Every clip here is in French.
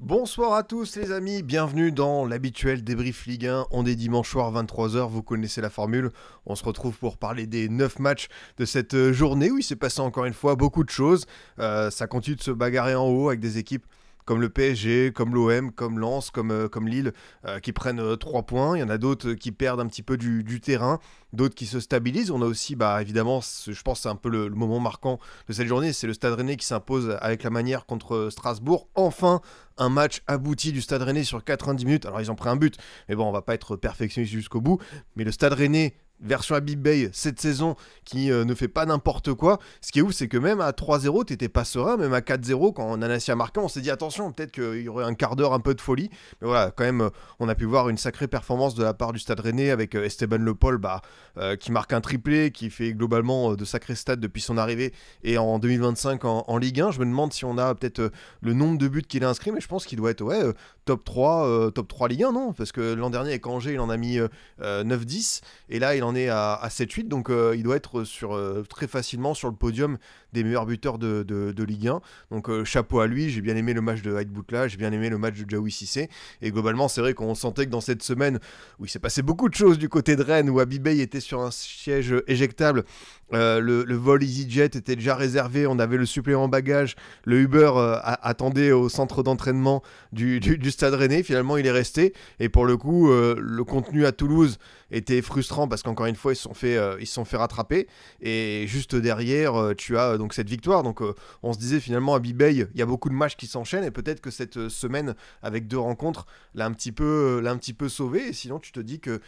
Bonsoir à tous les amis, bienvenue dans l'habituel débrief Ligue 1. On est dimanche soir 23h, vous connaissez la formule. On se retrouve pour parler des 9 matchs de cette journée où il s'est passé encore une fois beaucoup de choses. Ça continue de se bagarrer en haut avec des équipes comme le PSG, comme l'OM, comme Lens, comme Lille, qui prennent 3 points. Il y en a d'autres qui perdent un petit peu du terrain, d'autres qui se stabilisent. On a aussi, évidemment, je pense que c'est un peu le moment marquant de cette journée, c'est le Stade Rennais qui s'impose avec la manière contre Strasbourg. Enfin, un match abouti du Stade Rennais sur 90 minutes. Alors, ils ont pris un but, mais bon, on va pas être perfectionniste jusqu'au bout. Mais le Stade Rennais, version Habib Beye cette saison, qui ne fait pas n'importe quoi. Ce qui est ouf, c'est que même à 3-0, t'étais pas serein. Même à 4-0, quand Nanasi a marqué, on s'est dit attention, peut-être qu'il y aurait un quart d'heure un peu de folie. Mais voilà, quand même, on a pu voir une sacrée performance de la part du Stade Rennais avec Esteban Le Paul qui marque un triplé, qui fait globalement de sacrés stats depuis son arrivée et en 2025 en Ligue 1. Je me demande si on a peut-être le nombre de buts qu'il a inscrit, mais je pense qu'il doit être top 3 Ligue 1, non? Parce que l'an dernier avec Angers, il en a mis 9-10 et là il en est à 7-8, donc il doit être très facilement sur le podium des meilleurs buteurs de Ligue 1. Donc chapeau à lui, j'ai bien aimé le match de Haït Boutla, j'ai bien aimé le match de Diawy Cissé, et globalement c'est vrai qu'on sentait que dans cette semaine où il s'est passé beaucoup de choses du côté de Rennes, où Habib Beye était sur un siège éjectable, le vol EasyJet était déjà réservé, on avait le supplément bagage, le Uber attendait au centre d'entraînement du Stade Rennais, finalement il est resté, et pour le coup le contenu à Toulouse était frustrant parce qu'encore une fois ils se sont fait rattraper, et juste derrière tu as donc cette victoire. Donc on se disait finalement Habib Beye, il y a beaucoup de matchs qui s'enchaînent, et peut-être que cette semaine avec 2 rencontres l'a un petit peu sauvé, et sinon tu te dis que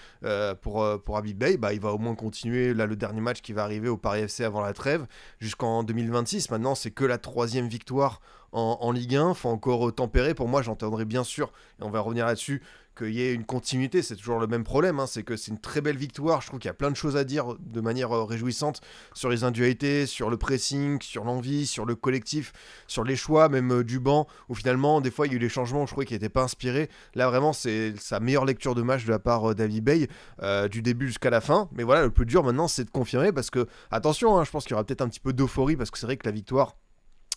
pour Habib Beye, il va au moins continuer là le dernier match qui va arriver au Paris FC avant la trêve jusqu'en 2026. Maintenant c'est que la 3e victoire en Ligue 1, faut encore tempérer. Pour moi, j'entendrai bien sûr, et on va revenir là-dessus, qu'il y ait une continuité. C'est toujours le même problème, c'est que c'est une très belle victoire. Je trouve qu'il y a plein de choses à dire de manière réjouissante sur les individualités, sur le pressing, sur l'envie, sur le collectif, sur les choix même du banc, où finalement des fois il y a eu des changements où je trouvais qu'il n'étaient pas inspirés. Là vraiment c'est sa meilleure lecture de match de la part d'Habib Beye, du début jusqu'à la fin. Mais voilà, le plus dur maintenant c'est de confirmer, parce que attention, je pense qu'il y aura peut-être un petit peu d'euphorie, parce que c'est vrai que la victoire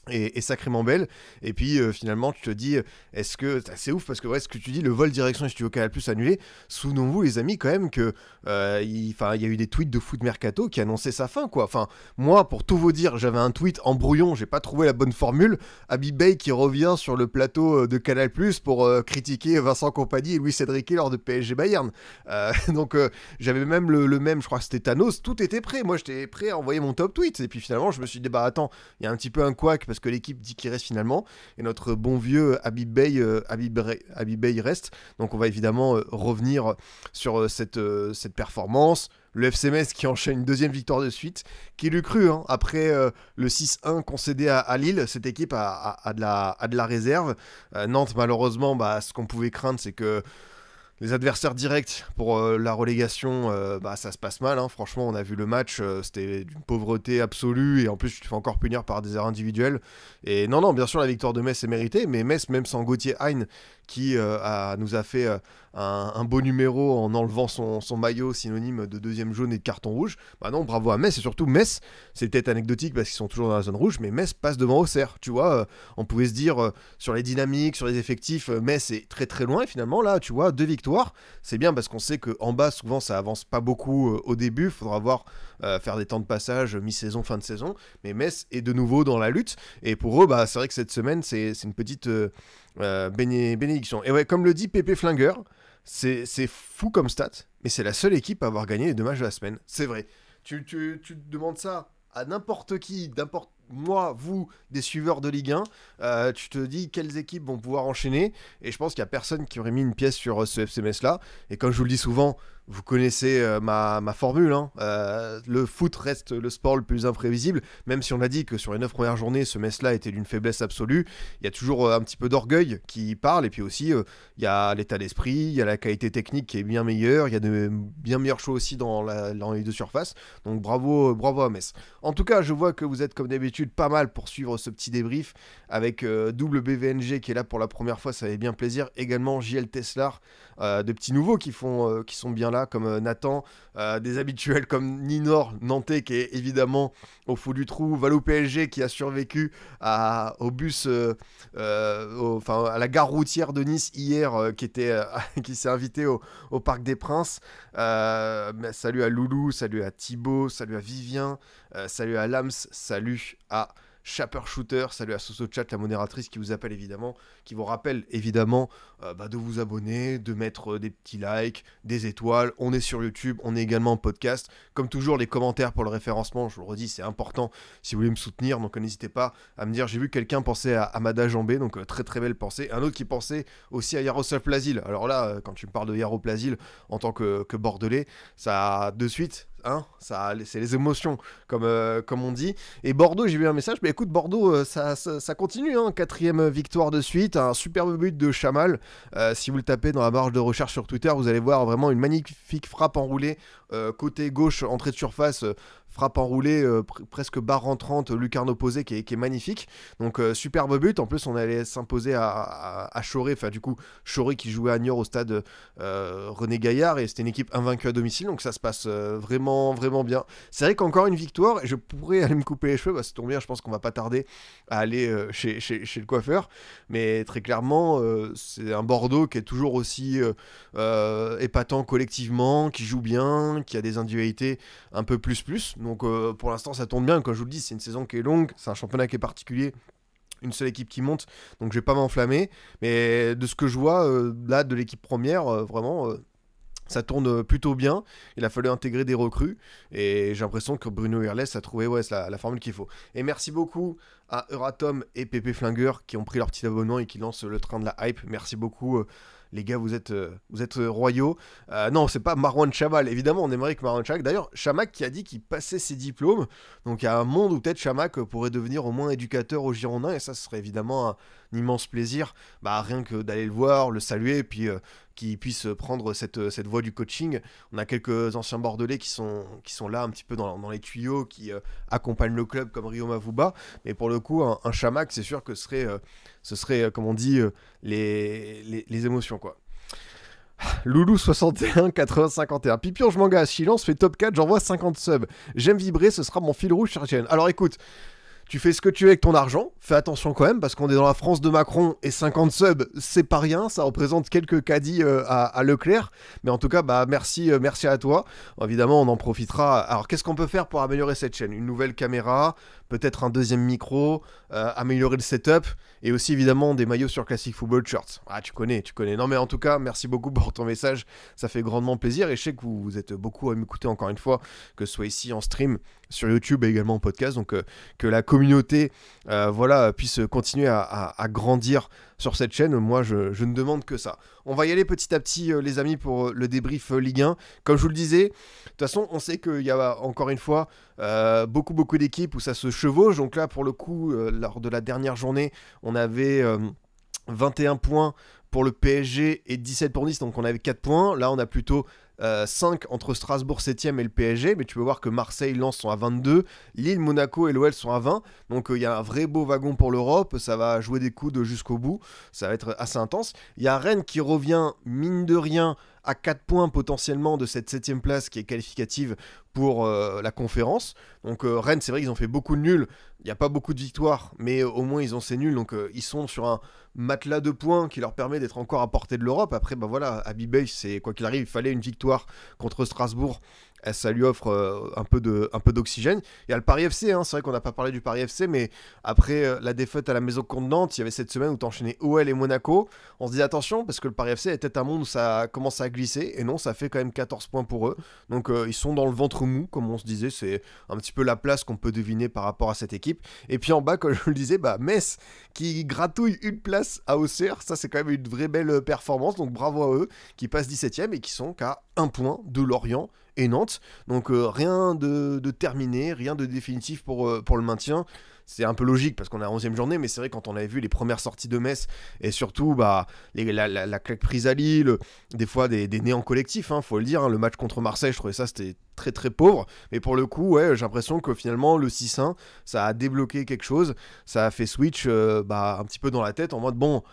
est sacrément belle, et puis finalement tu te dis est-ce que c'est ouf, parce que ce que tu dis, le vol direction Studio Canal Plus annulé, souvenons-vous les amis quand même que il y a eu des tweets de Foot Mercato qui annonçaient sa fin, quoi. Enfin, moi pour tout vous dire, j'avais un tweet en brouillon, j'ai pas trouvé la bonne formule. Habib Beye qui revient sur le plateau de Canal Plus pour critiquer Vincent Kompany et Luis Enrique lors de PSG Bayern. Donc j'avais même le même, je crois que c'était Thanos, tout était prêt, moi j'étais prêt à envoyer mon top tweet, et puis finalement je me suis dit attends, il y a un petit peu un couac parce que l'équipe dit qu'il reste finalement, et notre bon vieux Habib Beye reste. Donc on va évidemment revenir sur cette performance. Le FC Metz qui enchaîne une 2e victoire de suite, qui l'eût cru, après le 6-1 concédé à Lille. Cette équipe a de la réserve. Nantes, malheureusement, ce qu'on pouvait craindre, c'est que les adversaires directs pour la relégation, ça se passe mal, franchement on a vu le match, c'était d'une pauvreté absolue, et en plus tu te fais encore punir par des erreurs individuelles. Et non, bien sûr la victoire de Metz est méritée, mais Metz, même sans Gauthier Hein qui nous a fait un beau numéro en enlevant son maillot synonyme de 2e jaune et de carton rouge, non, bravo à Metz. Et surtout Metz, c'est peut-être anecdotique parce qu'ils sont toujours dans la zone rouge, mais Metz passe devant Auxerre, tu vois. On pouvait se dire sur les dynamiques, sur les effectifs, Metz est très très loin, et finalement là tu vois 2 victoires, c'est bien, parce qu'on sait qu'en bas souvent ça avance pas beaucoup au début, il faudra faire des temps de passage mi-saison, fin de saison, mais Metz est de nouveau dans la lutte, et pour eux c'est vrai que cette semaine c'est une petite bénédiction. Et ouais, comme le dit Pépé Flingueur, c'est fou comme stat, mais c'est la seule équipe à avoir gagné les 2 matchs de la semaine. C'est vrai. Tu te demandes ça à n'importe qui, moi, vous, des suiveurs de Ligue 1, tu te dis quelles équipes vont pouvoir enchaîner, et je pense qu'il n'y a personne qui aurait mis une pièce sur ce FC Metz là. Et comme je vous le dis souvent, vous connaissez ma formule, le foot reste le sport le plus imprévisible, même si on a dit que sur les 9 premières journées, ce Metz-là était d'une faiblesse absolue. Il y a toujours un petit peu d'orgueil qui parle, et puis aussi il y a l'état d'esprit, il y a la qualité technique qui est bien meilleure, il y a de bien meilleurs choix aussi dans les 2 surfaces, donc bravo à Metz. En tout cas, je vois que vous êtes comme d'habitude pas mal pour suivre ce petit débrief, avec double BVNG qui est là pour la première fois, ça fait bien plaisir, également JL Teslar, de petits nouveaux qui sont bien là, voilà, comme Nathan, des habituels comme Ninor, Nantais qui est évidemment au fond du trou, Valou PSG qui a survécu au bus, à la gare routière de Nice hier, qui s'est invité au Parc des Princes. Salut à Loulou, salut à Thibaut, salut à Vivien, salut à Lams, salut à Chapper Shooter, salut à Soso Chat, la modératrice qui vous appelle évidemment, qui vous rappelle évidemment de vous abonner, de mettre des petits likes, des étoiles. On est sur YouTube, on est également en podcast. Comme toujours, les commentaires pour le référencement, je vous le redis, c'est important si vous voulez me soutenir. Donc n'hésitez pas à me dire, j'ai vu quelqu'un penser à Amada Jambé, donc très très belle pensée. Un autre qui pensait aussi à Yaroslav Plazil. Alors là, quand tu me parles de Yaro Plazil en tant que Bordelais, ça de suite... c'est les émotions comme on dit. Et Bordeaux, j'ai vu un message, mais écoute, Bordeaux, ça continue, 4ème victoire de suite, un superbe but de Chamal. Si vous le tapez dans la barre de recherche sur Twitter, vous allez voir vraiment une magnifique frappe enroulée, côté gauche, entrée de surface, frappe enroulée, presque barre rentrante, lucarne opposée qui est magnifique. Donc superbe but. En plus on allait s'imposer à Choré, enfin du coup Choré qui jouait à Niort au stade René Gaillard, et c'était une équipe invaincue à domicile, donc ça se passe vraiment bien. C'est vrai qu'encore une victoire, et je pourrais aller me couper les cheveux, ça tombe bien, je pense qu'on va pas tarder à aller chez le coiffeur, mais très clairement c'est un Bordeaux qui est toujours aussi épatant collectivement, qui joue bien, qui a des individualités un peu plus. Donc pour l'instant ça tourne bien, comme je vous le dis, c'est une saison qui est longue, c'est un championnat qui est particulier, une seule équipe qui monte, donc je vais pas m'enflammer, mais de ce que je vois là de l'équipe première, vraiment ça tourne plutôt bien. Il a fallu intégrer des recrues et j'ai l'impression que Bruno Irles a trouvé la formule qu'il faut. Et merci beaucoup à Euratom et Pépé Flingueur qui ont pris leur petit abonnement et qui lancent le train de la hype. Merci beaucoup. Les gars, vous êtes royaux. Non, c'est pas Marwan Chamal. Évidemment, on aimerait que Marwan Chamal... D'ailleurs, Chamac qui a dit qu'il passait ses diplômes. Donc, il y a un monde où peut-être Chamac pourrait devenir au moins éducateur au Girondins. Et ça, ce serait évidemment un immense plaisir. Rien que d'aller le voir, le saluer, et puis qu'il puisse prendre cette voie du coaching. On a quelques anciens Bordelais qui sont là un petit peu dans les tuyaux, qui accompagnent le club comme Rio Mavuba. Mais pour le coup, un Chamac, c'est sûr que ce serait comme on dit, les émotions, quoi. Loulou 61 80 51. Pipion, je m'engage. Silence fait top 4, j'envoie 50 subs. J'aime vibrer, ce sera mon fil rouge sur chaîne. Alors écoute, tu fais ce que tu veux avec ton argent, fais attention quand même, parce qu'on est dans la France de Macron, et 50 subs, c'est pas rien, ça représente quelques caddies à Leclerc, mais en tout cas, merci à toi. Évidemment, on en profitera. Alors, qu'est-ce qu'on peut faire pour améliorer cette chaîne ? Une nouvelle caméra, peut-être un deuxième micro, améliorer le setup, et aussi évidemment des maillots sur Classic Football Shirts. Ah, tu connais. Non mais en tout cas, merci beaucoup pour ton message, ça fait grandement plaisir, et je sais que vous êtes beaucoup à m'écouter encore une fois, que ce soit ici en stream, sur YouTube et également en podcast, donc que la communauté puisse continuer à grandir sur cette chaîne. Moi je ne demande que ça. On va y aller petit à petit les amis pour le débrief Ligue 1. Comme je vous le disais, de toute façon on sait qu'il y a encore une fois beaucoup d'équipes où ça se chevauche, donc là pour le coup lors de la dernière journée on avait 21 points pour le PSG et 17 pour Nice, donc on avait 4 points. Là on a plutôt 5 entre Strasbourg 7ème et le PSG, mais tu peux voir que Marseille, Lens sont à 22, Lille, Monaco et l'OL sont à 20, donc il y a un vrai beau wagon pour l'Europe, ça va jouer des coudes jusqu'au bout, ça va être assez intense. Il y a Rennes qui revient mine de rien à 4 points potentiellement de cette 7ème place qui est qualificative pour la conférence. Donc Rennes, c'est vrai qu'ils ont fait beaucoup de nuls, il n'y a pas beaucoup de victoires, mais au moins ils ont ces nuls, donc ils sont sur un matelas de points qui leur permet d'être encore à portée de l'Europe. Après, à Bibey, c'est quoi qu'il arrive, il fallait une victoire contre Strasbourg, ça lui offre un peu d'oxygène. Il y a le Paris FC, c'est vrai qu'on n'a pas parlé du Paris FC, mais après la défaite à la maison contre Nantes, il y avait cette semaine où t'enchaînais OL et Monaco. On se dit attention, parce que le Paris FC est peut-être un monde où ça commence à glisser, et non, ça fait quand même 14 points pour eux. Donc ils sont dans le ventre mou, comme on se disait, c'est un petit peu la place qu'on peut deviner par rapport à cette équipe. Et puis en bas, comme je le disais, Metz qui gratouille une place à Auxerre, ça c'est quand même une vraie belle performance, donc bravo à eux, qui passent 17ème et qui sont qu'à 1 point de Lorient et Nantes. Donc rien de terminé, rien de définitif pour le maintien. C'est un peu logique parce qu'on est à la 11e journée, mais c'est vrai quand on avait vu les premières sorties de Metz et surtout la claque prise à Lille, des fois des néants collectifs, faut le dire, le match contre Marseille, je trouvais ça c'était très très pauvre, mais pour le coup j'ai l'impression que finalement le 6-1 ça a débloqué quelque chose, ça a fait switch un petit peu dans la tête en mode bon,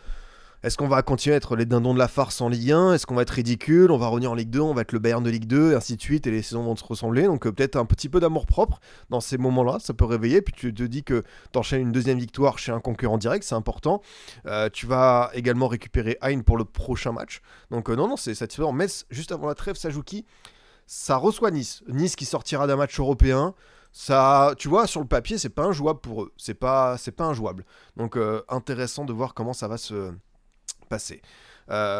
Est-ce qu'on va continuer à être les dindons de la farce en Ligue 1? Est-ce qu'on va être ridicule? On va revenir en Ligue 2, on va être le Bayern de Ligue 2, et ainsi de suite, et les saisons vont se ressembler. Donc peut-être un petit peu d'amour-propre dans ces moments-là, ça peut réveiller. Puis tu te dis que t'enchaînes une deuxième victoire chez un concurrent direct, c'est important. Tu vas également récupérer Hein pour le prochain match. Donc non, c'est satisfaisant. Metz, juste avant la trêve, ça joue qui? Ça reçoit Nice. Nice qui sortira d'un match européen. Ça, tu vois, sur le papier, c'est pas injouable pour eux. C'est pas injouable. Donc intéressant de voir comment ça va se passer.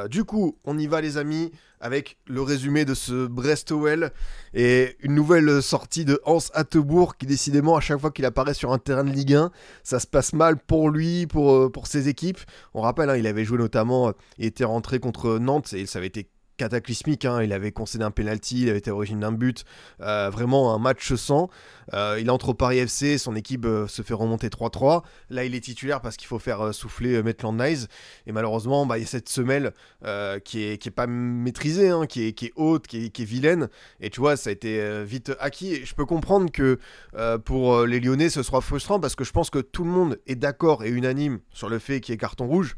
Du coup, on y va les amis avec le résumé de ce Brest-OL et une nouvelle sortie de Hans Hattebourg qui décidément à chaque fois qu'il apparaît sur un terrain de Ligue 1, ça se passe mal pour lui, pour ses équipes. On rappelle, il avait joué notamment, il était rentré contre Nantes et ça avait été cataclysmique, il avait concédé un penalty, il avait été à l'origine d'un but, vraiment un match sans. Il entre au Paris FC, son équipe se fait remonter 3-3. Là, il est titulaire parce qu'il faut faire souffler Maitland Niles. Et malheureusement, il y a cette semelle qui est pas maîtrisée, qui est haute, qui est vilaine. Et tu vois, ça a été vite acquis. Et je peux comprendre que pour les Lyonnais, ce sera frustrant parce que je pense que tout le monde est d'accord et unanime sur le fait qu'il y ait carton rouge.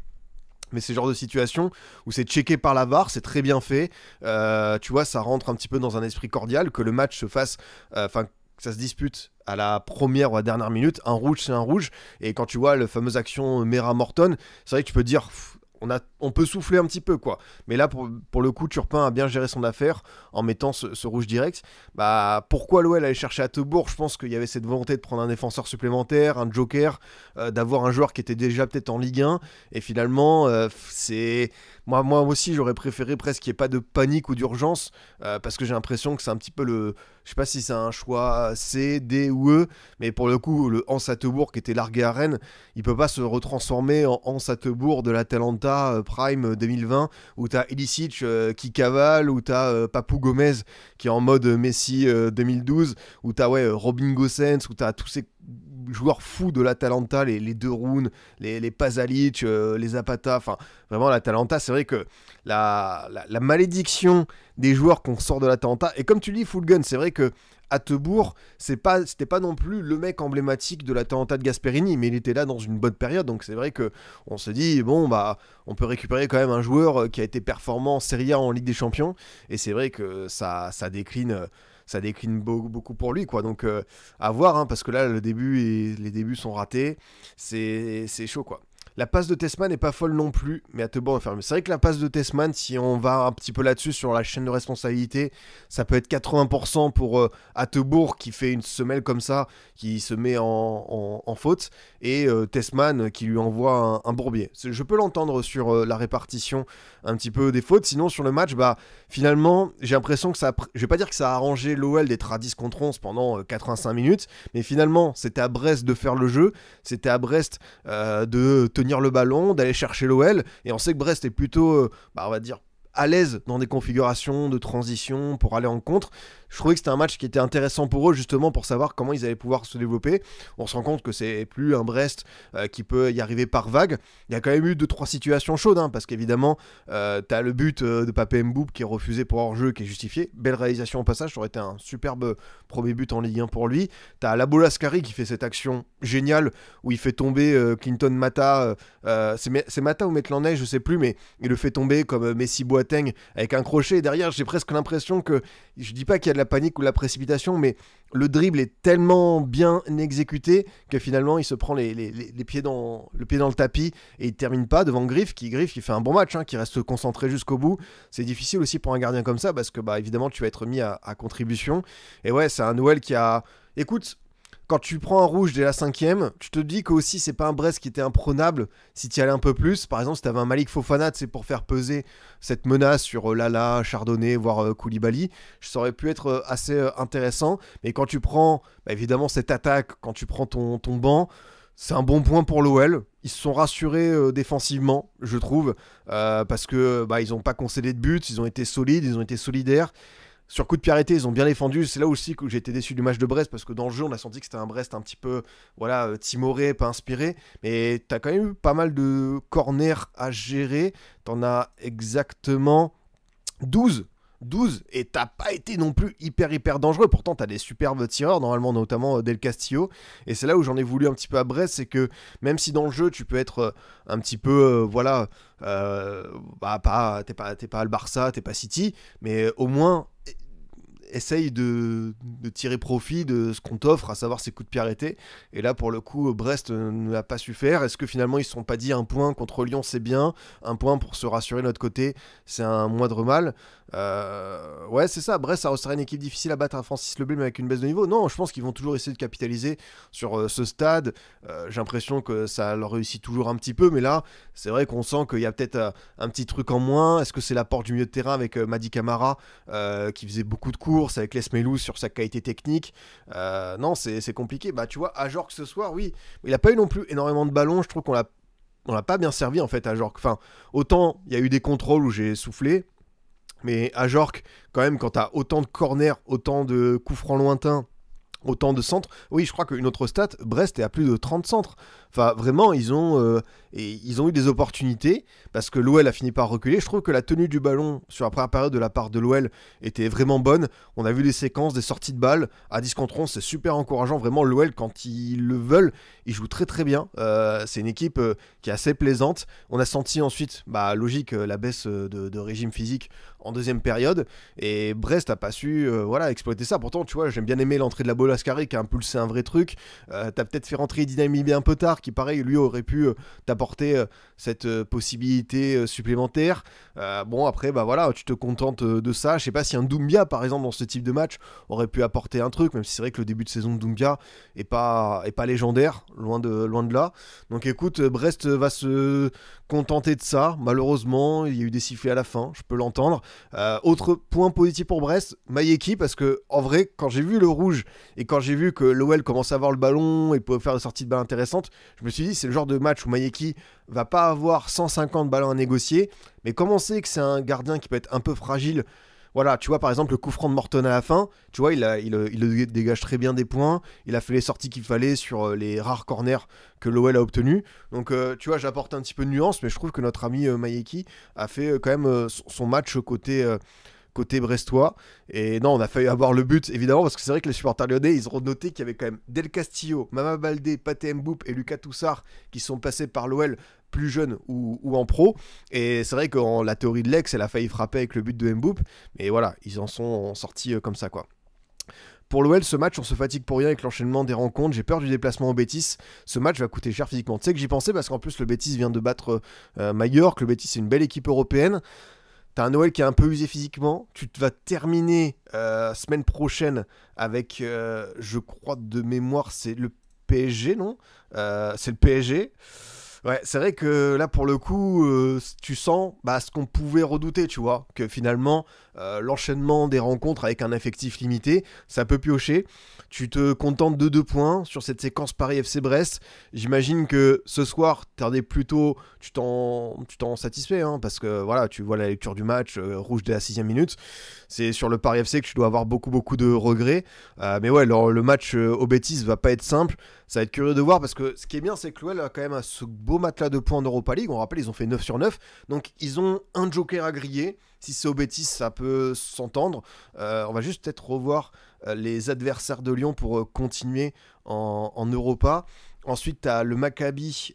Mais c'est le genre de situation où c'est checké par la VAR, c'est très bien fait. Tu vois, ça rentre un petit peu dans un esprit cordial, que le match se fasse, que ça se dispute à la première ou à la dernière minute. Un rouge, c'est un rouge. Et quand tu vois la fameuse action Mera-Morton, c'est vrai que tu peux dire... on peut souffler un petit peu, quoi. Mais là, pour le coup, Turpin a bien géré son affaire en mettant ce rouge direct. Pourquoi l'OL allait chercher Hattebourg? Je pense qu'il y avait cette volonté de prendre un défenseur supplémentaire, un joker, d'avoir un joueur qui était déjà peut-être en Ligue 1. Et finalement, c'est... Moi aussi, j'aurais préféré presque qu'il n'y ait pas de panique ou d'urgence, parce que j'ai l'impression que c'est un petit peu le... Je sais pas si c'est un choix C, D ou E, mais pour le coup, le Hans Hattebourg qui était largué à Rennes, il peut pas se retransformer en Hans Hattebourg de l'Atalanta Prime 2020, où t'as Ilicic qui cavale, où t'as Papou Gomez qui est en mode Messi 2012, où t'as Robin Gosens, où t'as tous ces joueurs fous de l'Atalanta, les De Roon, les Pasalic, les Zapata, enfin vraiment l'Atalanta, c'est vrai que la malédiction des joueurs qu'on sort de l'Atalanta, et comme tu dis Full Gun, c'est vrai que Hattebourg, c'était pas non plus le mec emblématique de l'Atalanta de Gasperini, mais il était là dans une bonne période, donc c'est vrai que on se dit, on peut récupérer quand même un joueur qui a été performant en Serie A, en Ligue des Champions, et c'est vrai que ça décline... Ça décline beaucoup pour lui, quoi. Donc, à voir, parce que là, les débuts sont ratés. C'est chaud, quoi. La passe de Tessman n'est pas folle non plus, mais Hattebourg va faire mieux. C'est vrai que la passe de Tessman, si on va un petit peu là-dessus sur la chaîne de responsabilité, ça peut être 80% pour Hattebourg qui fait une semelle comme ça, qui se met en faute, et Tessman qui lui envoie un bourbier. Je peux l'entendre sur la répartition un petit peu des fautes, sinon sur le match, finalement, j'ai l'impression que je vais pas dire que ça a arrangé l'OL d'être à 10 contre 11 pendant 85 minutes, mais finalement, c'était à Brest de faire le jeu, c'était à Brest de tenir le ballon, d'aller chercher l'OL, et on sait que Brest est plutôt, on va dire, à l'aise dans des configurations de transition pour aller en contre. Je trouvais que c'était un match qui était intéressant pour eux, justement pour savoir comment ils allaient pouvoir se développer. On se rend compte que c'est plus un Brest qui peut y arriver par vague. Il y a quand même eu 2-3 situations chaudes, parce qu'évidemment, t'as le but de Papé Mboup qui est refusé pour hors-jeu, qui est justifié. Belle réalisation au passage, ça aurait été un superbe premier but en Ligue 1 pour lui. T'as Labo Lascari qui fait cette action géniale où il fait tomber Clinton Mata. C'est Mata ou Maitland Niles, je sais plus, mais il le fait tomber comme Messi Boateng avec un crochet. Et derrière, j'ai presque l'impression que, je dis pas qu'il y a de la panique ou de la précipitation, mais le dribble est tellement bien exécuté que finalement il se prend les pieds le pied dans le tapis et il termine pas devant Griff qui fait un bon match, qui reste concentré jusqu'au bout. C'est difficile aussi pour un gardien comme ça parce que évidemment tu vas être mis à contribution. Et ouais, c'est un Noël qui a... Écoute, quand tu prends un rouge dès la 5e, tu te dis que aussi c'est pas un Brest qui était imprenable si tu y allais un peu plus. Par exemple, si tu avais un Malik Fofana, c'est pour faire peser cette menace sur Lala, Chardonnay, voire Koulibaly, ça aurait pu être assez intéressant. Mais quand tu prends, évidemment, cette attaque, quand tu prends ton banc, c'est un bon point pour l'OL. Ils se sont rassurés défensivement, je trouve, parce que ils n'ont pas concédé de buts, ils ont été solides, ils ont été solidaires. Sur coup de pied arrêté, ils ont bien défendu. C'est là aussi que j'ai été déçu du match de Brest parce que dans le jeu, on a senti que c'était un Brest un petit peu timoré, pas inspiré. Mais t'as quand même eu pas mal de corners à gérer. T'en as exactement 12 12 et t'as pas été non plus hyper dangereux. Pourtant, t'as des superbes tireurs, normalement, notamment Del Castillo. Et c'est là où j'en ai voulu un petit peu à Brest, c'est que même si dans le jeu, tu peux être un petit peu, t'es pas le Barça, t'es pas City, mais au moins essaye de tirer profit de ce qu'on t'offre, à savoir ses coups de pied arrêtés. Et là, pour le coup, Brest ne l'a pas su faire. Est-ce que finalement, ils ne se sont pas dit un point contre Lyon, c'est bien, un point pour se rassurer de notre côté, c'est un moindre mal. Ouais, c'est ça. Brest, ça restera une équipe difficile à battre à Francis Leblanc avec une baisse de niveau. Non, je pense qu'ils vont toujours essayer de capitaliser sur ce stade. J'ai l'impression que ça leur réussit toujours un petit peu, mais là, c'est vrai qu'on sent qu'il y a peut-être un petit truc en moins. Est-ce que c'est l'apport du milieu de terrain avec Madi Camara qui faisait beaucoup de courses, avec Les Melous sur sa qualité technique? Non, c'est compliqué. Bah, tu vois, Ajorc ce soir, oui, il n'a pas eu non plus énormément de ballons. Je trouve qu'on l'a pas bien servi en fait, Ajorc. Enfin, autant il y a eu des contrôles où j'ai soufflé, mais Ajorc, quand même, quand t'as autant de corners, autant de coups francs lointains, autant de centres, oui, je crois qu'une autre stat, Brest est à plus de 30 centres. Enfin, vraiment, ils ont eu des opportunités parce que l'OL a fini par reculer. Je trouve que la tenue du ballon sur la première période de la part de l'OL était vraiment bonne. On a vu des séquences, des sorties de balles à 10 contre 11, c'est super encourageant. Vraiment, l'OL, quand ils le veulent, ils jouent très bien. C'est une équipe qui est assez plaisante. On a senti ensuite, logique, la baisse de régime physique en deuxième période. Et Brest n'a pas su exploiter ça. Pourtant, tu vois, j'aime bien aimer l'entrée de la Bolascaré qui a impulsé un vrai truc. T'as peut-être fait rentrer Dynamibé un peu tard, qui pareil, lui aurait pu t'apporter cette possibilité supplémentaire. Bon, après, tu te contentes de ça. Je sais pas si un Doumbia, par exemple, dans ce type de match, aurait pu apporter un truc, même si c'est vrai que le début de saison de Doumbia est pas légendaire, loin de là. Donc écoute, Brest va se contenter de ça. Malheureusement, il y a eu des sifflets à la fin, je peux l'entendre. Autre point positif pour Brest, Mayeki, parce que en vrai, quand j'ai vu le rouge et quand j'ai vu que l'OL commençait à avoir le ballon et pouvait faire des sorties de balles intéressantes, je me suis dit c'est le genre de match où Mayeki va pas avoir 150 ballons à négocier, mais comme on sait que c'est un gardien qui peut être un peu fragile, voilà, tu vois par exemple le coup franc de Morton à la fin, tu vois il dégage très bien des points, il a fait les sorties qu'il fallait sur les rares corners que l'OL a obtenus, donc tu vois j'apporte un petit peu de nuance, mais je trouve que notre ami Mayeki a fait quand même son match côté brestois. Et non, on a failli avoir le but, évidemment, parce que c'est vrai que les supporters lyonnais, ils ont noté qu'il y avait quand même Del Castillo, Mama Baldé, Pathé Mboup et Lucas Toussard qui sont passés par l'OL plus jeunes ou en pro. Et c'est vrai que la théorie de l'ex, elle a failli frapper avec le but de Mboup. Mais voilà, ils en sont sortis comme ça, quoi. Pour l'OL, ce match, on se fatigue pour rien avec l'enchaînement des rencontres. J'ai peur du déplacement au Betis. Ce match va coûter cher physiquement. Tu sais que j'y pensais parce qu'en plus, le Betis vient de battre Mallorca. Le Betis, c'est une belle équipe européenne. T'as un Noël qui est un peu usé physiquement. Tu vas terminer semaine prochaine avec, je crois de mémoire, c'est le PSG, non c'est le PSG. Ouais, c'est vrai que là, pour le coup, tu sens ce qu'on pouvait redouter, tu vois. Que finalement, l'enchaînement des rencontres avec un effectif limité, ça peut piocher. Tu te contentes de 2 points sur cette séquence Paris-FC Brest. J'imagine que ce soir, tu t'en satisfais, hein, parce que voilà, tu vois la lecture du match, rouge dès la 6e minute. C'est sur le Paris-FC que tu dois avoir beaucoup de regrets. Mais ouais, le match au Betis va pas être simple. Ça va être curieux de voir parce que ce qui est bien, c'est que l'OL a quand même ce beau matelas de points en Europa League. On rappelle, ils ont fait 9 sur 9. Donc, ils ont un joker à griller. Si c'est au Betis, ça peut s'entendre. On va juste peut-être revoir les adversaires de Lyon pour continuer en Europa. Ensuite, tu as le Maccabi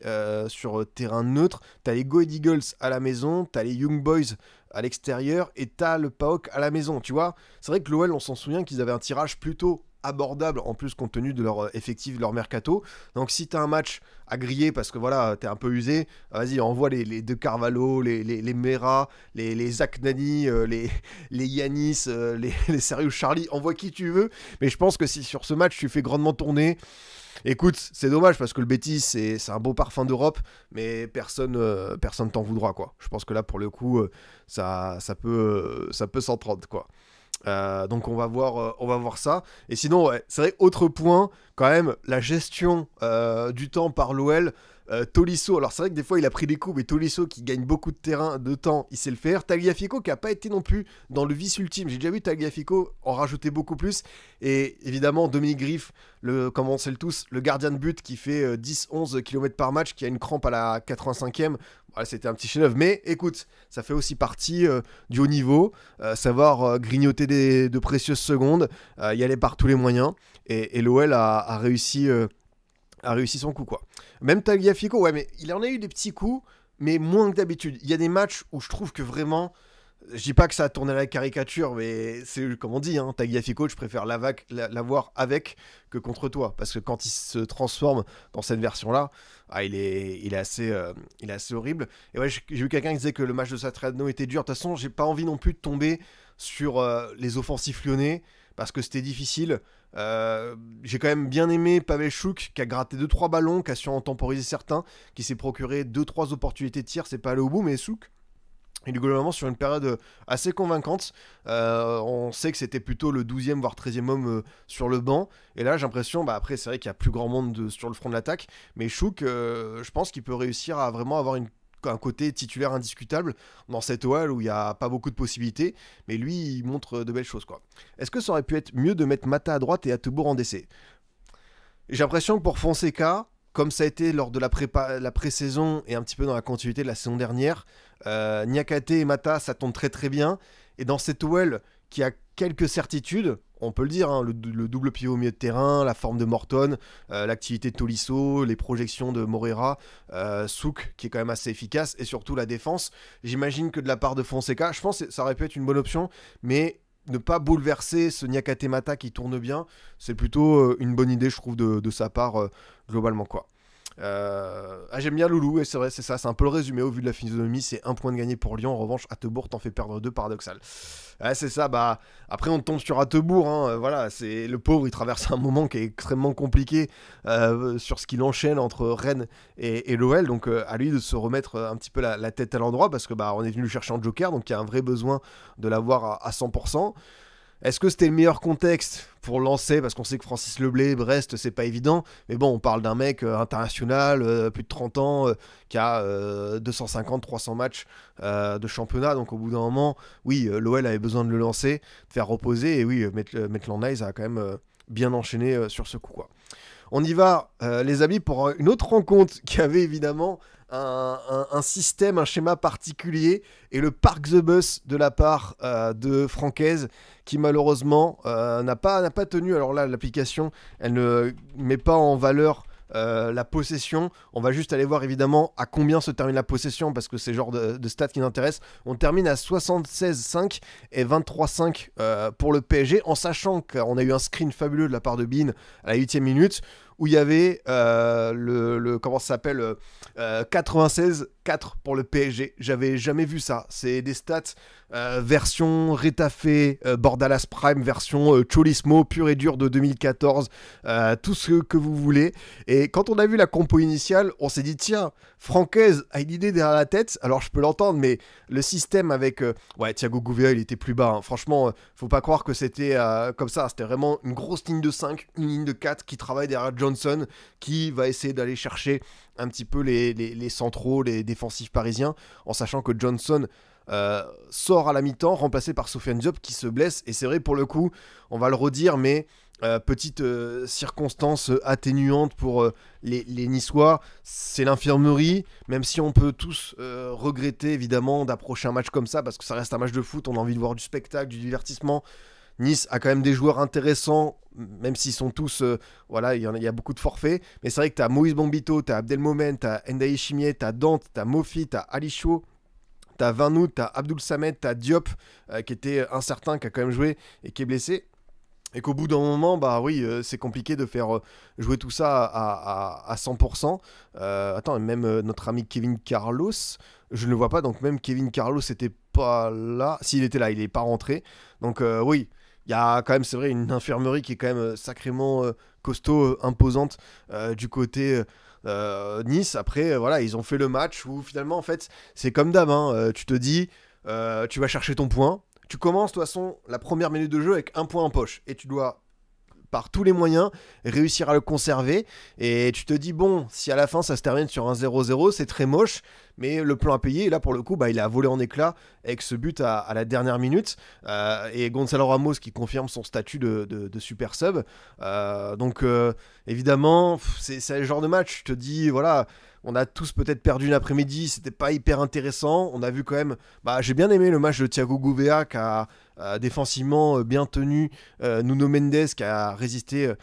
sur terrain neutre. Tu as les Go Ahead Eagles à la maison. Tu as les Young Boys à l'extérieur. Et tu as le PAOK à la maison. Tu vois, c'est vrai que l'OL, on s'en souvient qu'ils avaient un tirage plutôt abordable en plus compte tenu de leur effectif, de leur mercato. Donc si t'as un match à griller parce que voilà t'es un peu usé, vas-y envoie les deux Carvalho, les Mera, les Zach Nani, les Yanis, les Serious Charlie, envoie qui tu veux, mais je pense que si sur ce match tu fais grandement tourner, écoute, c'est dommage parce que le Betis c'est un beau parfum d'Europe, mais personne t'en voudra, quoi. Je pense que là pour le coup ça peut s'entendre, quoi. Donc on va voir ça. Et sinon, ouais, c'est vrai, autre point, quand même, la gestion du temps par l'OL. Tolisso, alors c'est vrai que des fois il a pris des coups, mais Tolisso qui gagne beaucoup de temps, il sait le faire. Tagliafico qui a pas été non plus dans le vice ultime. J'ai déjà vu Tagliafico en rajouter beaucoup plus. Et évidemment, Dominique Griff, comme on sait le tous, le gardien de but qui fait 10-11 km par match, qui a une crampe à la 85e. Voilà, c'était un petit chef-d'œuvre. Mais écoute, ça fait aussi partie du haut niveau. Savoir grignoter de précieuses secondes, y aller par tous les moyens. Et l'OL a réussi son coup, quoi. Même Tagliafico, ouais, mais il en a eu des petits coups, mais moins que d'habitude. Il y a des matchs où je trouve que vraiment, je dis pas que ça a tourné à la caricature, mais c'est comme on dit, hein, Tagliafico, je préfère l'avoir avec que contre toi, parce que quand il se transforme dans cette version-là, il est assez horrible. Et ouais, j'ai vu quelqu'un qui disait que le match de Satriano était dur. De toute façon, j'ai pas envie non plus de tomber sur les offensifs lyonnais, parce que c'était difficile. J'ai quand même bien aimé Pavel Chouk qui a gratté 2-3 ballons, qui a su en temporiser certains, qui s'est procuré 2-3 opportunités de tir. C'est pas allé au bout, mais Chouk, il est globalement sur une période assez convaincante. On sait que c'était plutôt le 12e voire 13e homme sur le banc. Et là, j'ai l'impression, après, c'est vrai qu'il y a plus grand monde sur le front de l'attaque, mais Chouk, je pense qu'il peut réussir à vraiment avoir un côté titulaire indiscutable dans cette OL où il n'y a pas beaucoup de possibilités, mais lui il montre de belles choses, quoi. Est-ce que ça aurait pu être mieux de mettre Mata à droite et Hateboer en DC? J'ai l'impression que pour Fonseca, comme ça a été lors de la pré-saison et un petit peu dans la continuité de la saison dernière, Niakate et Mata ça tombe très très bien, et dans cette OL qui a quelques certitudes, on peut le dire, hein, le double pivot au milieu de terrain, la forme de Morton, l'activité de Tolisso, les projections de Moreira, Souk qui est quand même assez efficace, et surtout la défense. J'imagine que de la part de Fonseca, je pense que ça aurait pu être une bonne option, mais ne pas bouleverser ce Niakate Mata qui tourne bien, c'est plutôt une bonne idée, je trouve, de sa part, globalement, quoi. J'aime bien Loulou, et c'est vrai, c'est ça, c'est un peu le résumé au vu de la physionomie. C'est un point de gagné pour Lyon. En revanche, Hateboer t'en fait perdre 2, paradoxal. C'est ça, après on tombe sur Hateboer, hein, voilà, c'est le pauvre, il traverse un moment qui est extrêmement compliqué sur ce qu'il enchaîne entre Rennes et l'OL, donc à lui de se remettre un petit peu la tête à l'endroit, parce que on est venu le chercher en joker, donc il y a un vrai besoin de l'avoir à 100%. Est-ce que c'était le meilleur contexte pour lancer? Parce qu'on sait que Francis Leblay, Brest, c'est pas évident. Mais bon, on parle d'un mec international, plus de 30 ans, qui a 250-300 matchs de championnat. Donc au bout d'un moment, oui, l'OL avait besoin de le lancer, de faire reposer. Et oui, Maitland Nice a quand même bien enchaîné sur ce coup, quoi. On y va, les amis, pour une autre rencontre qui avait évidemment un système, un schéma particulier, et le Park the Bus de la part de Francaise, qui malheureusement n'a pas tenu. Alors là, l'application, elle ne met pas en valeur la possession. On va juste aller voir évidemment à combien se termine la possession, parce que c'est le genre de stats qui nous intéressent. On termine à 76-5 et 23-5 pour le PSG, en sachant qu'on a eu un screen fabuleux de la part de Bean à la 8e minute, où il y avait comment ça s'appelle, 96-4 pour le PSG. J'avais jamais vu ça. C'est des stats version Retafe, Bordalas Prime, version Cholismo pur et dur de 2014, tout ce que vous voulez. Et quand on a vu la compo initiale, on s'est dit tiens, Francaise a une idée derrière la tête. Alors je peux l'entendre, mais le système avec Thiago Gouveia, il était plus bas, hein. Franchement, faut pas croire que c'était comme ça. C'était vraiment une grosse ligne de 5, une ligne de 4 qui travaille derrière Johnson, qui va essayer d'aller chercher un petit peu les centraux, les défensifs parisiens, en sachant que Johnson sort à la mi-temps, remplacé par Sofiane Diop qui se blesse. Et c'est vrai, pour le coup, on va le redire, mais petite circonstance atténuante pour les Niçois, c'est l'infirmerie, même si on peut tous regretter évidemment d'approcher un match comme ça, parce que ça reste un match de foot, on a envie de voir du spectacle, du divertissement. Nice a quand même des joueurs intéressants, même s'ils sont tous, il y a beaucoup de forfaits, mais c'est vrai que t'as Moïse Bombito, t'as Abdelmomen, t'as Ndaye Chimier, t'as Dante, t'as Mofi, t'as Ali Chou, t'as Vanout, t'as Abdoul Samed, t'as Diop, qui était incertain, qui a quand même joué et qui est blessé. Et qu'au bout d'un moment, c'est compliqué de faire jouer tout ça à 100%. Attends, même notre ami Kevin Carlos, je ne le vois pas, donc même Kevin Carlos n'était pas là. S'il était là, il n'est pas rentré. Donc oui, il y a quand même, c'est vrai, une infirmerie qui est quand même sacrément costaud, imposante du côté Nice. Après, ils ont fait le match où finalement, en fait, c'est comme d'hab, hein, tu te dis, tu vas chercher ton point. Tu commences, de toute façon, la première minute de jeu avec un point en poche. Et tu dois par tous les moyens, réussir à le conserver. Et tu te dis, bon, si à la fin ça se termine sur un 0-0, c'est très moche. Mais le plan à payer, et là pour le coup, il a volé en éclat avec ce but à la dernière minute. Et Gonzalo Ramos qui confirme son statut de super sub. Évidemment, c'est le genre de match, je te dis, voilà, on a tous peut-être perdu l'après-midi, c'était pas hyper intéressant. On a vu quand même, j'ai bien aimé le match de Thiago Gouveia qui a défensivement bien tenu Nuno Mendes qui a résisté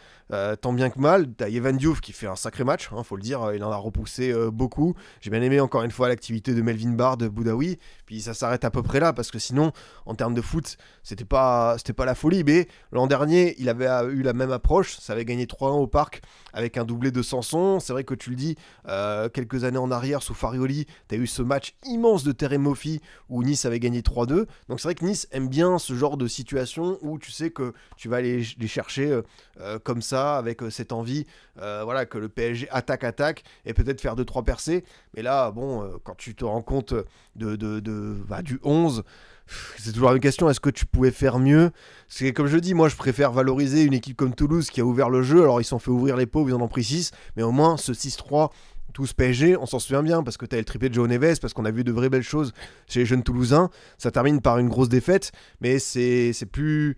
tant bien que mal. T'as Evan Diouf qui fait un sacré match, faut le dire, il en a repoussé beaucoup. J'ai bien aimé encore une fois l'activité de Melvin Barr de Boudaoui, puis ça s'arrête à peu près là parce que sinon en termes de foot c'était pas la folie. Mais l'an dernier il avait eu la même approche, ça avait gagné 3-1 au Parc avec un doublé de Sanson. C'est vrai que tu le dis, quelques années en arrière sous Farioli t'as eu ce match immense de Terem Moffi où Nice avait gagné 3-2. Donc c'est vrai que Nice aime bien ce genre de situation où tu sais que tu vas aller les chercher comme ça, avec cette envie que le PSG attaque et peut-être faire 2-3 percées. Mais là, quand tu te rends compte du 11, c'est toujours une question, est-ce que tu pouvais faire mieux? C'est comme je dis, moi je préfère valoriser une équipe comme Toulouse qui a ouvert le jeu. Alors ils se sont fait ouvrir les pauvres, ils en ont pris 6, mais au moins ce 6-3 tous PSG, on s'en souvient bien parce que tu as le triplé de João Neves, parce qu'on a vu de vraies belles choses chez les jeunes Toulousains. Ça termine par une grosse défaite, mais c'est plus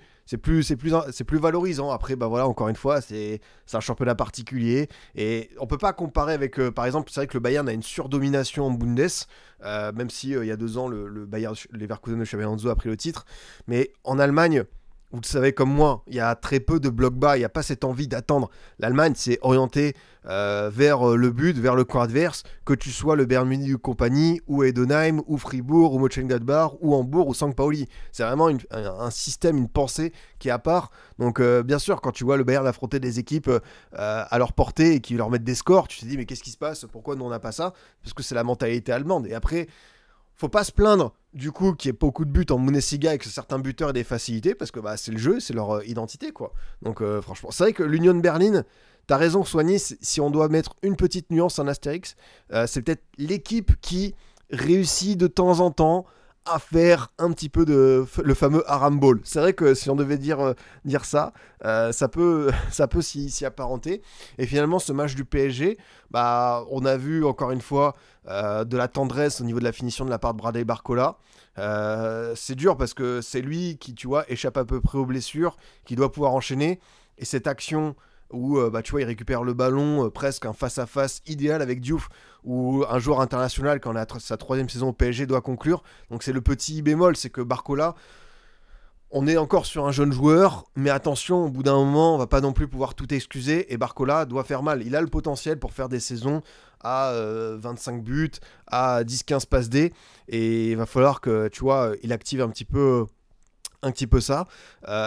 valorisant. Après, encore une fois, c'est un championnat particulier et on peut pas comparer avec, par exemple, c'est vrai que le Bayern a une surdomination en Bundes, même si il y a 2 ans le Bayern Leverkusen de Xabi Alonso a pris le titre, mais en Allemagne, vous le savez comme moi, il y a très peu de blocs bas, il n'y a pas cette envie d'attendre. L'Allemagne s'est orientée vers le but, vers le camp adverse, que tu sois le Bayern Munich ou compagnie, ou Heidenheim, ou Fribourg, ou Mönchengladbach, ou Hambourg, ou St. Pauli. C'est vraiment un système, une pensée qui est à part. Donc bien sûr, quand tu vois le Bayern affronter des équipes à leur portée et qui leur mettent des scores, tu te dis mais qu'est-ce qui se passe? Pourquoi nous on n'a pas ça? Parce que c'est la mentalité allemande. Et après, faut pas se plaindre du coup qu'il y ait beaucoup de buts en Bundesliga et que certains buteurs aient des facilités parce que c'est le jeu, c'est leur identité quoi. Donc franchement, c'est vrai que l'Union Berlin, t'as raison Soigny, si on doit mettre une petite nuance en Astérix, c'est peut-être l'équipe qui réussit de temps en temps à faire un petit peu de le fameux Haram Ball. C'est vrai que si on devait dire ça, ça peut s'y apparenter. Et finalement, ce match du PSG, on a vu encore une fois de la tendresse au niveau de la finition de la part de Bradley Barcola. C'est dur parce que c'est lui qui, tu vois, échappe à peu près aux blessures, qui doit pouvoir enchaîner. Et cette action où tu vois il récupère le ballon, presque un face-à-face idéal avec Diouf, où un joueur international quand sa 3e saison au PSG doit conclure. Donc c'est le petit bémol, c'est que Barcola, on est encore sur un jeune joueur, mais attention, au bout d'un moment on va pas non plus pouvoir tout excuser, et Barcola doit faire mal. Il a le potentiel pour faire des saisons à 25 buts, à 10-15 passes D, et il va falloir que tu vois il active un petit peu ça.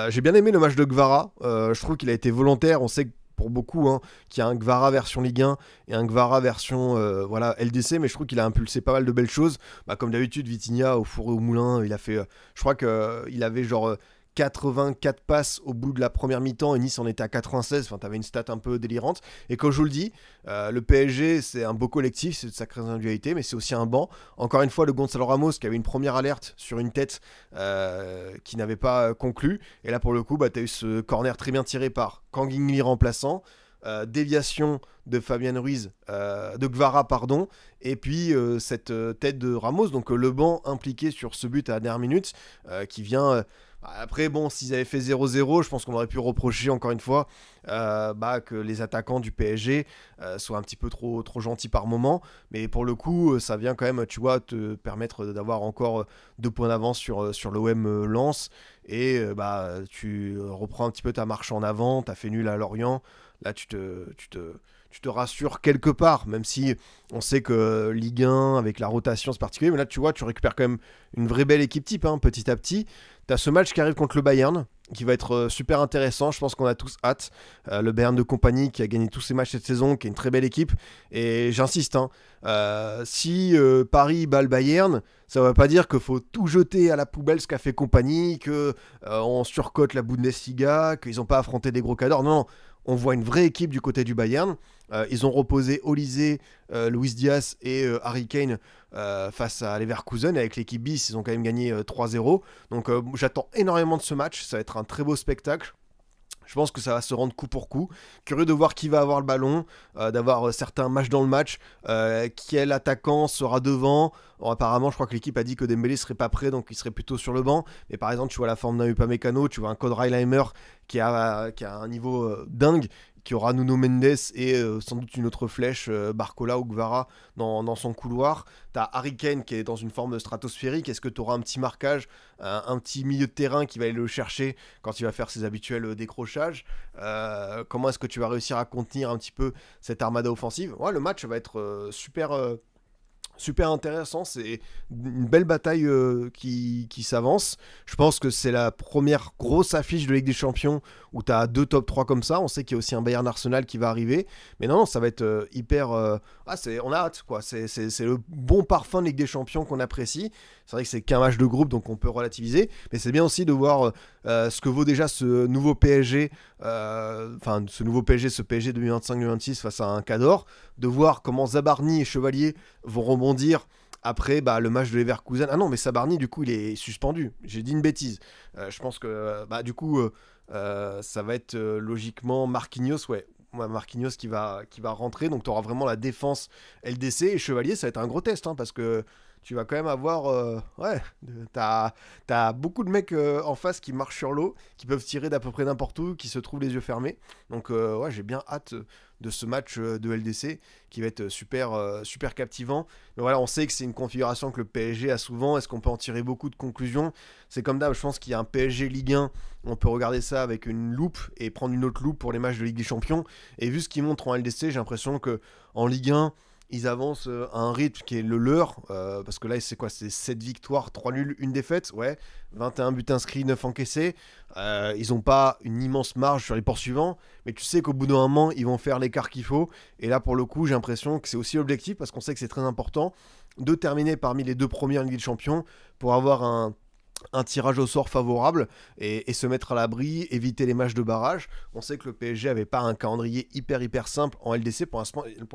J'ai bien aimé le match de Gvara. Je trouve qu'il a été volontaire. On sait que pour beaucoup qu'il y a un Gvara version Ligue 1 et un Gvara version LDC, mais je trouve qu'il a impulsé pas mal de belles choses. Comme d'habitude, Vitinha au four et au moulin, il a fait, je crois qu'il avait genre 84 passes au bout de la première mi-temps et Nice en était à 96. Enfin, t'avais une stat un peu délirante. Et comme je vous le dis, le PSG, c'est un beau collectif, c'est de sacrées individualités, mais c'est aussi un banc. Encore une fois, le Gonzalo Ramos qui avait une première alerte sur une tête qui n'avait pas conclu. Et là, pour le coup, t'as eu ce corner très bien tiré par Kangin remplaçant. Déviation de Fabien Ruiz, de Gvara, pardon, et puis cette tête de Ramos. Donc le banc impliqué sur ce but à la dernière minute qui vient. Après, s'ils avaient fait 0-0, je pense qu'on aurait pu reprocher encore une fois que les attaquants du PSG soient un petit peu trop gentils par moment. Mais pour le coup, ça vient quand même, tu vois, te permettre d'avoir encore 2 points d'avance sur l'OM Lens. Et tu reprends un petit peu ta marche en avant, t'as fait nul à Lorient. Là, tu te rassures quelque part, même si on sait que Ligue 1, avec la rotation, c'est particulier. Mais là, tu vois, tu récupères quand même une vraie belle équipe type, petit à petit. Tu as ce match qui arrive contre le Bayern, qui va être super intéressant. Je pense qu'on a tous hâte. Le Bayern de compagnie qui a gagné tous ses matchs cette saison, qui est une très belle équipe. Et j'insiste, si Paris bat le Bayern, ça ne veut pas dire qu'il faut tout jeter à la poubelle ce qu'a fait compagnie, qu'on surcote la Bundesliga, qu'ils n'ont pas affronté des gros cadors. Non, on voit une vraie équipe du côté du Bayern. Ils ont reposé Olysée, Luis Diaz et Harry Kane face à Leverkusen. Avec l'équipe bis, ils ont quand même gagné 3-0. Donc j'attends énormément de ce match. Ça va être un très beau spectacle. Je pense que ça va se rendre coup pour coup. Curieux de voir qui va avoir le ballon, d'avoir certains matchs dans le match, quel attaquant sera devant. Bon, apparemment, je crois que l'équipe a dit que Dembélé serait pas prêt, donc il serait plutôt sur le banc. Mais par exemple, tu vois la forme d'un Upamecano, tu vois un Code Reilheimer qui a un niveau dingue, qui aura Nuno Mendes et sans doute une autre flèche, Barcola ou Guevara dans son couloir. T'as Harry Kane qui est dans une forme stratosphérique. Est-ce que tu auras un petit marquage, un petit milieu de terrain qui va aller le chercher quand il va faire ses habituels décrochages? Comment est-ce que tu vas réussir à contenir un petit peu cette armada offensive? Ouais, le match va être super intéressant, c'est une belle bataille qui s'avance. Je pense que c'est la première grosse affiche de Ligue des Champions où tu as deux top 3 comme ça. On sait qu'il y a aussi un Bayern Arsenal qui va arriver. Mais non, ça va être hyper... on a hâte, quoi. C'est le bon parfum de Ligue des Champions qu'on apprécie. C'est vrai que c'est qu'un match de groupe, donc on peut relativiser. Mais c'est bien aussi de voir ce que vaut déjà ce nouveau PSG, ce PSG 2025-2026 face à un Cador, de voir comment Zabarni et Chevalier vont rebondir après le match de Leverkusen. Ah non, mais Zabarni, du coup, il est suspendu. J'ai dit une bêtise. Je pense que, du coup, ça va être logiquement Marquinhos, ouais. Marquinhos qui va rentrer. Donc, tu auras vraiment la défense LDC. Et Chevalier, ça va être un gros test, parce que tu vas quand même avoir... t'as beaucoup de mecs en face qui marchent sur l'eau, qui peuvent tirer d'à peu près n'importe où, qui se trouvent les yeux fermés. Donc, j'ai bien hâte de ce match de LDC qui va être super captivant. Mais voilà, on sait que c'est une configuration que le PSG a souvent. Est-ce qu'on peut en tirer beaucoup de conclusions? C'est comme d'hab, je pense qu'il y a un PSG Ligue 1. On peut regarder ça avec une loupe et prendre une autre loupe pour les matchs de Ligue des Champions. Et vu ce qu'ils montrent en LDC, j'ai l'impression qu'en Ligue 1, ils avancent à un rythme qui est le leur, parce que là, c'est quoi? C'est 7 victoires, 3 nuls, 1 défaite, ouais, 21 buts inscrits, 9 encaissés. Ils n'ont pas une immense marge sur les poursuivants, mais tu sais qu'au bout d'un moment, ils vont faire l'écart qu'il faut. Et là, pour le coup, j'ai l'impression que c'est aussi l'objectif, parce qu'on sait que c'est très important, de terminer parmi les deux premiers en Ligue des Champions pour avoir un tirage au sort favorable et se mettre à l'abri, éviter les matchs de barrage. On sait que le PSG avait pas un calendrier hyper simple en LDC. Pour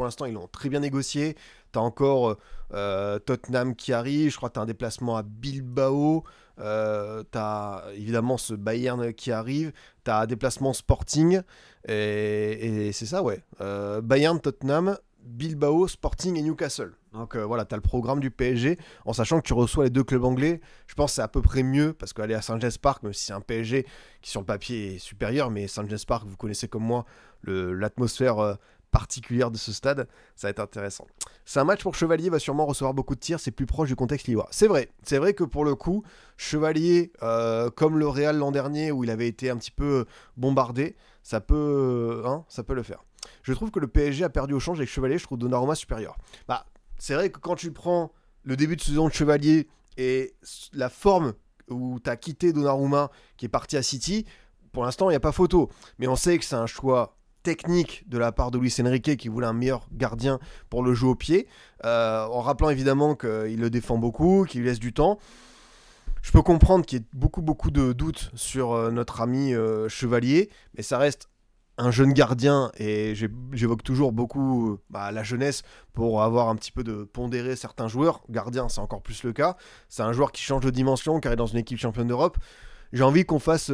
l'instant, ils l'ont très bien négocié. T'as encore Tottenham qui arrive, je crois que t'as un déplacement à Bilbao, t'as évidemment ce Bayern qui arrive, t'as un déplacement Sporting, et c'est ça, ouais. Bayern, Tottenham, Bilbao, Sporting et Newcastle. Donc voilà, tu as le programme du PSG, en sachant que tu reçois les deux clubs anglais. Je pense que c'est à peu près mieux, parce qu'aller à St. James Park, même si c'est un PSG qui sur le papier est supérieur, mais St. James Park, vous connaissez comme moi l'atmosphère particulière de ce stade, ça va être intéressant. C'est un match pour Chevalier, va sûrement recevoir beaucoup de tirs, c'est plus proche du contexte lillois. C'est vrai que pour le coup, Chevalier, comme le Real l'an dernier, où il avait été un petit peu bombardé, ça peut le faire. Je trouve que le PSG a perdu au change avec Chevalier, je trouve Donnarumma supérieur. C'est vrai que quand tu prends le début de saison de Chevalier et la forme où tu as quitté Donnarumma, qui est parti à City, pour l'instant, il n'y a pas photo. Mais on sait que c'est un choix technique de la part de Luis Enrique qui voulait un meilleur gardien pour le jeu au pied, en rappelant évidemment qu'il le défend beaucoup, qu'il lui laisse du temps. Je peux comprendre qu'il y ait beaucoup de doutes sur notre ami Chevalier, mais ça reste un jeune gardien, et j'évoque toujours beaucoup la jeunesse pour avoir un petit peu de pondérer certains joueurs. Gardien, c'est encore plus le cas. C'est un joueur qui change de dimension, car il est dans une équipe championne d'Europe. J'ai envie qu'on fasse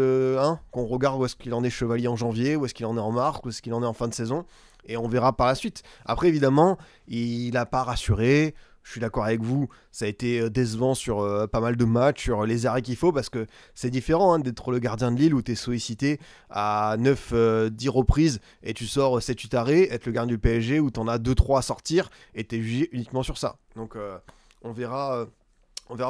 qu'on regarde où est-ce qu'il en est Chevalier en janvier, où est-ce qu'il en est en mars, où est-ce qu'il en est en fin de saison, et on verra par la suite. Après, évidemment, il n'a pas rassuré. Je suis d'accord avec vous, ça a été décevant sur pas mal de matchs, sur les arrêts qu'il faut, parce que c'est différent d'être le gardien de Lille où tu es sollicité à 9-10 reprises et tu sors 7-8 arrêts, être le gardien du PSG où tu en as 2-3 à sortir et tu es jugé uniquement sur ça. Donc on verra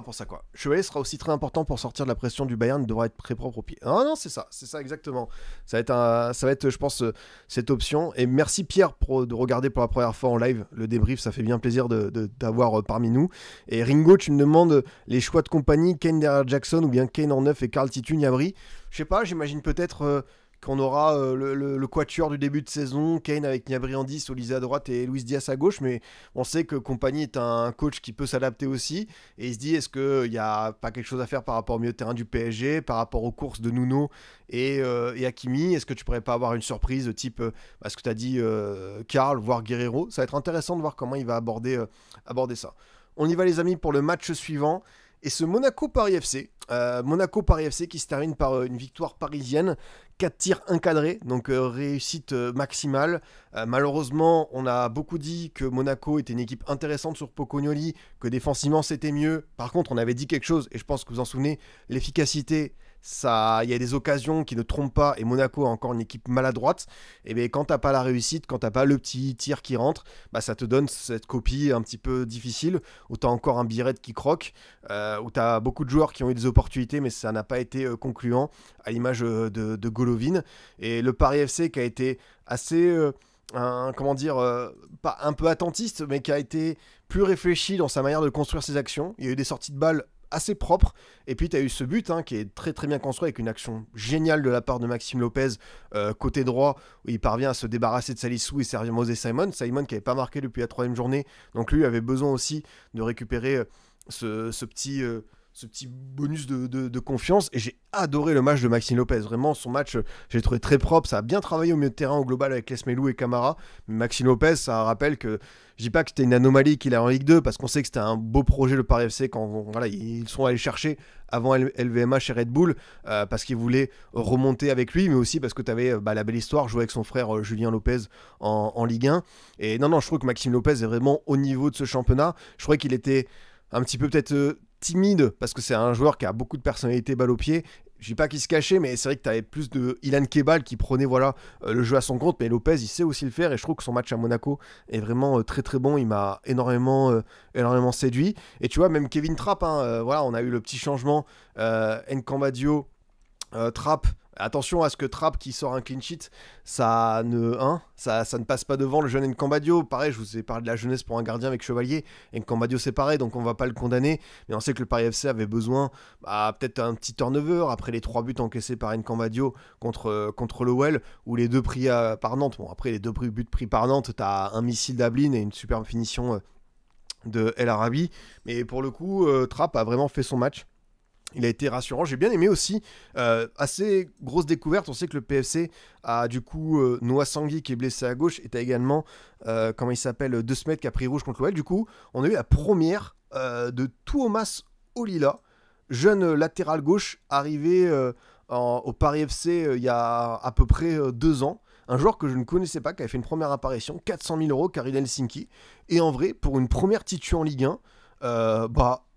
pour ça, quoi. Chevalier sera aussi très important pour sortir de la pression du Bayern, il devra être très propre au pied. Non, c'est ça exactement. Ça va être je pense, cette option. Et merci Pierre de regarder pour la première fois en live le débrief, ça fait bien plaisir d'avoir parmi nous. Et Ringo, tu me demandes les choix de compagnie, Kane derrière Jackson ou bien Kane en 9 et Karl Titu, Gnabry. Je sais pas, j'imagine peut-être qu'on aura le quatuor du début de saison, Kane avec Gnabry en 10, Olise à droite et Luis Diaz à gauche, mais on sait que Compagnie est un coach qui peut s'adapter aussi, et il se dit, est-ce qu'il n'y a pas quelque chose à faire par rapport au milieu de terrain du PSG, par rapport aux courses de Nuno et Hakimi? Est-ce que tu pourrais pas avoir une surprise de type, ce que tu as dit, Karl, voire Guerrero? Ça va être intéressant de voir comment il va aborder ça. On y va les amis pour le match suivant. Et ce Monaco-Paris FC, Monaco-Paris FC qui se termine par une victoire parisienne, 4 tirs encadrés, donc réussite maximale. Malheureusement, on a beaucoup dit que Monaco était une équipe intéressante sur Pocognoli, que défensivement c'était mieux. Par contre, on avait dit quelque chose, et je pense que vous vous en souvenez, l'efficacité, ça, il y a des occasions qui ne trompent pas, et Monaco a encore une équipe maladroite. Et bien quand t'as pas la réussite, quand t'as pas le petit tir qui rentre, bah ça te donne cette copie un petit peu difficile, où t'as encore un Biret qui croque, où t'as beaucoup de joueurs qui ont eu des opportunités, mais ça n'a pas été concluant, à l'image de Golovin. Et le Paris FC qui a été assez... comment dire, pas un peu attentiste, mais qui a été plus réfléchi dans sa manière de construire ses actions. Il y a eu des sorties de balles assez propres, et puis tu as eu ce but qui est très très bien construit, avec une action géniale de la part de Maxime Lopez, côté droit, où il parvient à se débarrasser de Salissou et servir Moses Simon qui n'avait pas marqué depuis la 3e journée, donc lui avait besoin aussi de récupérer ce petit bonus de confiance. Et j'ai adoré le match de Maxime Lopez. Vraiment, son match, j'ai trouvé très propre. Ça a bien travaillé au milieu de terrain au global avec Lesmelou et Camara. Mais Maxime Lopez, ça rappelle que je dis pas que c'était une anomalie qu'il est en Ligue 2, parce qu'on sait que c'était un beau projet le Paris FC quand voilà, ils sont allés chercher avant LVMH et Red Bull, parce qu'ils voulaient remonter avec lui, mais aussi parce que tu avais la belle histoire, jouer avec son frère Julien Lopez en Ligue 1. Et non, je trouve que Maxime Lopez est vraiment au niveau de ce championnat. Je trouvais qu'il était un petit peu peut-être timide, parce que c'est un joueur qui a beaucoup de personnalité, balle au pied. Je dis pas qu'il se cachait, mais c'est vrai que tu avais plus de Ilan Kebal qui prenait le jeu à son compte, mais Lopez il sait aussi le faire, et je trouve que son match à Monaco est vraiment très très bon. Il m'a énormément séduit. Et tu vois, même Kevin Trapp, voilà, on a eu le petit changement, Nkambadio, Trapp. Attention à ce que Trapp qui sort un clean sheet, ça ne passe pas devant le jeune Nkambadio. Pareil, je vous ai parlé de la jeunesse pour un gardien avec Chevalier. Nkambadio c'est pareil, donc on va pas le condamner. Mais on sait que le Paris FC avait besoin peut-être un petit turnover après les 3 buts encaissés par Nkambadio contre l'OL, ou les 2 pris par Nantes. Bon, après les 2 buts pris par Nantes, t'as un missile d'Ablin et une superbe finition de El Arabi. Mais pour le coup, Trapp a vraiment fait son match. Il a été rassurant. J'ai bien aimé aussi, assez grosse découverte. On sait que le PFC a du coup Noah Sangui qui est blessé à gauche, et t'as également, comment il s'appelle, De Smet qui a pris rouge contre l'OL. Du coup, on a eu la première de Tuomas Olila, jeune latéral gauche arrivé au Paris FC il y a à peu près 2 ans. Un joueur que je ne connaissais pas, qui avait fait une première apparition, 400 000 euros, Carine Helsinki. Et en vrai, pour une première titu en Ligue 1,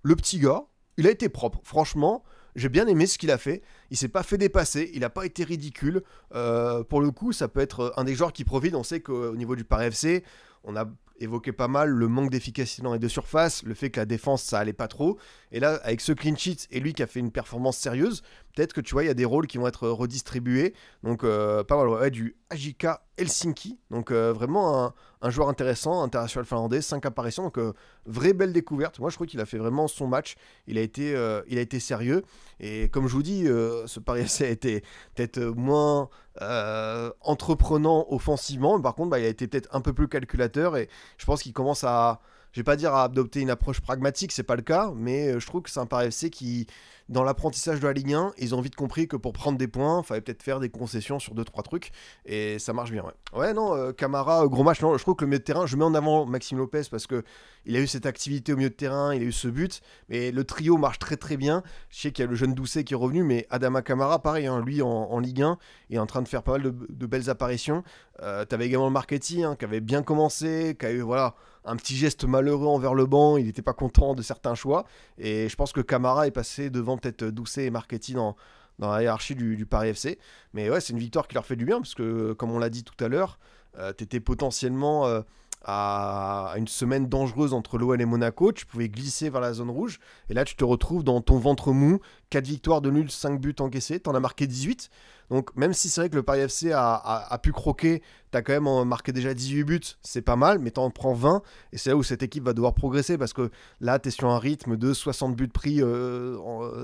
le petit gars, il a été propre. Franchement, j'ai bien aimé ce qu'il a fait. Il s'est pas fait dépasser, il n'a pas été ridicule. Pour le coup, ça peut être un des joueurs qui profite. On sait qu'au niveau du Paris FC, on a évoqué pas mal le manque d'efficacité dans les 2 surfaces, le fait que la défense, ça allait pas trop. Et là, avec ce clean sheet et lui qui a fait une performance sérieuse, peut-être que tu vois, il y a des rôles qui vont être redistribués. Donc, pas mal, ouais, du AJK Helsinki. Donc, vraiment un joueur intéressant, international finlandais, 5 apparitions. Donc, vraie belle découverte. Moi, je trouve qu'il a fait vraiment son match. Il a été sérieux. Et comme je vous dis, ce Paris FC a été peut-être moins entreprenant offensivement. Mais par contre, il a été peut-être un peu plus calculateur. Et je pense qu'il commence je vais pas dire à adopter une approche pragmatique, c'est pas le cas, mais je trouve que c'est un Paris FC qui, dans l'apprentissage de la Ligue 1, ils ont vite compris que pour prendre des points, il fallait peut-être faire des concessions sur 2-3 trucs, et ça marche bien. Ouais, non, Camara, gros match. Non, je trouve que le milieu de terrain, je mets en avant Maxime Lopez parce que il a eu cette activité au milieu de terrain, il a eu ce but, mais le trio marche très très bien. Je sais qu'il y a le jeune Doucet qui est revenu, mais Adama Camara, pareil, lui en Ligue 1, il est en train de faire pas mal de belles apparitions. T'avais également le Marchetti qui avait bien commencé, qui a eu un petit geste malheureux envers le banc, il n'était pas content de certains choix, et je pense que Camara est passé devant peut-être Doucet et Marchetti dans la hiérarchie du Paris FC. Mais ouais, c'est une victoire qui leur fait du bien, parce que comme on l'a dit tout à l'heure, t'étais potentiellement à une semaine dangereuse entre l'OL et Monaco, tu pouvais glisser vers la zone rouge, et là tu te retrouves dans ton ventre mou, 4 victoires de nul, 5 buts encaissés, t'en as marqué 18. Donc même si c'est vrai que le Paris FC a pu croquer, t'as quand même marqué déjà 18 buts, c'est pas mal, mais t'en prends 20, et c'est là où cette équipe va devoir progresser, parce que là t'es sur un rythme de 60 buts pris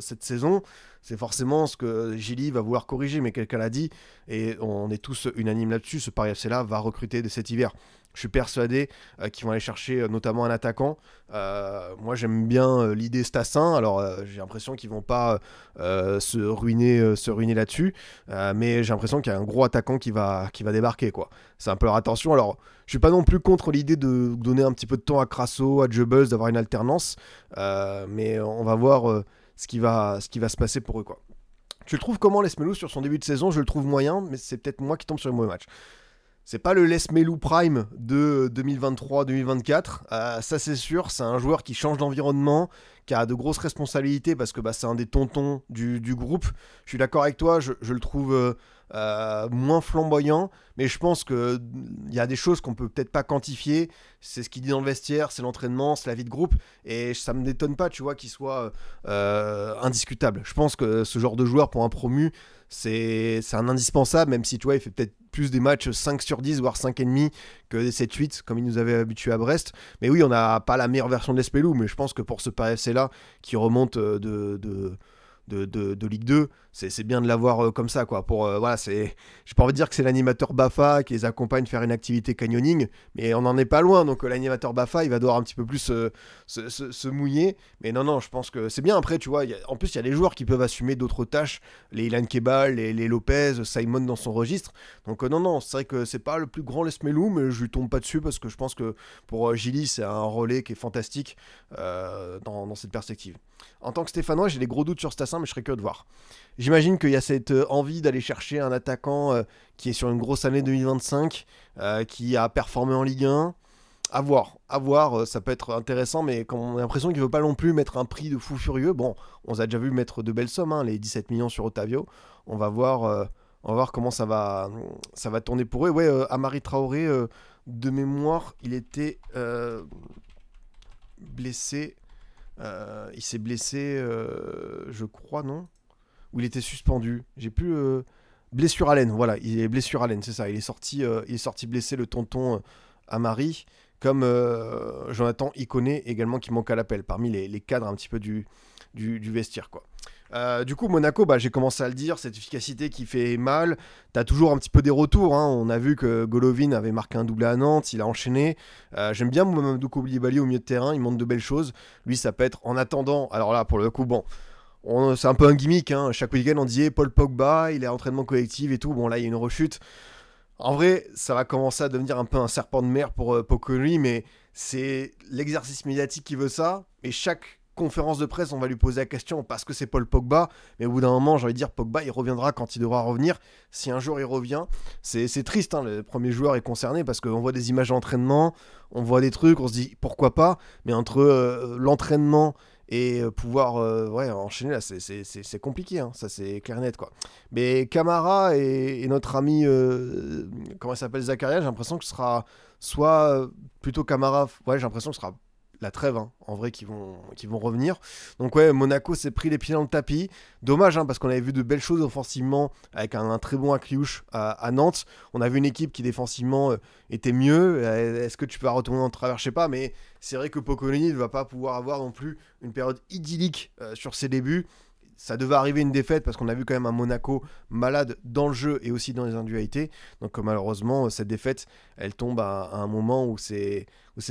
cette saison. C'est forcément ce que Gilly va vouloir corriger, mais quelqu'un l'a dit, et on est tous unanimes là-dessus, ce Paris FC là va recruter de cet hiver. Je suis persuadé qu'ils vont aller chercher notamment un attaquant. Moi j'aime bien l'idée Stassin, alors j'ai l'impression qu'ils vont pas se ruiner là-dessus, mais j'ai l'impression qu'il y a un gros attaquant qui va débarquer, quoi. C'est un peu leur attention. Alors je suis pas non plus contre l'idée de donner un petit peu de temps à Crasso, à Jebels, d'avoir une alternance, mais on va voir ce qui va se passer pour eux, quoi. Tu le trouves comment, Les Melou, sur son début de saison? Je le trouve moyen, mais c'est peut-être moi qui tombe sur le mauvais match. C'est pas le Les Melou Prime de 2023-2024, ça c'est sûr. C'est un joueur qui change d'environnement, qui a de grosses responsabilités parce que c'est un des tontons du groupe. Je suis d'accord avec toi, je le trouve moins flamboyant, mais je pense qu'il y a des choses qu'on peut peut-être pas quantifier. C'est ce qu'il dit dans le vestiaire, c'est l'entraînement, c'est la vie de groupe, et ça me détonne pas, tu vois, qu'il soit indiscutable. Je pense que ce genre de joueur pour un promu, c'est un indispensable, même si tu vois, il fait peut-être plus des matchs 5 sur 10, voire 5,5 que des 7-8, comme il nous avait habitués à Brest. Mais oui, on n'a pas la meilleure version de l'Espelou, mais je pense que pour ce Paris FC là, qui remonte de Ligue 2, c'est bien de l'avoir comme ça, quoi. Voilà, j'ai pas envie de dire que c'est l'animateur Bafa qui les accompagne faire une activité canyoning, mais on n'en est pas loin, donc l'animateur Bafa, il va devoir un petit peu plus se mouiller. Mais non, je pense que c'est bien. Après, tu vois, en plus, il y a des joueurs qui peuvent assumer d'autres tâches, les Ilan Kebal, les Lopez, Simon dans son registre. Donc non, c'est vrai que c'est pas le plus grand Les Melou, mais je lui tombe pas dessus parce que je pense que pour Gilly, c'est un relais qui est fantastique dans cette perspective. En tant que Stéphanois, j'ai des gros doutes sur Stassin, mais je serais curieux de voir. J'imagine qu'il y a cette envie d'aller chercher un attaquant qui est sur une grosse année 2025, qui a performé en Ligue 1. À voir, ça peut être intéressant, mais quand on a l'impression qu'il ne veut pas non plus mettre un prix de fou furieux. Bon, on s'est déjà vu mettre de belles sommes, les 17 millions sur Otavio. On va voir comment ça va tourner pour eux. Ouais, Amari Traoré, de mémoire, il était blessé. Il s'est blessé, je crois, non? Ou il était suspendu. J'ai plus... blessure à l'aine, voilà. Il est blessure à l'aine, c'est ça. Il est sorti blessé, le tonton Amari. Comme Jonathan Iconé également, qui manque à l'appel. Parmi les cadres un petit peu du vestiaire, quoi. Du coup, Monaco, j'ai commencé à le dire, cette efficacité qui fait mal. T'as toujours un petit peu des retours, hein. On a vu que Golovin avait marqué un doublé à Nantes, il a enchaîné. J'aime bien Mamadou Koulibaly au milieu de terrain, il montre de belles choses. Lui, ça peut être en attendant. Alors là, pour le coup, bon, c'est un peu un gimmick, hein. Chaque week-end, on disait Paul Pogba, il est à entraînement collectif et tout. Bon, là, il y a une rechute. En vrai, ça va commencer à devenir un peu un serpent de mer pour Pocoli, mais c'est l'exercice médiatique qui veut ça. Et chaque conférence de presse, on va lui poser la question parce que c'est Paul Pogba. Mais au bout d'un moment, j'ai envie de dire, Pogba, il reviendra quand il devra revenir. Si un jour il revient, c'est triste, hein, le premier joueur est concerné parce qu'on voit des images d'entraînement, on voit des trucs, on se dit pourquoi pas. Mais entre l'entraînement et pouvoir enchaîner, là, c'est compliqué, hein. Ça c'est clair et net, quoi. Mais Camara et notre ami, comment il s'appelle, Zakaria, j'ai l'impression que ce sera soit plutôt Camara, ouais, j'ai l'impression que ce sera la trêve, hein, en vrai, qui vont revenir. Donc ouais, Monaco s'est pris les pieds dans le tapis. Dommage, hein, parce qu'on avait vu de belles choses offensivement avec un très bon Akliouche à Nantes. On a vu une équipe qui défensivement était mieux. Est-ce que tu peux retourner en travers? Je sais pas, mais c'est vrai que Pocolini ne va pas pouvoir avoir non plus une période idyllique sur ses débuts. Ça devait arriver une défaite parce qu'on a vu quand même un Monaco malade dans le jeu et aussi dans les individualités. Donc malheureusement, cette défaite, elle tombe à un moment où c'est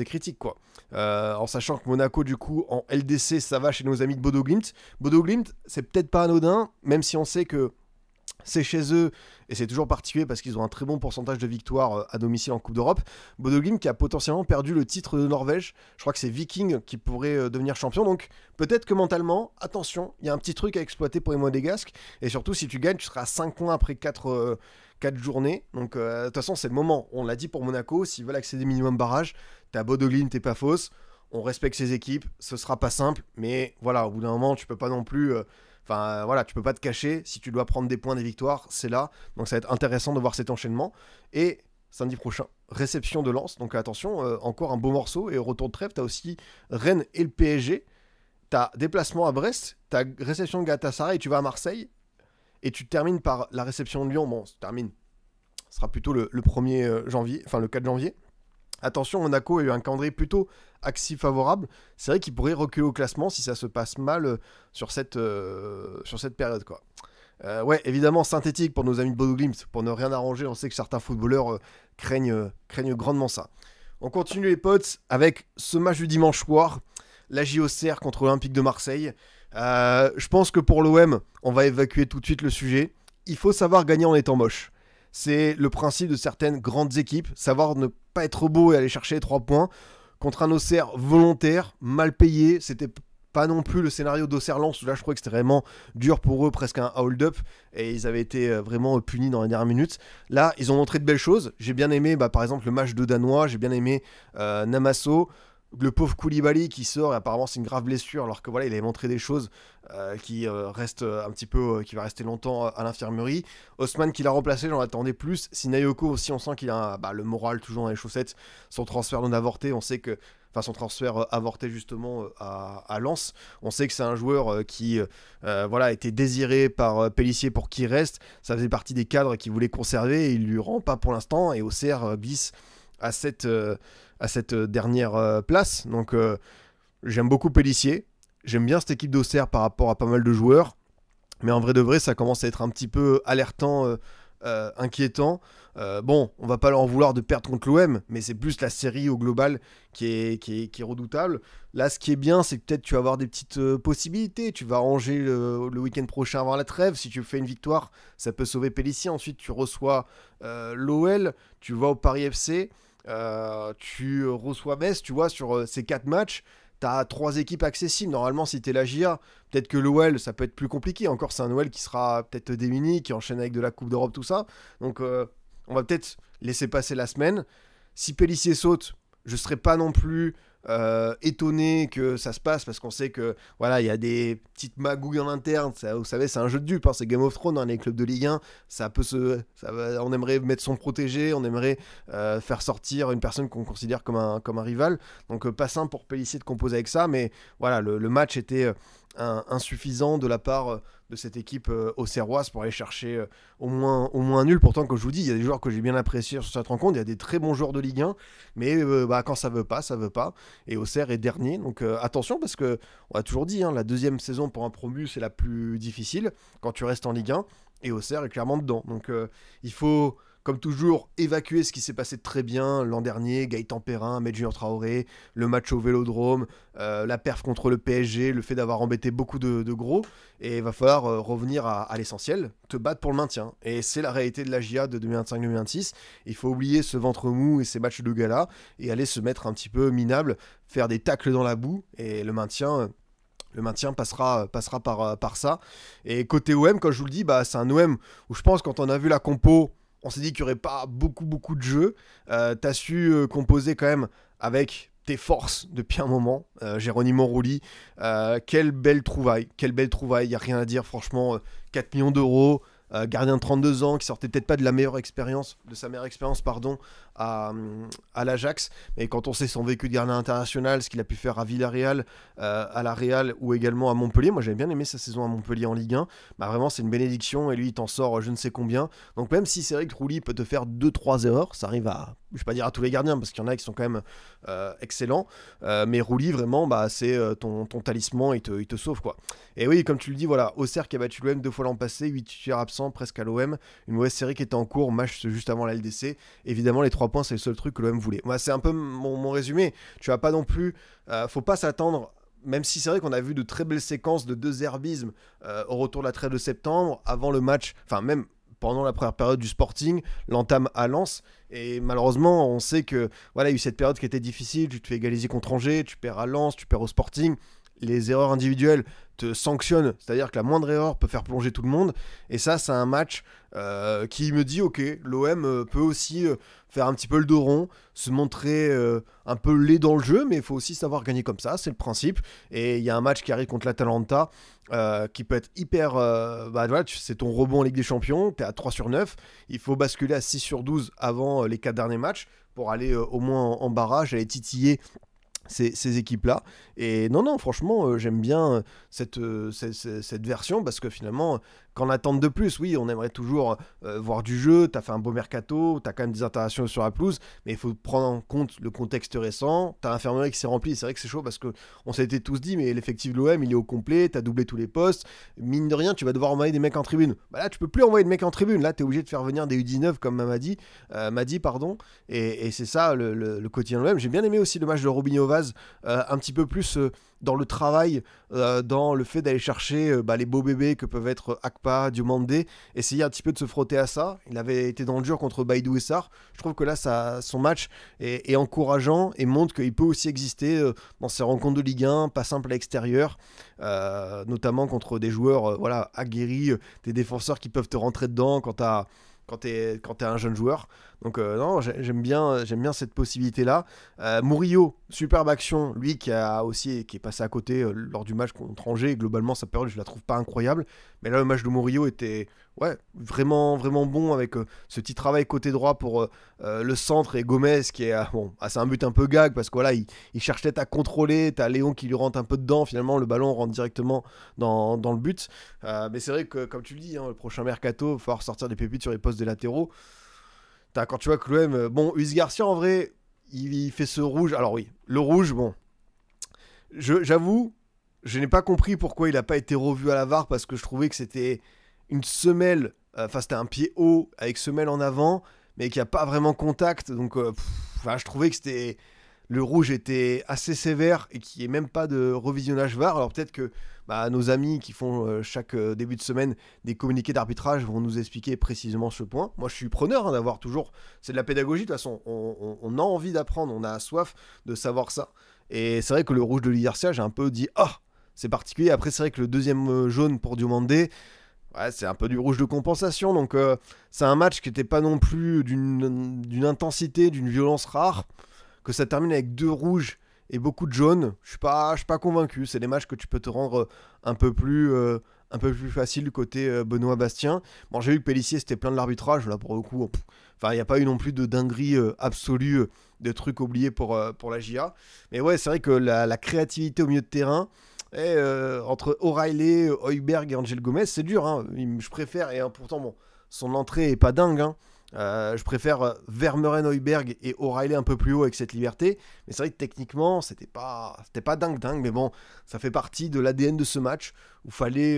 critique, quoi. En sachant que Monaco, du coup, en LDC, ça va chez nos amis de Bodo Glimt. Bodo Glimt, c'est peut-être pas anodin, même si on sait que c'est chez eux, et c'est toujours particulier parce qu'ils ont un très bon pourcentage de victoires à domicile en Coupe d'Europe. Bodo Glimt qui a potentiellement perdu le titre de Norvège. Je crois que c'est Viking qui pourrait devenir champion. Donc peut-être que mentalement, attention, il y a un petit truc à exploiter pour les Monégasques. Et surtout, si tu gagnes, tu seras à 5 points après 4 journées. Donc de toute façon, c'est le moment. On l'a dit pour Monaco, s'ils veulent accéder minimum barrage, t'as Bodo Glimt et Paphos. On respecte ces équipes. Ce sera pas simple, mais voilà, au bout d'un moment, tu peux pas non plus... Enfin, voilà, tu peux pas te cacher. Si tu dois prendre des points, des victoires, c'est là. Donc ça va être intéressant de voir cet enchaînement. Et samedi prochain, réception de Lens. Donc attention, encore un beau morceau. Et au retour de trêve, tu as aussi Rennes et le PSG. Tu as déplacement à Brest. Tu as réception de Galatasaray et tu vas à Marseille. Et tu termines par la réception de Lyon. Bon, ça termine. Ce sera plutôt le 1er janvier, enfin le 4 janvier. Attention, Monaco a eu un calendrier plutôt axi favorable. C'est vrai qu'il pourrait reculer au classement si ça se passe mal sur cette période, quoi. Ouais, évidemment, synthétique pour nos amis de Bodo Glimt, pour ne rien arranger. On sait que certains footballeurs craignent grandement ça. On continue, les potes, avec ce match du dimanche soir, la JOCR contre l'Olympique de Marseille. Je pense que pour l'OM, on va évacuer tout de suite le sujet. Il faut savoir gagner en étant moche. C'est le principe de certaines grandes équipes, savoir ne pas être beau et aller chercher les 3 points. Contre un Auxerre volontaire, mal payé, c'était pas non plus le scénario d'Auxerre-Lens, où là je trouvais que c'était vraiment dur pour eux, presque un hold-up, et ils avaient été vraiment punis dans les dernières minutes. Là, ils ont montré de belles choses. J'ai bien aimé, par exemple, le match de Danois, j'ai bien aimé Namasso, le pauvre Koulibaly qui sort, et apparemment c'est une grave blessure, alors que voilà, il avait montré des choses qui restent un petit peu, qui va rester longtemps à l'infirmerie. Osman qui l'a remplacé, j'en attendais plus. Sinayoko aussi, on sent qu'il a le moral toujours dans les chaussettes. Son transfert non avorté, on sait que son transfert avorté justement à Lens. On sait que c'est un joueur qui était désiré par Pélissier pour qu'il reste. Ça faisait partie des cadres qu'il voulait conserver et il lui rend pas pour l'instant. Et Auxerre glisse à cette dernière place. Donc j'aime beaucoup Pélissier. J'aime bien cette équipe d'Auxerre par rapport à pas mal de joueurs. Mais en vrai de vrai, ça commence à être un petit peu alertant, inquiétant. On va pas leur en vouloir de perdre contre l'OM, mais c'est plus la série au global qui est redoutable. Là, ce qui est bien, c'est que peut-être tu vas avoir des petites possibilités. Tu vas ranger le week-end prochain avant la trêve. Si tu fais une victoire, ça peut sauver Pélissier. Ensuite, tu reçois l'OL, tu vas au Paris FC, tu reçois Metz. Tu vois, sur ces 4 matchs, t'as 3 équipes accessibles. Normalement, si t'es la GIA, peut-être que l'OL, ça peut être plus compliqué. Encore, c'est un OL qui sera peut-être démuni, qui enchaîne avec de la Coupe d'Europe, tout ça. Donc, on va peut-être laisser passer la semaine. Si Pélissier saute, je ne serais pas non plus étonné que ça se passe, parce qu'on sait que voilà, il y a des petites magouilles en interne. Ça, vous savez, c'est un jeu de dupes, hein, c'est Game of Thrones, les clubs de Ligue 1. On aimerait mettre son protégé, on aimerait faire sortir une personne qu'on considère comme un rival. Donc pas simple pour Pélissier de composer avec ça, mais voilà, le match était insuffisant de la part de cette équipe auxerroise pour aller chercher au moins un nul. Pourtant, comme je vous dis, il y a des joueurs que j'ai bien appréciés sur cette rencontre. Il y a des très bons joueurs de Ligue 1, mais quand ça veut pas, ça veut pas. Et Auxerre est dernier, donc attention, parce que on a toujours dit, la deuxième saison pour un promu, c'est la plus difficile quand tu restes en Ligue 1. Et Auxerre est clairement dedans. Donc il faut, comme toujours, évacuer ce qui s'est passé de très bien l'an dernier, Gaëtan Perrin, Ahmed Junior Traoré, le match au Vélodrome, la perf contre le PSG, le fait d'avoir embêté beaucoup de gros. Et il va falloir revenir à l'essentiel, te battre pour le maintien. Et c'est la réalité de la GIA de 2025-2026. Il faut oublier ce ventre mou et ces matchs de gala et aller se mettre un petit peu minable, faire des tacles dans la boue, et le maintien passera par ça. Et côté OM, quand je vous le dis, c'est un OM où je pense, quand on a vu la compo, on s'est dit qu'il n'y aurait pas beaucoup de jeux. T'as su composer quand même avec tes forces depuis un moment. Geronimo Rulli, quelle belle trouvaille, il n'y a rien à dire, franchement. 4 millions d'euros, gardien de 32 ans, qui sortait peut-être pas de sa meilleure expérience, à l'Ajax, mais quand on sait son vécu de gardien international, ce qu'il a pu faire à Villarreal, à la Real, ou également à Montpellier, moi j'avais bien aimé sa saison à Montpellier en Ligue 1, vraiment c'est une bénédiction, et lui il t'en sort je ne sais combien. Donc même si c'est vrai que Rulli peut te faire 2-3 erreurs, ça arrive à, je vais pas dire à tous les gardiens, parce qu'il y en a qui sont quand même excellents, mais Rulli vraiment, c'est ton talisman, il te sauve, quoi. Et oui, comme tu le dis, voilà, Auxerre qui a battu l'OM 2 fois l'an passé, 8 titulaires absents presque à l'OM, une mauvaise série qui était en cours, match juste avant la LDC. Évidemment, les 3 points, c'est le seul truc que l'OM voulait. Moi, c'est un peu mon résumé. Tu vas pas non plus, faut pas s'attendre, même si c'est vrai qu'on a vu de très belles séquences de deux herbismes au retour de la trêve de septembre, avant le match, enfin même pendant la première période du Sporting, l'entame à Lens, et malheureusement on sait que voilà, il y a eu cette période qui était difficile, tu te fais égaliser contre Angers, tu perds à Lens, tu perds au Sporting, les erreurs individuelles te sanctionnent, c'est-à-dire que la moindre erreur peut faire plonger tout le monde, et ça c'est un match qui me dit ok, l'OM peut aussi faire un petit peu le dos rond, se montrer un peu laid dans le jeu, mais il faut aussi savoir gagner comme ça, c'est le principe. Et il y a un match qui arrive contre l'Atalanta qui peut être hyper, voilà, c'est ton rebond en Ligue des Champions, t'es à 3/9, il faut basculer à 6/12 avant les 4 derniers matchs pour aller au moins en barrage, aller titiller ces équipes-là. Et non, franchement, j'aime bien cette version, parce que finalement, qu'en attendre de plus, oui, on aimerait toujours voir du jeu, t'as fait un beau mercato, t'as quand même des interactions sur la pelouse, mais il faut prendre en compte le contexte récent, t'as l'infirmerie qui s'est remplie, c'est vrai que c'est chaud, parce qu'on s'était tous dit, mais l'effectif de l'OM, il est au complet, t'as doublé tous les postes, mine de rien, tu vas devoir envoyer des mecs en tribune. Là, tu peux plus envoyer de mecs en tribune, là, t'es obligé de faire venir des U19, comme Madi, et c'est ça, le quotidien de l'OM. J'ai bien aimé aussi le match de Robinho Vaz, un petit peu plus dans le travail, dans le fait d'aller chercher les beaux bébés que peuvent être Akpa, Diomandé, essayer un petit peu de se frotter à ça. Il avait été dans le dur contre Baïdou et Sarr. Je trouve que là, son match est encourageant et montre qu'il peut aussi exister dans ces rencontres de Ligue 1, pas simple à l'extérieur, notamment contre des joueurs aguerris, des défenseurs qui peuvent te rentrer dedans quand t'es un jeune joueur. Donc non, j'aime bien cette possibilité-là. Murillo, superbe action, lui qui est passé à côté lors du match contre Angers. Globalement, sa période, je la trouve pas incroyable. Mais là, le match de Murillo était vraiment, vraiment bon avec ce petit travail côté droit pour le centre et Gomez qui est, c'est un but un peu gag parce que voilà, il cherche peut-être à contrôler. T'as Léon qui lui rentre un peu dedans. Finalement, le ballon rentre directement dans le but. Mais c'est vrai que, comme tu le dis, le prochain mercato, il va falloir sortir des pépites sur les postes des latéraux. Quand tu vois que l'OM... Luis Garcia, en vrai, il fait ce rouge. Alors oui, le rouge, j'avoue, je n'ai pas compris pourquoi il n'a pas été revu à la VAR parce que je trouvais que c'était une semelle, c'était un pied haut avec semelle en avant, mais qu'il n'y a pas vraiment contact. Donc, je trouvais que le rouge était assez sévère et qu'il n'y ait même pas de revisionnage VAR. Alors peut-être que nos amis qui font chaque début de semaine des communiqués d'arbitrage vont nous expliquer précisément ce point. Moi, je suis preneur d'avoir toujours... C'est de la pédagogie, de toute façon. On a envie d'apprendre, on a soif de savoir ça. Et c'est vrai que le rouge de Luis Garcia, j'ai un peu dit « Ah, c'est particulier ». Après, c'est vrai que le deuxième jaune pour Diomandé, c'est un peu du rouge de compensation. Donc, c'est un match qui n'était pas non plus d'une intensité, d'une violence rare. Que ça termine avec 2 rouges et beaucoup de jaunes, je suis pas convaincu. C'est des matchs que tu peux te rendre un peu plus facile du côté Benoît Bastien. Bon, j'ai vu que Pélissier c'était plein de l'arbitrage, là pour le coup. Il n'y a pas eu non plus de dinguerie absolue, de trucs oubliés pour la JA. Mais ouais, c'est vrai que la créativité au milieu de terrain, entre O'Reilly, Højbjerg et Angel Gomez, c'est dur. Hein. Je préfère, et pourtant, son entrée est pas dingue, hein. Je préfère Vermeuren, Højbjerg et O'Reilly un peu plus haut avec cette liberté, mais c'est vrai que techniquement c'était pas dingue, mais bon, ça fait partie de l'ADN de ce match où fallait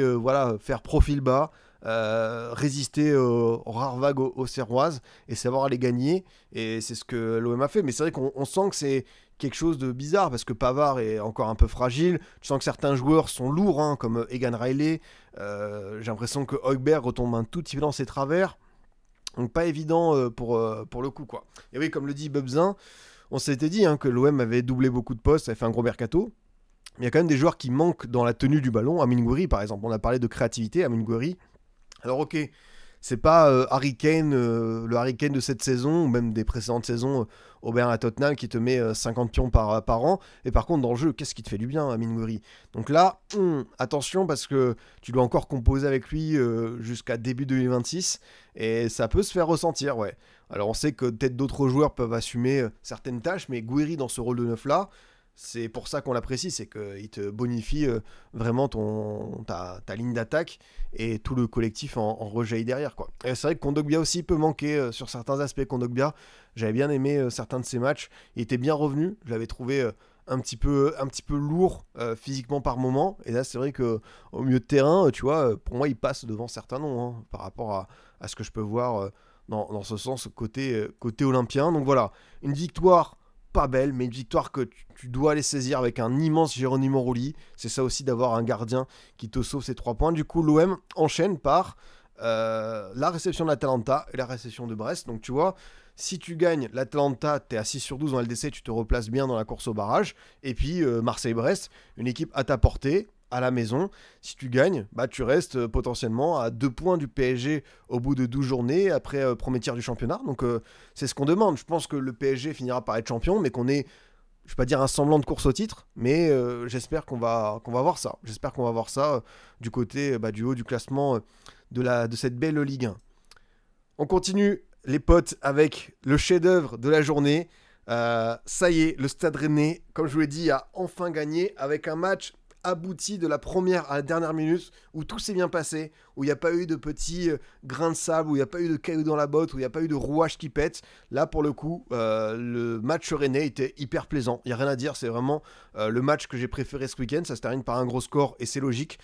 faire profil bas, résister aux rares vagues aux Serroises et savoir aller gagner, et c'est ce que l'OM a fait. Mais c'est vrai qu'on sent que c'est quelque chose de bizarre parce que Pavard est encore un peu fragile. Tu sens que certains joueurs sont lourds, hein, comme Egan Riley. J'ai l'impression que Højbjerg retombe un tout petit peu dans ses travers. Donc pas évident pour le coup, quoi. Et oui, comme le dit Bubzin, on s'était dit que l'OM avait doublé beaucoup de postes, ça avait fait un gros mercato. Il y a quand même des joueurs qui manquent dans la tenue du ballon. Amine Gouiri, par exemple, on a parlé de créativité. Amine Gouiri, alors ok, c'est pas Harry Kane, le Harry Kane de cette saison, ou même des précédentes saisons au Bayern à Tottenham qui te met 50 pions par an. Et par contre, dans le jeu, qu'est-ce qui te fait du bien, Amine Gouiri? Donc là, attention, parce que tu dois encore composer avec lui jusqu'à début 2026. Et ça peut se faire ressentir, ouais. Alors on sait que peut-être d'autres joueurs peuvent assumer certaines tâches, mais Gouiri dans ce rôle de neuf là, c'est pour ça qu'on l'apprécie, c'est qu'il te bonifie vraiment ta ligne d'attaque et tout le collectif en rejaillit derrière, quoi. Et c'est vrai que Kondogbia aussi peut manquer sur certains aspects. Kondogbia, j'avais bien aimé certains de ses matchs, il était bien revenu, je l'avais trouvé un petit peu lourd physiquement par moment, et là c'est vrai qu'au milieu de terrain, tu vois, pour moi il passe devant certains noms par rapport à ce que je peux voir dans ce sens côté olympien. Donc voilà, une victoire pas belle, mais une victoire que tu dois aller saisir avec un immense Geronimo Rulli. C'est ça aussi d'avoir un gardien qui te sauve ces 3 points. Du coup, l'OM enchaîne par la réception de l'Atalanta et la réception de Brest. Donc tu vois, si tu gagnes l'Atalanta, tu es à 6 sur 12 dans LDC, tu te replaces bien dans la course au barrage. Et puis Marseille-Brest, une équipe à ta portée, à la maison. Si tu gagnes, tu restes potentiellement à 2 points du PSG au bout de 12 journées après premier tiers du championnat. Donc c'est ce qu'on demande. Je pense que le PSG finira par être champion, mais qu'on ait, je vais pas dire un semblant de course au titre, mais j'espère qu'on va voir ça. J'espère qu'on va voir ça du côté du haut du classement de cette belle Ligue 1. On continue les potes avec le chef-d'œuvre de la journée. Ça y est, le Stade Rennais, comme je vous l'ai dit, a enfin gagné avec un match abouti de la première à la dernière minute, où tout s'est bien passé, où il n'y a pas eu de petits grains de sable, où il n'y a pas eu de cailloux dans la botte, où il n'y a pas eu de rouage qui pète. Là, pour le coup, le match rennais était hyper plaisant. Il n'y a rien à dire, c'est vraiment le match que j'ai préféré ce week-end. Ça se termine par un gros score et c'est logique.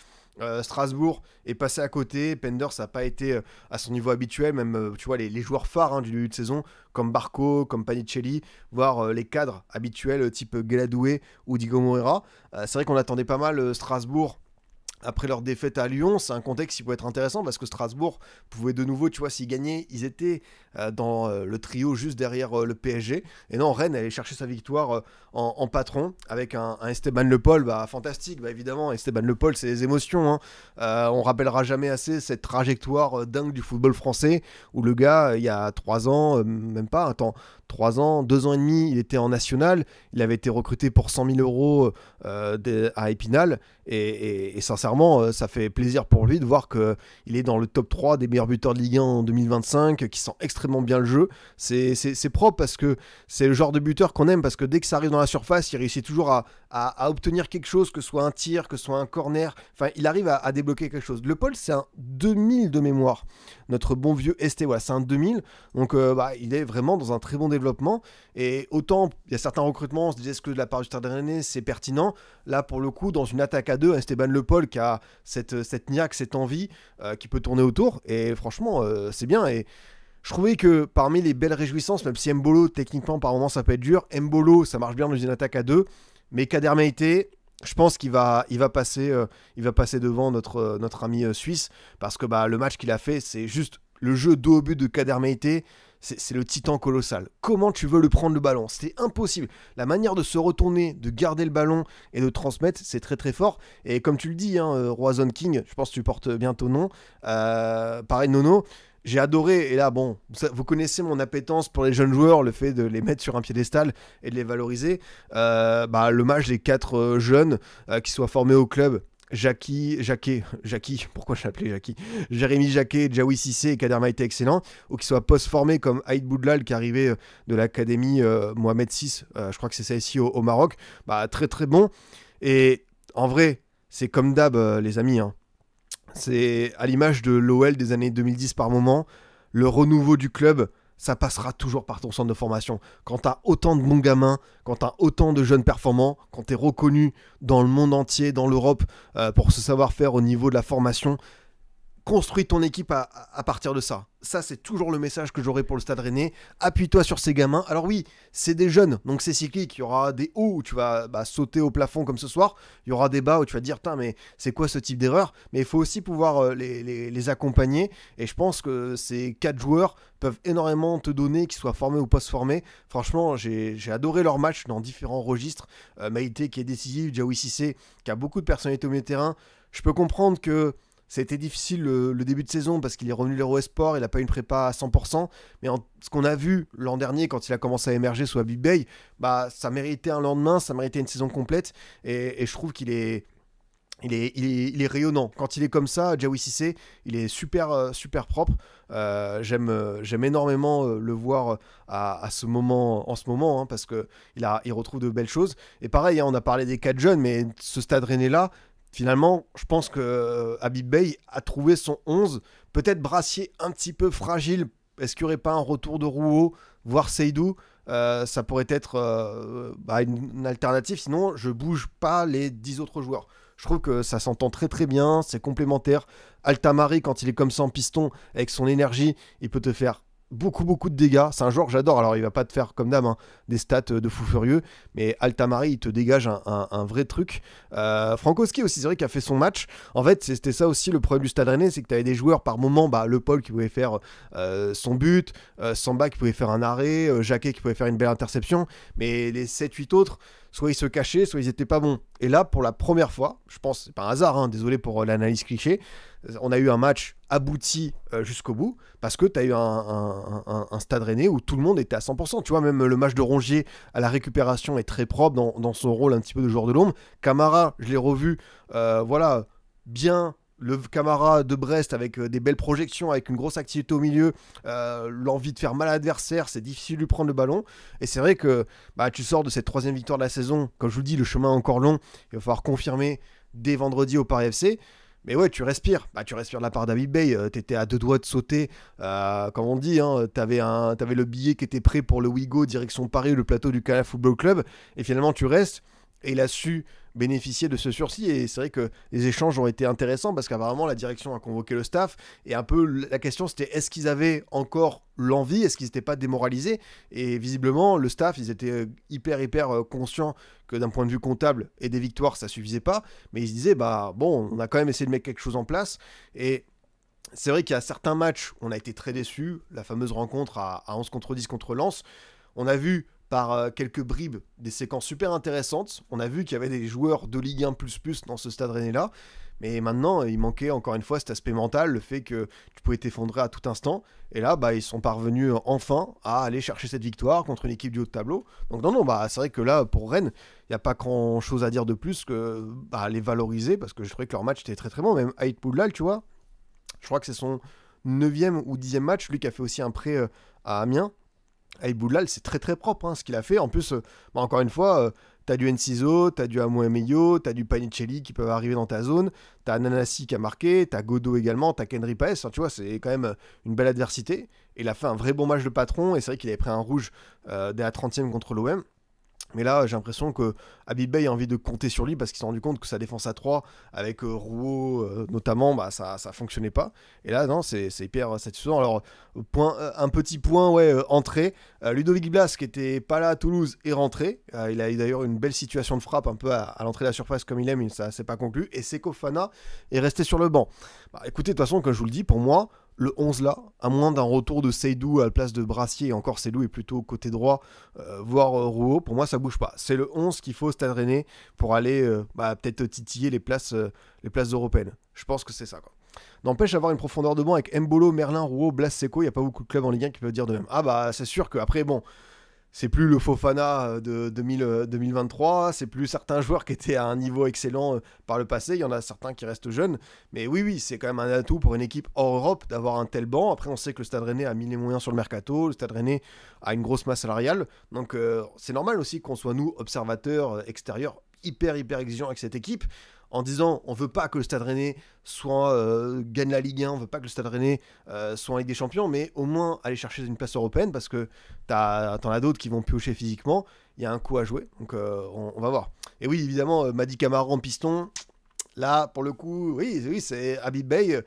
Strasbourg est passé à côté. Penders n'a pas été à son niveau habituel. Même, tu vois, les joueurs phares du début de saison, comme Barco, comme Panicelli, voire les cadres habituels type Gueladoué ou Diego Moreira. C'est vrai qu'on attendait pas mal Strasbourg après leur défaite à Lyon. C'est un contexte qui peut être intéressant parce que Strasbourg pouvait de nouveau, tu vois, s'ils gagnaient, ils étaient dans le trio juste derrière le PSG. Et non, Rennes allait chercher sa victoire en patron avec un Esteban Le Paul, fantastique. Évidemment, Esteban Le Paul, c'est les émotions, hein. On rappellera jamais assez cette trajectoire dingue du football français où le gars, il y a 3 ans, même pas, attends, 3 ans, 2 ans et demi, il était en national. Il avait été recruté pour 100 000 euros à Épinal. Et sincèrement, ça fait plaisir pour lui de voir qu'il est dans le top 3 des meilleurs buteurs de Ligue 1 en 2025, qui sent extrêmement bien le jeu. C'est propre parce que c'est le genre de buteur qu'on aime, parce que dès que ça arrive dans la surface, il réussit toujours à obtenir quelque chose, que ce soit un tir, que ce soit un corner. Enfin, il arrive à débloquer quelque chose. Le Paul, c'est un 2000 de mémoire. Notre bon vieux ST, voilà, c'est un 2000. Donc, il est vraiment dans un très bon développement. Et autant, il y a certains recrutements, on se disait que de la part du Stade Rennais, c'est pertinent. Là, pour le coup, dans une attaque à 2, Esteban Le Paul qui a cette niaque, cette envie, qui peut tourner autour. Et franchement, c'est bien. Et je trouvais que parmi les belles réjouissances, même si Mbolo, techniquement, par moments, ça peut être dur, Mbolo, ça marche bien dans une attaque à 2. Mais Kader Meïté, je pense qu'il va passer devant notre ami suisse. Parce que le match qu'il a fait, c'est juste le jeu dos au but de Kader Meïté. C'est le titan colossal. Comment tu veux le prendre le ballon? C'était impossible. La manière de se retourner, de garder le ballon et de transmettre, c'est très très fort. Et comme tu le dis, Roazhon King, je pense que tu portes bien ton nom. Pareil, Nono. J'ai adoré, et là, bon, vous connaissez mon appétence pour les jeunes joueurs, le fait de les mettre sur un piédestal et de les valoriser. Le match des 4 jeunes qui soient formés au club, Jackie, pourquoi je l'appelais Jackie? Jérémy Jacquet, Djaoui Cissé et Kader Meïté excellent, ou qui soient post-formés comme Aïd Boudlal qui arrivait de l'académie Mohamed VI, je crois que c'est ça ici au Maroc, très très bon. Et en vrai, c'est comme d'hab les amis, hein. C'est à l'image de l'OL des années 2010 par moment, le renouveau du club, ça passera toujours par ton centre de formation. Quand tu as autant de bons gamins, quand tu as autant de jeunes performants, quand tu es reconnu dans le monde entier, dans l'Europe, pour ce savoir-faire au niveau de la formation, construis ton équipe à partir de ça. Ça, c'est toujours le message que j'aurai pour le Stade Rennais. Appuie-toi sur ces gamins. Alors oui, c'est des jeunes, donc c'est cyclique. Il y aura des hauts où tu vas sauter au plafond comme ce soir. Il y aura des bas où tu vas te dire, putain, mais c'est quoi ce type d'erreur? Mais il faut aussi pouvoir les accompagner. Et je pense que ces 4 joueurs peuvent énormément te donner, qu'ils soient formés ou post-formés. Franchement, j'ai adoré leur match dans différents registres. Meïté qui est décisif, Djaoui Cissé qui a beaucoup de personnalité au milieu de terrain. Je peux comprendre que c'était difficile le début de saison parce qu'il est revenu l'Euro Esport, il n'a pas une prépa à 100%, mais ce qu'on a vu l'an dernier quand il a commencé à émerger sous Habib Bey, ça méritait un lendemain, ça méritait une saison complète, et je trouve qu'il est rayonnant. Quand il est comme ça, Djaoui Cissé, il est super, super propre. J'aime énormément le voir en ce moment, hein, parce qu'il retrouve de belles choses. Et pareil, hein, on a parlé des 4 jeunes, mais ce Stade Rennais-là, finalement, je pense que Habib Bey a trouvé son 11, peut-être brassier un petit peu fragile. Est-ce qu'il n'y aurait pas un retour de Rouault, voire Seydou? Ça pourrait être une alternative. Sinon, je bouge pas les 10 autres joueurs. Je trouve que ça s'entend très très bien, c'est complémentaire. Altamari, quand il est comme ça en piston, avec son énergie, il peut te faire beaucoup de dégâts. C'est un joueur que j'adore. Alors il va pas te faire comme d'hab des stats de fou furieux, mais Altamari il te dégage un vrai truc. Frankowski aussi, c'est vrai qu'il a fait son match. En fait c'était ça aussi le problème du Stade Rennais, c'est que tu avais des joueurs par moment, Le Paul qui pouvait faire son but, Samba qui pouvait faire un arrêt, Jacquet qui pouvait faire une belle interception, mais les 7-8 autres, soit ils se cachaient, soit ils étaient pas bons. Et là, pour la première fois, je pense, c'est pas un hasard, hein, désolé pour l'analyse cliché, on a eu un match abouti jusqu'au bout, parce que tu as eu un Stade Rennais où tout le monde était à 100%. Tu vois, même le match de Rongier à la récupération est très propre dans son rôle un petit peu de joueur de l'ombre. Camara, je l'ai revu, bien. Le Camara de Brest avec des belles projections, avec une grosse activité au milieu, l'envie de faire mal à l'adversaire, c'est difficile de lui prendre le ballon. Et c'est vrai que tu sors de cette 3e victoire de la saison, comme je vous dis, le chemin est encore long, il va falloir confirmer dès vendredi au Paris FC. Mais ouais, tu respires de la part d'Habib Bey, t'étais à 2 doigts de sauter, comme on dit, hein, t'avais le billet qui était prêt pour le Ouigo, direction Paris, le plateau du Canal Football Club, et finalement tu restes. Et il a su bénéficier de ce sursis, et c'est vrai que les échanges ont été intéressants parce qu'apparemment la direction a convoqué le staff, et un peu la question c'était est-ce qu'ils avaient encore l'envie, est-ce qu'ils n'étaient pas démoralisés, et visiblement le staff ils étaient hyper conscients que d'un point de vue comptable et des victoires ça suffisait pas, mais ils se disaient bah bon on a quand même essayé de mettre quelque chose en place, et c'est vrai qu'il y a certains matchs on a été très déçus, la fameuse rencontre à 11 contre 10 contre Lens, on a vu par quelques bribes des séquences super intéressantes. On a vu qu'il y avait des joueurs de Ligue 1++ dans ce Stade Rennais-là. Mais maintenant, il manquait encore une fois cet aspect mental, le fait que tu pouvais t'effondrer à tout instant. Et là, bah, ils sont parvenus enfin à aller chercher cette victoire contre une équipe du haut de tableau. Donc non, bah, c'est vrai que là, pour Rennes, il n'y a pas grand-chose à dire de plus que bah, les valoriser, parce que je trouvais que leur match était très très bon. Même Ait Poudlal, tu vois, je crois que c'est son 9e ou 10e match, lui qui a fait aussi un prêt à Amiens. Aït Boudlal, c'est très très propre ce qu'il a fait. En plus, bah, encore une fois, t'as du Enciso, t'as du Amoemeyo, t'as du Panicelli qui peuvent arriver dans ta zone, t'as Nanasi qui a marqué, t'as Godot également, t'as Kenry Paes. Enfin, tu vois, c'est quand même une belle adversité. Et il a fait un vrai bon match de patron, et c'est vrai qu'il avait pris un rouge dès la 30e contre l'OM. Mais là, j'ai l'impression que Habib Beye a envie de compter sur lui parce qu'il s'est rendu compte que sa défense à 3, avec Rouault notamment, bah, ça fonctionnait pas. Et là, non, c'est hyper satisfaisant. Alors, un petit point, entrée. Ludovic Blas, qui était pas là à Toulouse, est rentré. Il a eu d'ailleurs une belle situation de frappe un peu à l'entrée de la surface comme il aime, mais ça s'est pas conclu. Et Seko Fana est resté sur le banc. Bah, écoutez, de toute façon, comme je vous le dis, pour moi, le 11 là, à moins d'un retour de Seydou à la place de Brassier, et encore Seydou est plutôt côté droit, voire Rouault, pour moi ça bouge pas. C'est le 11 qu'il faut au Stade Rennais pour aller peut-être titiller les places européennes. Je pense que c'est ça quoi. N'empêche d'avoir une profondeur de banc avec Mbolo, Merlin, Rouault, Blas, Seko, il n'y a pas beaucoup de clubs en Ligue 1 qui peuvent dire de même. Ah bah c'est sûr qu'après bon, c'est plus le Fofana de 2023, c'est plus certains joueurs qui étaient à un niveau excellent par le passé, il y en a certains qui restent jeunes, mais oui, c'est quand même un atout pour une équipe hors Europe d'avoir un tel banc. Après, on sait que le Stade Rennais a mis les moyens sur le mercato, le Stade Rennais a une grosse masse salariale, donc c'est normal aussi qu'on soit, nous, observateurs extérieurs, hyper exigeants avec cette équipe, en disant on veut pas que le Stade Rennais gagne la Ligue 1, on veut pas que le Stade Rennais soit en Ligue des Champions, mais au moins aller chercher une place européenne parce que t'en as d'autres qui vont piocher physiquement, il y a un coup à jouer, donc on va voir. Et oui, évidemment, Mady Camara en piston, là pour le coup, oui c'est Habib Beye,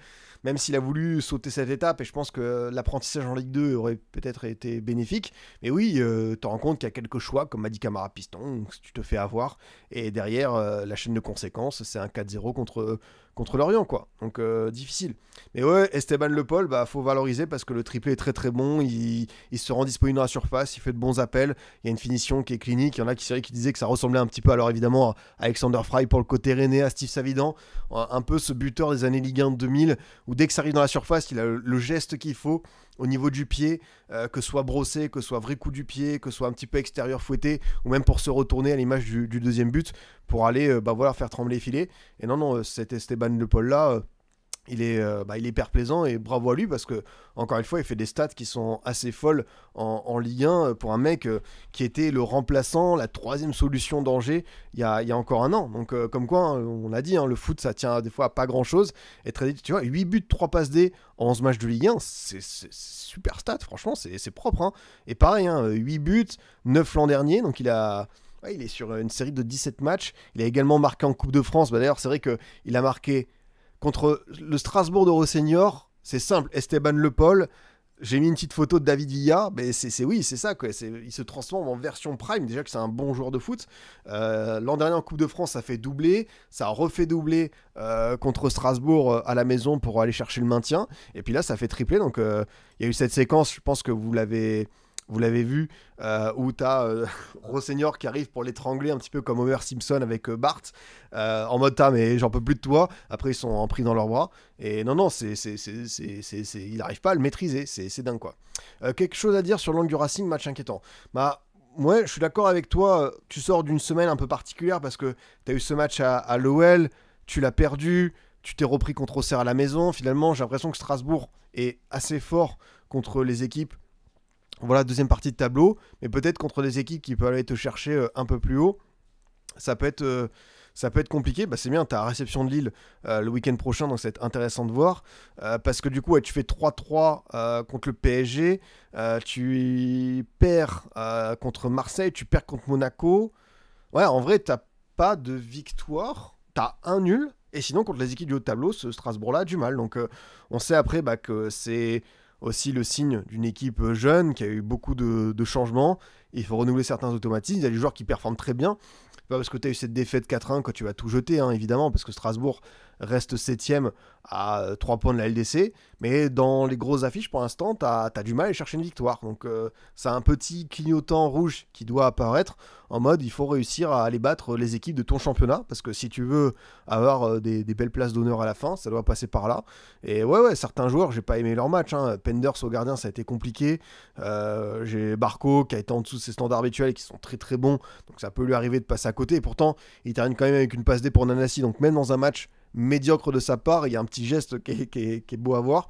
même s'il a voulu sauter cette étape, et je pense que l'apprentissage en Ligue 2 aurait peut-être été bénéfique, mais oui, tu te rends compte qu'il y a quelques choix, comme Mady Camara piston, tu te fais avoir, et derrière, la chaîne de conséquences, c'est un 4-0 contre Lorient, quoi. Donc, difficile. Mais ouais, Esteban Le Paul, bah, faut valoriser parce que le triplé est très très bon, il se rend disponible dans la surface, il fait de bons appels, il y a une finition qui est clinique, il y en a qui disaient que ça ressemblait un petit peu, alors évidemment, à Alexander Frey pour le côté rennais, à Steve Savidan, un peu ce buteur des années Ligue 1 2000, où dès que ça arrive dans la surface, il a le geste qu'il faut au niveau du pied, que ce soit brossé, que ce soit vrai coup du pied, que ce soit un petit peu extérieur fouetté, ou même pour se retourner à l'image du deuxième but, pour aller faire trembler les filets. Et non, cet Esteban Le Paul là, il est hyper plaisant, et bravo à lui parce que, encore une fois, il fait des stats qui sont assez folles en Ligue 1 pour un mec qui était le remplaçant, la troisième solution d'Angers il y a encore un an. Donc, comme quoi, on l'a dit, le foot ça tient des fois à pas grand chose. Et très vite, tu vois, 8 buts, 3 passes D en 11 matchs de Ligue 1, c'est super stat, franchement, c'est propre. Et pareil, 8 buts, 9 l'an dernier, donc il est sur une série de 17 matchs. Il a également marqué en Coupe de France. D'ailleurs, c'est vrai qu'il a marqué contre le Strasbourg de Rossenior, c'est simple, Esteban Le Paul, j'ai mis une petite photo de David Villa, mais c'est ça, quoi. Il se transforme en version prime, déjà que c'est un bon joueur de foot. L'an dernier en Coupe de France, ça fait doubler, ça a refait doubler contre Strasbourg à la maison pour aller chercher le maintien, et puis là ça fait tripler, donc il y a eu cette séquence, je pense que vous l'avez vu, où tu as Rossenior qui arrive pour l'étrangler un petit peu comme Homer Simpson avec Bart, en mode mais j'en peux plus de toi. Après ils sont pris dans leurs bras, et non, il n'arrive pas à le maîtriser, c'est dingue quoi. Quelque chose à dire sur l'angle du Racing, match inquiétant. Bah ouais, je suis d'accord avec toi, tu sors d'une semaine un peu particulière parce que tu as eu ce match à l'OL, tu l'as perdu, tu t'es repris contre Auxerre à la maison. Finalement, j'ai l'impression que Strasbourg est assez fort contre les équipes. Voilà, deuxième partie de tableau, mais peut-être contre des équipes qui peuvent aller te chercher un peu plus haut, ça peut être compliqué. Bah, c'est bien, tu as la réception de Lille le week-end prochain, donc c'est intéressant de voir, parce que du coup, tu fais 3-3 contre le PSG, tu perds contre Marseille, tu perds contre Monaco. Ouais, en vrai, pas de victoire, t'as un nul, et sinon contre les équipes du haut de tableau, ce Strasbourg-là a du mal. Donc on sait après que c'est aussi le signe d'une équipe jeune qui a eu beaucoup de changements. Il faut renouveler certains automatismes. Il y a des joueurs qui performent très bien. Pas parce que tu as eu cette défaite 4-1 que tu vas tout jeter, hein, évidemment, parce que Strasbourg reste 7ème à 3 points de la LDC. Mais dans les grosses affiches, pour l'instant, tu as du mal à aller chercher une victoire. Donc c'est un petit clignotant rouge qui doit apparaître en mode il faut réussir à aller battre les équipes de ton championnat. Parce que si tu veux avoir des belles places d'honneur à la fin, ça doit passer par là. Et ouais, certains joueurs, j'ai pas aimé leur match. Hein. Penders au gardien, ça a été compliqué. J'ai Barco qui a été en dessous de ses standards habituels et qui sont très très bons. Donc ça peut lui arriver de passer à côté. Et pourtant, il termine quand même avec une passe D pour Nanasi. Donc même dans un match médiocre de sa part, il y a un petit geste qui est beau à voir.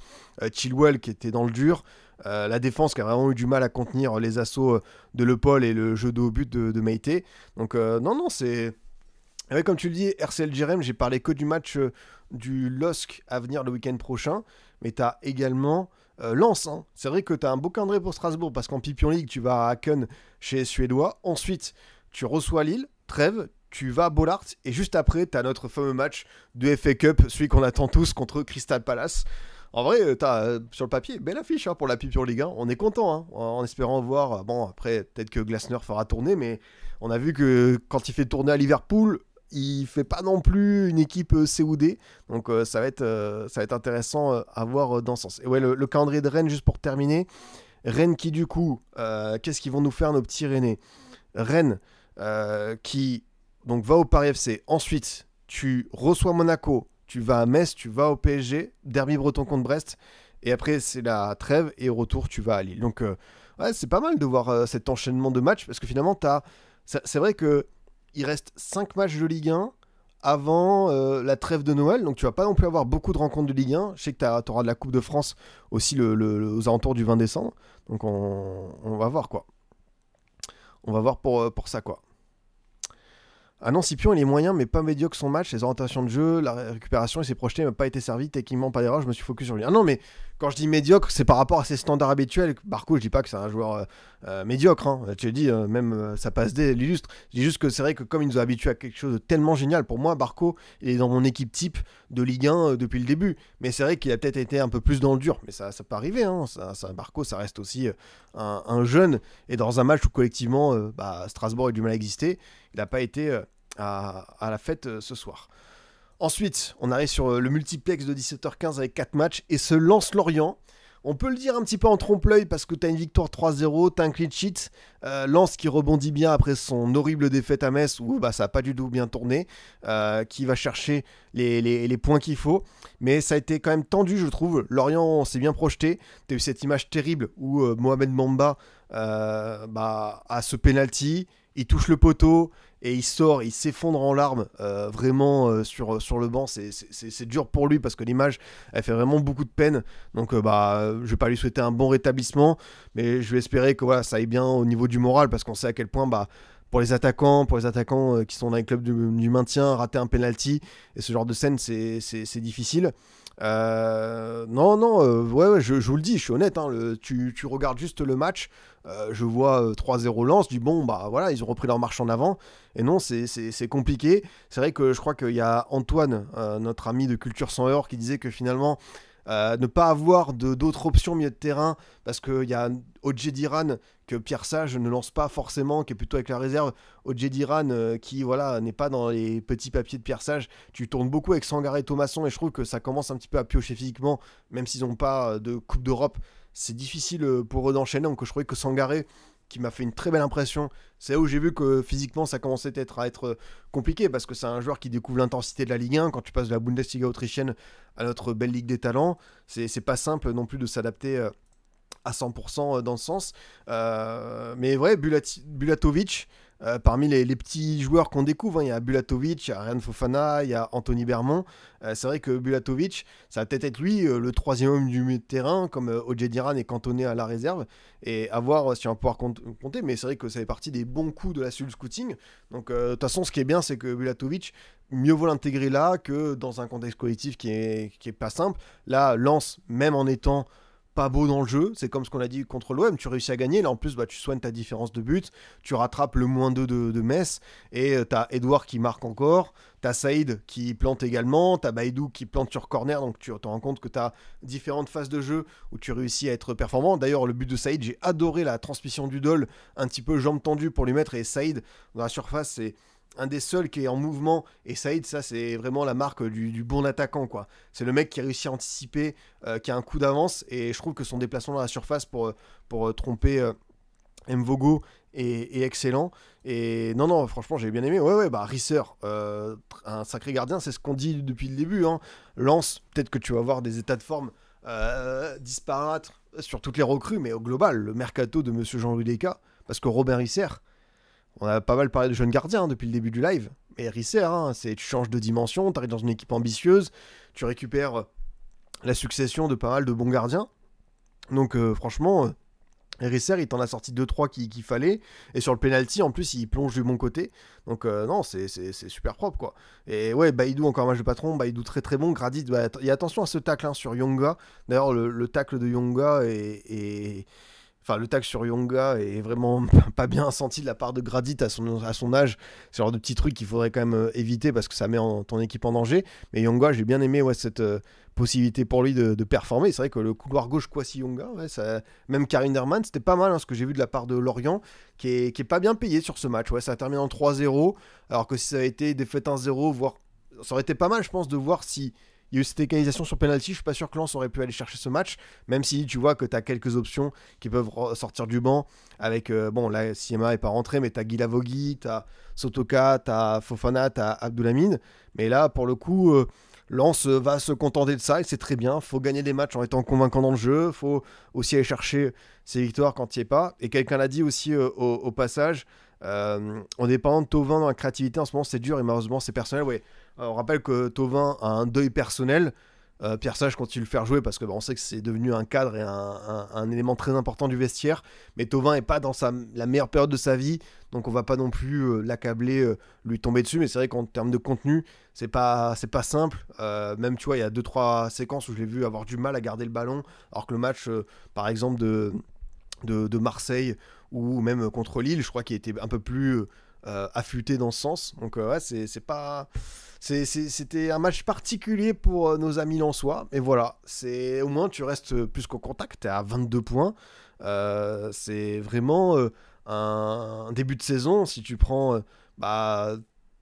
Chilwell qui était dans le dur. La défense qui a vraiment eu du mal à contenir les assauts de Le Paul et le jeu de haut but de Meite. Donc non, c'est... Ouais, comme tu le dis, RCL Jérém, j'ai parlé que du match du LOSC à venir le week-end prochain. Mais tu as également... Lens, hein. C'est vrai que tu as un beau calendrier pour Strasbourg parce qu'en Pipion League, tu vas à Haken chez les Suédois. Ensuite, tu reçois Lille, Trèves, tu vas à Bollard et juste après, tu as notre fameux match de FA Cup, celui qu'on attend tous contre Crystal Palace. En vrai, t'as sur le papier, belle affiche hein, pour la Pipion League 1. On est content hein, en espérant voir. Bon, après, peut-être que Glasner fera tourner, mais on a vu que quand il fait tourner à Liverpool, il fait pas non plus une équipe COD, donc ça va être intéressant à voir dans ce sens. Et ouais, le calendrier de Rennes, juste pour terminer. Rennes qui du coup, qu'est-ce qu'ils vont nous faire nos petits Rennais? Rennes qui donc va au Paris FC. Ensuite, tu reçois Monaco, tu vas à Metz, tu vas au PSG, derby breton contre Brest. Et après, c'est la trêve et au retour, tu vas à Lille. Donc, ouais, c'est pas mal de voir cet enchaînement de matchs parce que finalement, c'est vrai que il reste 5 matchs de Ligue 1 avant la trêve de Noël, donc tu vas pas non plus avoir beaucoup de rencontres de Ligue 1. Je sais que tu auras de la Coupe de France aussi aux alentours du 20 décembre, donc on va voir quoi. On va voir pour ça quoi. Ah non, Scipion il est moyen mais pas médiocre son match, ses orientations de jeu, la récupération il s'est projeté, il m'a pas été servi, techniquement pas d'erreur, je me suis focus sur lui. Ah non mais quand je dis médiocre c'est par rapport à ses standards habituels. Barco je dis pas que c'est un joueur médiocre, hein. Tu as dit même ça passe D l'illustre. Je dis juste que c'est vrai que comme il nous a habitués à quelque chose de tellement génial, pour moi Barco il est dans mon équipe type de Ligue 1 depuis le début. Mais c'est vrai qu'il a peut-être été un peu plus dans le dur, mais ça peut arriver, hein. Barco ça reste aussi un jeune et dans un match où collectivement Strasbourg a du mal à exister, il n'a pas été à la fête ce soir. Ensuite, on arrive sur le multiplex de 17h15 avec 4 matchs et ce Lens-Lorient. On peut le dire un petit peu en trompe-l'œil parce que tu as une victoire 3-0, tu as un clean sheet. Lens qui rebondit bien après son horrible défaite à Metz où ça n'a pas du tout bien tourné, qui va chercher les points qu'il faut. Mais ça a été quand même tendu, je trouve. Lorient s'est bien projeté. Tu as eu cette image terrible où Mohamed Mamba a ce penalty, il touche le poteau et il sort, il s'effondre en larmes vraiment sur le banc. C'est dur pour lui parce que l'image elle fait vraiment beaucoup de peine. Donc je vais pas lui souhaiter un bon rétablissement, mais je vais espérer que voilà, ça aille bien au niveau du moral parce qu'on sait à quel point pour les attaquants qui sont dans les clubs du maintien, rater un penalty et ce genre de scène c'est difficile. Ouais, je vous le dis, je suis honnête, hein, tu regardes juste le match, je vois 3-0 Lens, je dis bon, voilà, ils ont repris leur marche en avant, et non, c'est compliqué. C'est vrai que je crois qu'il y a Antoine, notre ami de Culture Sans Heure, qui disait que finalement, ne pas avoir d'autres options au milieu de terrain, parce qu'il y a Odje que Pierre Sage ne lance pas forcément, qui est plutôt avec la réserve. Odje qui n'est pas dans les petits papiers de Pierre Sage. Tu tournes beaucoup avec Sangaré et Thomasson et je trouve que ça commence un petit peu à piocher physiquement, même s'ils n'ont pas de Coupe d'Europe. C'est difficile pour eux d'enchaîner, donc je trouvais que Sangaré, qui m'a fait une très belle impression, c'est là où j'ai vu que physiquement ça commençait à être compliqué parce que c'est un joueur qui découvre l'intensité de la Ligue 1. Quand tu passes de la Bundesliga autrichienne à notre belle Ligue des Talents, c'est pas simple non plus de s'adapter à 100% dans ce sens. Mais ouais, Bulatovic, parmi les petits joueurs qu'on découvre, hein, il y a Bulatovic, il y a Ryan Fofana, il y a Anthony Bermond. C'est vrai que Bulatovic, ça va peut-être être lui le troisième homme du milieu de terrain, comme Odje est cantonné à la réserve, et à voir si on va pouvoir compter. Mais c'est vrai que ça fait partie des bons coups de la cellule scouting. Donc de toute façon, ce qui est bien, c'est que Bulatovic, mieux vaut l'intégrer là que dans un contexte collectif qui est pas simple. Là, Lens, même en étant pas beau dans le jeu. C'est comme ce qu'on a dit contre l'OM. Tu réussis à gagner. Là, en plus, tu soignes ta différence de but. Tu rattrapes le -2 de Metz. Et t'as Edouard qui marque encore. T'as Saïd qui plante également. T'as Baïdou qui plante sur corner. Donc, tu te rends compte que t'as différentes phases de jeu où tu réussis à être performant. D'ailleurs, le but de Saïd, j'ai adoré la transmission du Dol. Un petit peu jambe tendue pour lui mettre. Et Saïd, dans la surface, c'est un des seuls qui est en mouvement, et Saïd, ça c'est vraiment la marque du bon attaquant, quoi. C'est le mec qui réussit à anticiper, qui a un coup d'avance, et je trouve que son déplacement dans la surface pour tromper Mvogo est excellent. Et non, franchement, j'ai bien aimé. Ouais, Risser, un sacré gardien, c'est ce qu'on dit depuis le début. Hein. Lens, peut-être que tu vas voir des états de forme disparates sur toutes les recrues, mais au global, le mercato de Monsieur Jean-Louis Descas, parce que Robin Risser, on a pas mal parlé de jeunes gardiens depuis le début du live. Mais Risser, tu changes de dimension, tu arrives dans une équipe ambitieuse, tu récupères la succession de pas mal de bons gardiens. Donc franchement, Risser, il t'en a sorti 2-3 qu'il fallait. Et sur le penalty, en plus, il plonge du bon côté. Donc non, c'est super propre, quoi. Et ouais, Baïdou, encore un match de patron. Baïdou très très bon. Gradit, il y a attention à ce tacle sur Yonga. D'ailleurs, le tacle de Yonga est... Enfin, le tacle sur Yonga est vraiment pas bien senti de la part de Gradit à son âge. C'est le genre de petit truc qu'il faudrait quand même éviter parce que ça met ton équipe en danger. Mais Yonga, j'ai bien aimé cette possibilité pour lui de performer. C'est vrai que le couloir gauche Kwasi Yonga, même Karim Derman, c'était pas mal ce que j'ai vu de la part de Lorient, qui est pas bien payé sur ce match. Ouais, ça a terminé en 3-0, alors que si ça avait été défaite 1-0, voire... ça aurait été pas mal, je pense, de voir si... il y a eu cette égalisation sur penalty, je suis pas sûr que Lens aurait pu aller chercher ce match, même si tu vois que tu as quelques options qui peuvent sortir du banc, avec, bon là Siema est pas rentré, mais tu as Guilavogui, tu as Sotoka, tu as Fofana, tu as Abdoulamine, mais là pour le coup, Lens va se contenter de ça, et c'est très bien, faut gagner des matchs en étant convaincant dans le jeu, faut aussi aller chercher ses victoires quand il n'y est pas, et quelqu'un l'a dit aussi au passage, on dépend de Thauvin dans la créativité en ce moment, c'est dur, et malheureusement c'est personnel, ouais. On rappelle que Thauvin a un deuil personnel. Pierre Sage continue de le faire jouer parce que on sait que c'est devenu un cadre et un élément très important du vestiaire. Mais Thauvin n'est pas dans la meilleure période de sa vie, donc on va pas non plus l'accabler, lui tomber dessus. Mais c'est vrai qu'en termes de contenu, c'est pas simple. Même tu vois, il y a 2-3 séquences où je l'ai vu avoir du mal à garder le ballon, alors que le match, par exemple de Marseille ou même contre Lille, je crois qu'il était un peu plus affûté dans ce sens. Donc ouais, c'est pas... C'était un match particulier pour nos amis lensois. Et voilà, au moins tu restes plus qu'au contact. T'es à 22 points. C'est vraiment un début de saison. Si tu prends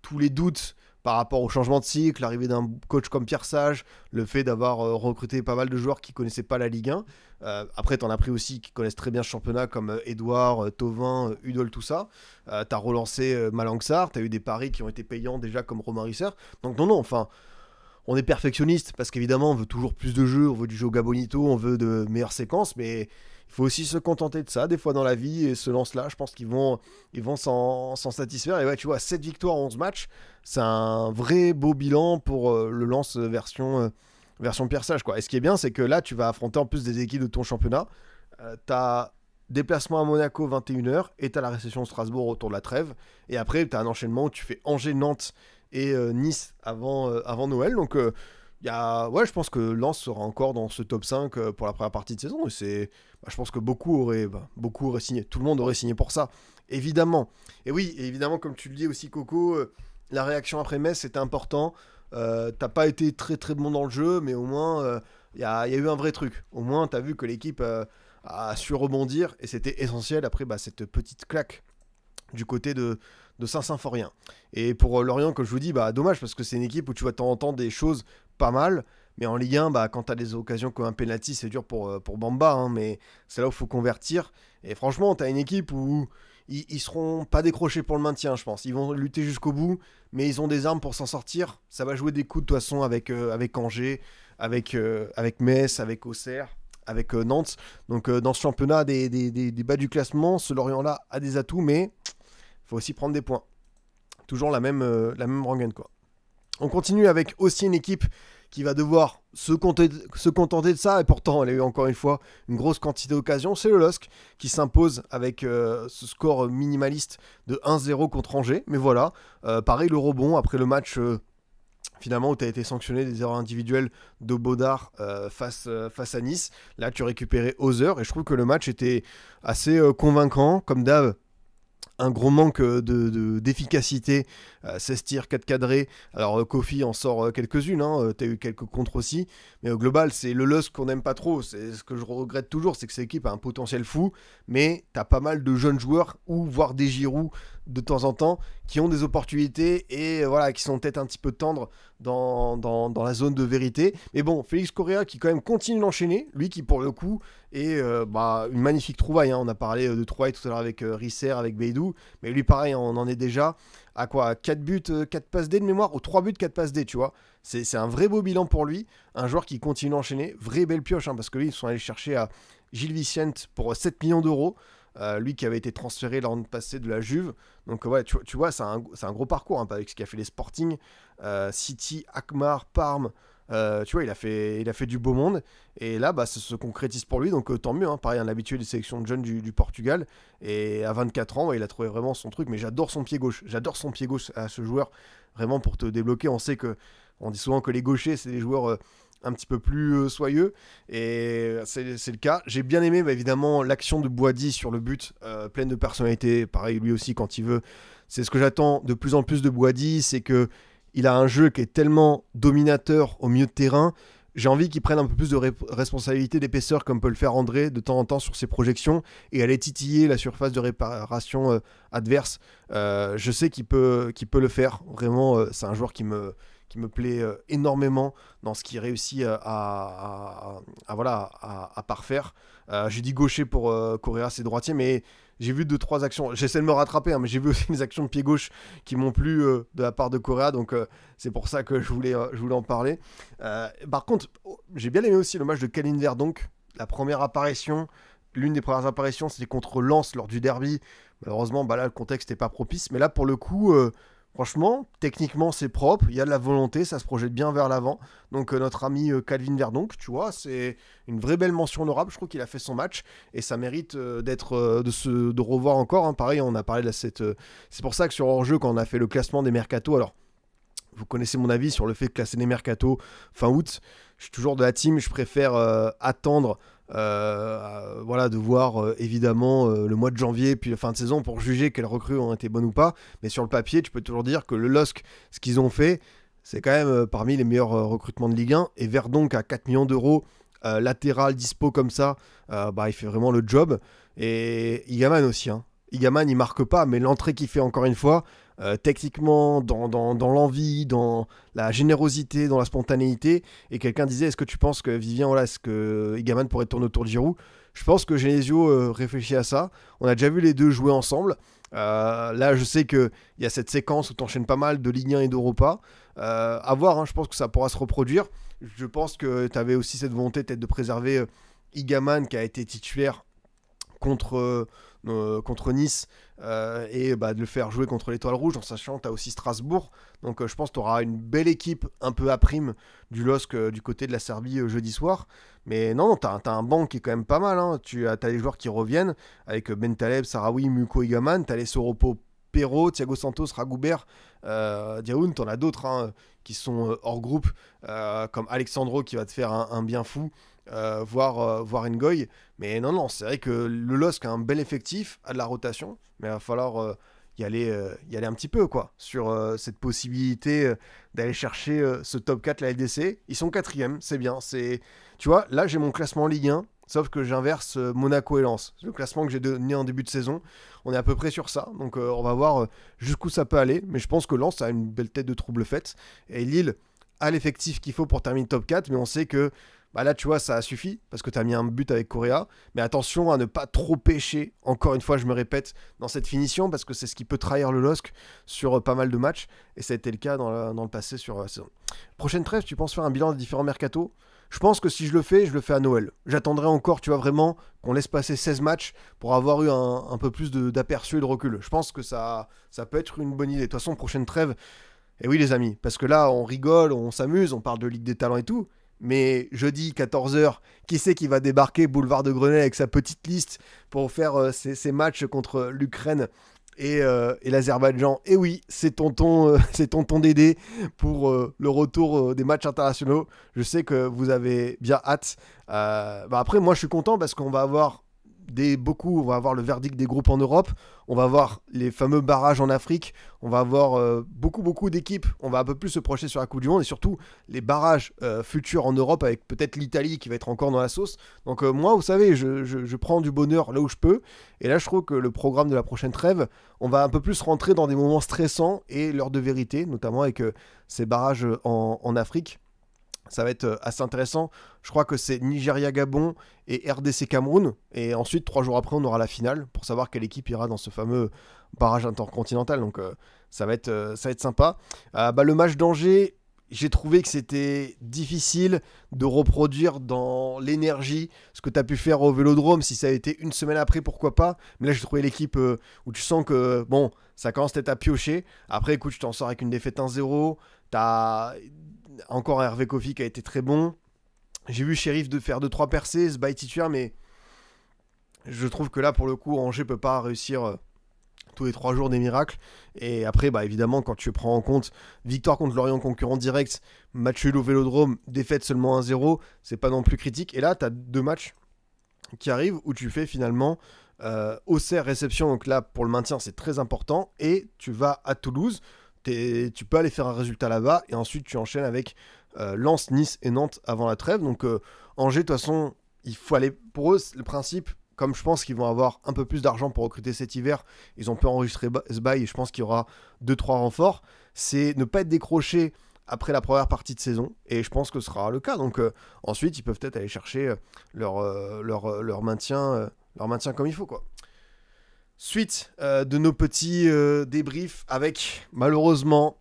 tous les doutes par rapport au changement de cycle, l'arrivée d'un coach comme Pierre Sage, le fait d'avoir recruté pas mal de joueurs qui connaissaient pas la Ligue 1. Après, t'en as pris aussi qui connaissent très bien ce championnat, comme Edouard, Thauvin, Udol, tout ça. T'as relancé Malangsar, t'as eu des paris qui ont été payants déjà comme Romain Risser. Donc non, enfin, on est perfectionniste parce qu'évidemment, on veut toujours plus de jeux, on veut du jeu Gabonito, on veut de meilleures séquences, mais il faut aussi se contenter de ça des fois dans la vie, et ce lance-là, je pense qu'ils vont s'en satisfaire. Et ouais, tu vois, 7 victoires en 11 matchs, c'est un vrai beau bilan pour le Lens version Pierre Sage, quoi. Et ce qui est bien, c'est que là, tu vas affronter en plus des équipes de ton championnat. T'as déplacement à Monaco 21h, et t'as la réception de Strasbourg autour de la trêve. Et après, t'as un enchaînement où tu fais Angers, Nantes et Nice avant Noël. Donc, je pense que Lens sera encore dans ce top 5 pour la première partie de saison. Et je pense que beaucoup auraient signé. Tout le monde aurait signé pour ça, évidemment. Et oui, évidemment, comme tu le dis aussi, Coco, la réaction après Metz, c'était important. T'as pas été très très bon dans le jeu, mais au moins il y a eu un vrai truc. Au moins t'as vu que l'équipe a su rebondir, et c'était essentiel après cette petite claque du côté de Saint-Symphorien. Et pour Lorient, comme je vous dis, dommage, parce que c'est une équipe où tu vas t'entendre des choses pas mal, mais en Ligue 1, quand t'as des occasions comme un penalty, c'est dur pour Bamba, hein, mais c'est là où il faut convertir. Et franchement, t'as une équipe où ils seront pas décrochés pour le maintien, je pense. Ils vont lutter jusqu'au bout, mais ils ont des armes pour s'en sortir. Ça va jouer des coups de toute façon avec Angers, avec Metz, avec Auxerre, avec Nantes. Donc dans ce championnat des bas du classement, ce Lorient-là a des atouts, mais il faut aussi prendre des points. Toujours la même rengaine, quoi. On continue avec aussi une équipe qui va devoir se contenter de ça, et pourtant elle a eu encore une fois une grosse quantité d'occasions. C'est le LOSC qui s'impose avec ce score minimaliste de 1-0 contre Angers. Mais voilà, pareil, le rebond après le match finalement, où tu as été sanctionné des erreurs individuelles de Baudard face à Nice. Là, tu récupérais Hauser et je trouve que le match était assez convaincant, comme d'hab. Un gros manque d'efficacité, 16 tirs, 4 cadrés. Alors Kofi en sort quelques-unes, hein, t'as eu quelques contres aussi, mais au global c'est le LOSC qu'on n'aime pas trop. C'est ce que je regrette toujours, c'est que cette équipe a un potentiel fou, mais t'as pas mal de jeunes joueurs, ou voire des Giroud de temps en temps, qui ont des opportunités et voilà, qui sont peut-être un petit peu tendres dans la zone de vérité. Mais bon, Félix Correa qui quand même continue d'enchaîner, lui qui pour le coup est une magnifique trouvaille, hein. On a parlé de trouvaille tout à l'heure avec Risser, avec Beidou, mais lui pareil, on en est déjà à quoi, 4 buts, 4 passes D de mémoire, ou 3 buts, 4 passes D, tu vois. C'est un vrai beau bilan pour lui, un joueur qui continue d'enchaîner, vraie belle pioche, hein, parce que lui, ils sont allés chercher à Gilles Vicente pour 7 millions d'euros. Lui qui avait été transféré l'an passé de la Juve. Donc ouais, tu vois, c'est un gros parcours, hein, avec ce qu'il a fait les Sporting, City, Akmar, Parme. Tu vois, il a fait du beau monde. Et là, ça se concrétise pour lui. Donc tant mieux, hein. Pareil, un habitué des sélections de jeunes du Portugal. Et à 24 ans, il a trouvé vraiment son truc. Mais j'adore son pied gauche. J'adore son pied gauche à ce joueur. Vraiment, pour te débloquer, on dit souvent que les gauchers, c'est des joueurs un petit peu plus soyeux, et c'est le cas. J'ai bien aimé évidemment l'action de Boadi sur le but, pleine de personnalité, pareil lui aussi quand il veut. C'est ce que j'attends de plus en plus de Boadi, c'est que il a un jeu qui est tellement dominateur au milieu de terrain. J'ai envie qu'il prenne un peu plus de responsabilité, d'épaisseur, comme peut le faire André de temps en temps sur ses projections, et aller titiller la surface de réparation adverse. Je sais qu'il peut le faire. Vraiment, c'est un joueur qui me plaît énormément dans ce qu'il réussit à parfaire. J'ai dit gaucher pour Correa, c'est droitier, mais j'ai vu 2-3 actions. J'essaie de me rattraper, hein, mais j'ai vu aussi des actions de pied gauche qui m'ont plu de la part de Correa, donc c'est pour ça que je voulais en parler. Par contre, j'ai bien aimé aussi le match de Kalin Verdonk. La première apparition, l'une des premières apparitions, c'était contre Lens lors du derby. Malheureusement, là, le contexte n'est pas propice, mais là, pour le coup, franchement, techniquement, c'est propre, il y a de la volonté, ça se projette bien vers l'avant. Donc notre ami Calvin Verdonk, tu vois, c'est une vraie belle mention honorable. Je trouve qu'il a fait son match et ça mérite de revoir encore, hein. Pareil, on a parlé de c'est pour ça que sur hors-jeu, quand on a fait le classement des mercatos, alors vous connaissez mon avis sur le fait de classer les mercatos fin août. Je suis toujours de la team, je préfère attendre de voir évidemment le mois de janvier puis la fin de saison pour juger quelles recrues ont été bonnes ou pas. Mais sur le papier, tu peux toujours dire que le LOSC, ce qu'ils ont fait, c'est quand même parmi les meilleurs recrutements de Ligue 1. Et Verdonk à 4 millions d'euros, latéral dispo comme ça, il fait vraiment le job. Et Igaman aussi, hein. Igaman, il marque pas, mais l'entrée qu'il fait encore une fois, techniquement, dans l'envie, dans la générosité, dans la spontanéité. Et quelqu'un disait, est-ce que tu penses que Vivien, est-ce que Igaman pourrait tourner autour de Giroud? Je pense que Genesio réfléchit à ça. On a déjà vu les deux jouer ensemble. Là, je sais qu'il y a cette séquence où tu enchaînes pas mal de Ligue 1 et d'Europa. À voir, hein, je pense que ça pourra se reproduire. Je pense que tu avais aussi cette volonté peut-être de préserver Igaman qui a été titulaire contre Nice et de le faire jouer contre l'Étoile Rouge, en sachant que tu as aussi Strasbourg. Donc je pense que tu auras une belle équipe un peu à prime du LOSC du côté de la Serbie jeudi soir. Mais non, tu as un banc qui est quand même pas mal, hein. Tu as les joueurs qui reviennent avec Bentaleb, Sarawi, Muko, Igaman. Tu as les Soropo, Perrault, Thiago Santos, Ragoubert, Diaoun. Tu en as d'autres, hein, qui sont hors groupe, comme Alexandro qui va te faire un bien fou. Voir Ngoy. Mais non, c'est vrai que le LOSC a un bel effectif, a de la rotation, mais il va falloir y aller un petit peu, quoi, sur cette possibilité d'aller chercher ce top 4, la LDC. Ils sont 4e, c'est bien. Tu vois, là j'ai mon classement en Ligue 1, sauf que j'inverse Monaco et Lens. Le classement que j'ai donné en début de saison, on est à peu près sur ça. Donc on va voir jusqu'où ça peut aller. Mais je pense que Lens a une belle tête de trouble faite. Et Lille a l'effectif qu'il faut pour terminer top 4, mais on sait que là, tu vois, ça a suffi parce que tu as mis un but avec Correa. Mais attention à ne pas trop pêcher, encore une fois, je me répète, dans cette finition parce que c'est ce qui peut trahir le LOSC sur pas mal de matchs. Et ça a été le cas dans le passé sur la saison. Prochaine trêve, tu penses faire un bilan des différents mercatos? Je pense que si je le fais à Noël. J'attendrai encore, tu vois, vraiment qu'on laisse passer 16 matchs pour avoir eu un peu plus d'aperçu et de recul. Je pense que ça peut être une bonne idée. De toute façon, prochaine trêve. Et oui, les amis, parce que là, on rigole, on s'amuse, on parle de Ligue des Talents et tout. Mais jeudi 14h, qui c'est qui va débarquer boulevard de Grenelle avec sa petite liste pour faire ses matchs contre l'Ukraine et l'Azerbaïdjan. Et oui, c'est tonton, c'est tonton Dédé pour le retour des matchs internationaux. Je sais que vous avez bien hâte. Après, moi, je suis content parce qu'on va avoir on va avoir le verdict des groupes en Europe, on va avoir les fameux barrages en Afrique, on va avoir beaucoup d'équipes, on va un peu plus se projeter sur la Coupe du Monde et surtout les barrages futurs en Europe avec peut-être l'Italie qui va être encore dans la sauce. Donc moi, vous savez, je prends du bonheur là où je peux et là je trouve que le programme de la prochaine trêve, on va un peu plus rentrer dans des moments stressants et l'heure de vérité, notamment avec ces barrages en Afrique. Ça va être assez intéressant. Je crois que c'est Nigeria-Gabon et RDC-Cameroun. Et ensuite, 3 jours après, on aura la finale pour savoir quelle équipe ira dans ce fameux barrage intercontinental. Donc ça va être sympa. Le match d'Angers, j'ai trouvé que c'était difficile de reproduire dans l'énergie ce que tu as pu faire au Vélodrome. Si ça a été une semaine après, pourquoi pas. Mais là, j'ai trouvé l'équipe où tu sens que, bon, ça commence peut-être à piocher. Après, écoute, je t'en sors avec une défaite 1-0. T'as encore un Hervé Kofi qui a été très bon. J'ai vu Sheriff de faire 2-3 percées, ce bail titulaire, mais je trouve que là, pour le coup, Angers peut pas réussir tous les 3 jours des miracles. Et après, évidemment, quand tu prends en compte victoire contre Lorient, concurrent direct, match nul au Vélodrome, défaite seulement 1-0, c'est pas non plus critique. Et là, tu as 2 matchs qui arrivent où tu fais finalement Auxerre réception. Donc là, pour le maintien, c'est très important. Et tu vas à Toulouse. Tu peux aller faire un résultat là-bas et ensuite tu enchaînes avec Lens, Nice et Nantes avant la trêve. Donc Angers, de toute façon, il faut aller. Pour eux, le principe, comme je pense qu'ils vont avoir un peu plus d'argent pour recruter cet hiver, ils ont pu enregistrer ce bail et je pense qu'il y aura 2-3 renforts. C'est ne pas être décroché après la première partie de saison et je pense que ce sera le cas. Donc ensuite, ils peuvent peut-être aller chercher leur maintien comme il faut, quoi. Suite de nos petits débriefs avec malheureusement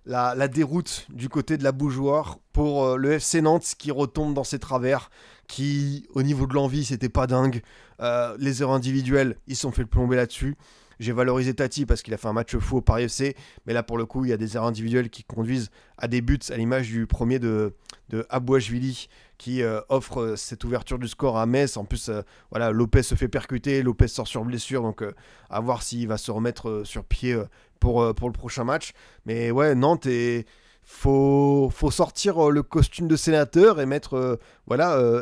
la déroute du côté de la Bougeoire pour le FC Nantes qui retombe dans ses travers, qui au niveau de l'envie c'était pas dingue, les erreurs individuelles ils se sont fait plomber là-dessus. J'ai valorisé Tati parce qu'il a fait un match fou au Paris FC, mais là pour le coup il y a des erreurs individuelles qui conduisent à des buts, à l'image du premier de Abouachvili qui offre cette ouverture du score à Metz. En plus, Lopez se fait percuter, Lopez sort sur blessure, donc à voir s'il va se remettre sur pied pour le prochain match. Mais ouais, Nantes, faut sortir le costume de sénateur et mettre,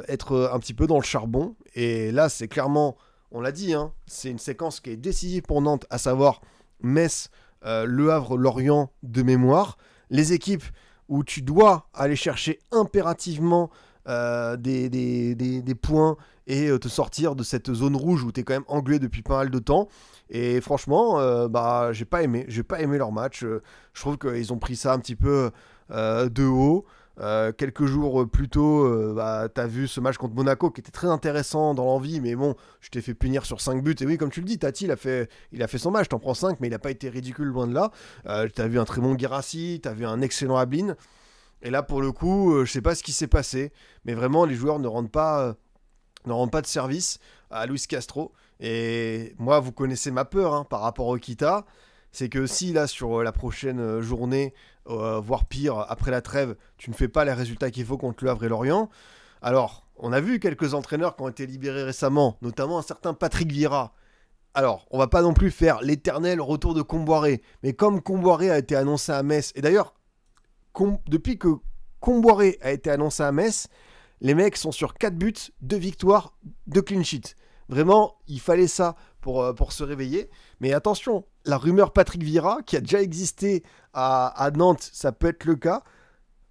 être un petit peu dans le charbon. Et là, c'est clairement, on l'a dit, c'est une séquence qui est décisive pour Nantes, à savoir Metz, Le Havre, Lorient de mémoire. Les équipes où tu dois aller chercher impérativement des points et te sortir de cette zone rouge où tu es quand même englué depuis pas mal de temps. Et franchement, j'ai pas aimé leur match. Je trouve qu'ils ont pris ça un petit peu de haut. Quelques jours plus tôt, t'as vu ce match contre Monaco qui était très intéressant dans l'envie, mais bon, je t'ai fait punir sur 5 buts. Et oui, comme tu le dis, Tati, il a fait son match, t'en prends 5, mais il a pas été ridicule, loin de là. T'as vu un très bon Guirassy, t'as vu un excellent Ablin. Et là, pour le coup, je sais pas ce qui s'est passé, mais vraiment, les joueurs ne rendent pas de service à Luis Castro. Et moi, vous connaissez ma peur par rapport au Kita. C'est que si là, sur la prochaine journée, voire pire, après la trêve, tu ne fais pas les résultats qu'il faut contre Le Havre et Lorient. Alors, on a vu quelques entraîneurs qui ont été libérés récemment, notamment un certain Patrick Vieira. Alors, on va pas non plus faire l'éternel retour de Comboiré, mais comme Comboiré a été annoncé à Metz, et d'ailleurs, depuis que Comboiré a été annoncé à Metz, les mecs sont sur 4 buts, 2 victoires, 2 clean sheets. Vraiment, il fallait ça pour se réveiller. Mais attention, la rumeur Patrick Vieira, qui a déjà existé à Nantes, ça peut être le cas.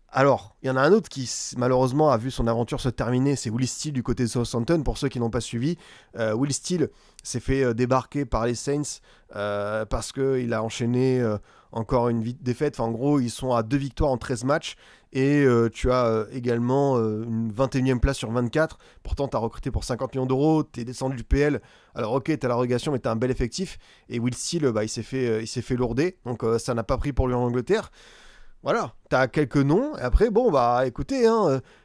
Alors, il y en a un autre qui malheureusement a vu son aventure se terminer, c'est Will Steele du côté de Southampton. Pour ceux qui n'ont pas suivi, Will Steele s'est fait débarquer par les Saints parce qu'il a enchaîné encore une défaite. Enfin, en gros, ils sont à 2 victoires en 13 matchs et tu as également une 21e place sur 24. Pourtant, tu as recruté pour 50 millions d'euros, tu es descendu du PL. Alors ok, tu as la relégation, mais tu as un bel effectif. Et Will Steele, il s'est fait lourder, donc ça n'a pas pris pour lui en Angleterre. Voilà, t'as quelques noms, et après, écoutez,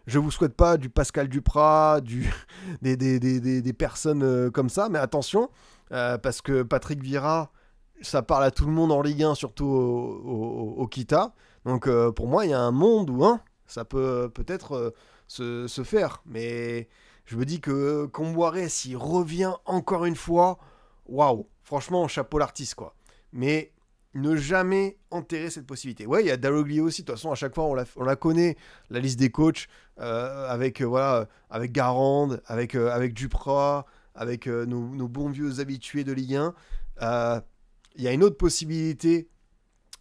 je vous souhaite pas du Pascal Duprat, des personnes comme ça, mais attention, parce que Patrick Vieira, ça parle à tout le monde en Ligue 1, surtout au Kita, donc pour moi, il y a un monde où ça peut peut-être se faire, mais je me dis que Comboiré, s'il revient encore une fois, waouh, franchement, chapeau l'artiste, quoi. Mais ne jamais enterrer cette possibilité. Ouais, il y a Dalloglio aussi, de toute façon, à chaque fois, on la connaît, la liste des coachs, avec Garand, avec Duprat, avec nos bons vieux habitués de Ligue 1. Il y a une autre possibilité,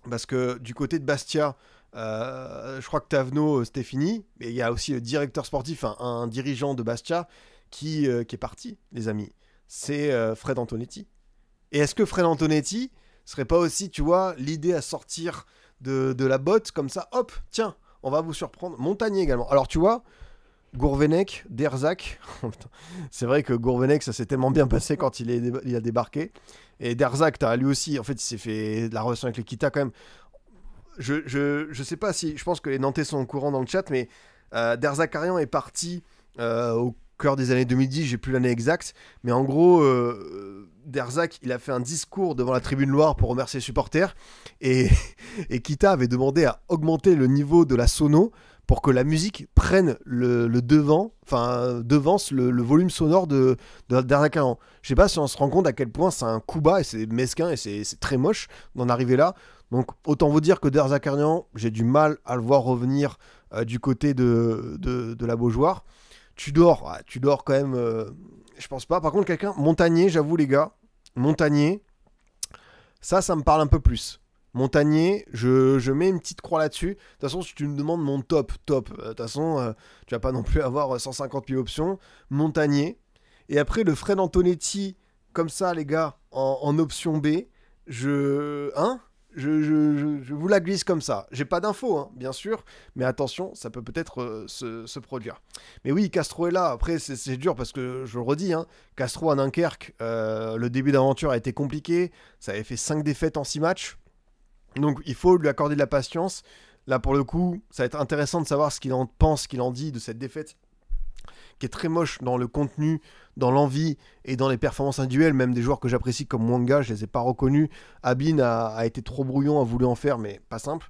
parce que du côté de Bastia, je crois que Tavenot, c'était fini, mais il y a aussi le directeur sportif, un dirigeant de Bastia, qui est parti, les amis. C'est Fred Antonetti. Et est-ce que Fred Antonetti serait pas aussi, tu vois, l'idée à sortir de la botte, comme ça, hop, tiens, on va vous surprendre. Montagnier également. Alors, tu vois, Gourvenec, Derzac, c'est vrai que Gourvenec, ça s'est tellement bien passé quand il a débarqué. Et Derzac, lui aussi, en fait, il s'est fait de la relation avec l'Equita quand même. Je sais pas si, je pense que les Nantais sont au courant dans le chat, mais Derzakarian est parti au cœur des années 2010, j'ai plus l'année exacte, mais en gros, Derzac, il a fait un discours devant la tribune Loire pour remercier les supporters, et, et Kita avait demandé à augmenter le niveau de la sono pour que la musique prenne le devant, enfin devance le volume sonore de Derzakarian. Je sais pas si on se rend compte à quel point c'est un coup bas, et c'est mesquin, et c'est très moche d'en arriver là. Donc autant vous dire que Derzakarian, j'ai du mal à le voir revenir du côté de la Beaujoire. Tu dors quand même, je pense pas. Par contre, Montagnier, j'avoue les gars, Montagnier, ça me parle un peu plus. Montagnier, je mets une petite croix là-dessus. De toute façon, si tu me demandes mon top, de toute façon, tu vas pas non plus avoir 150 000 options. Montagnier. Et après, le Fred Antonetti, comme ça, les gars, en option B, je vous la glisse comme ça. J'ai pas d'infos, hein, bien sûr, mais attention, ça peut peut-être se produire. Mais oui, Castro est là. Après, c'est dur parce que, je le redis, hein, Castro à Dunkerque, le début d'aventure a été compliqué. Ça avait fait 5 défaites en 6 matchs. Donc, il faut lui accorder de la patience. Là, pour le coup, ça va être intéressant de savoir ce qu'il en pense, ce qu'il en dit de cette défaite, qui est très moche dans le contenu, dans l'envie et dans les performances individuelles, même des joueurs que j'apprécie comme Mwanga, je les ai pas reconnus. Abin a été trop brouillon, a voulu en faire, mais pas simple.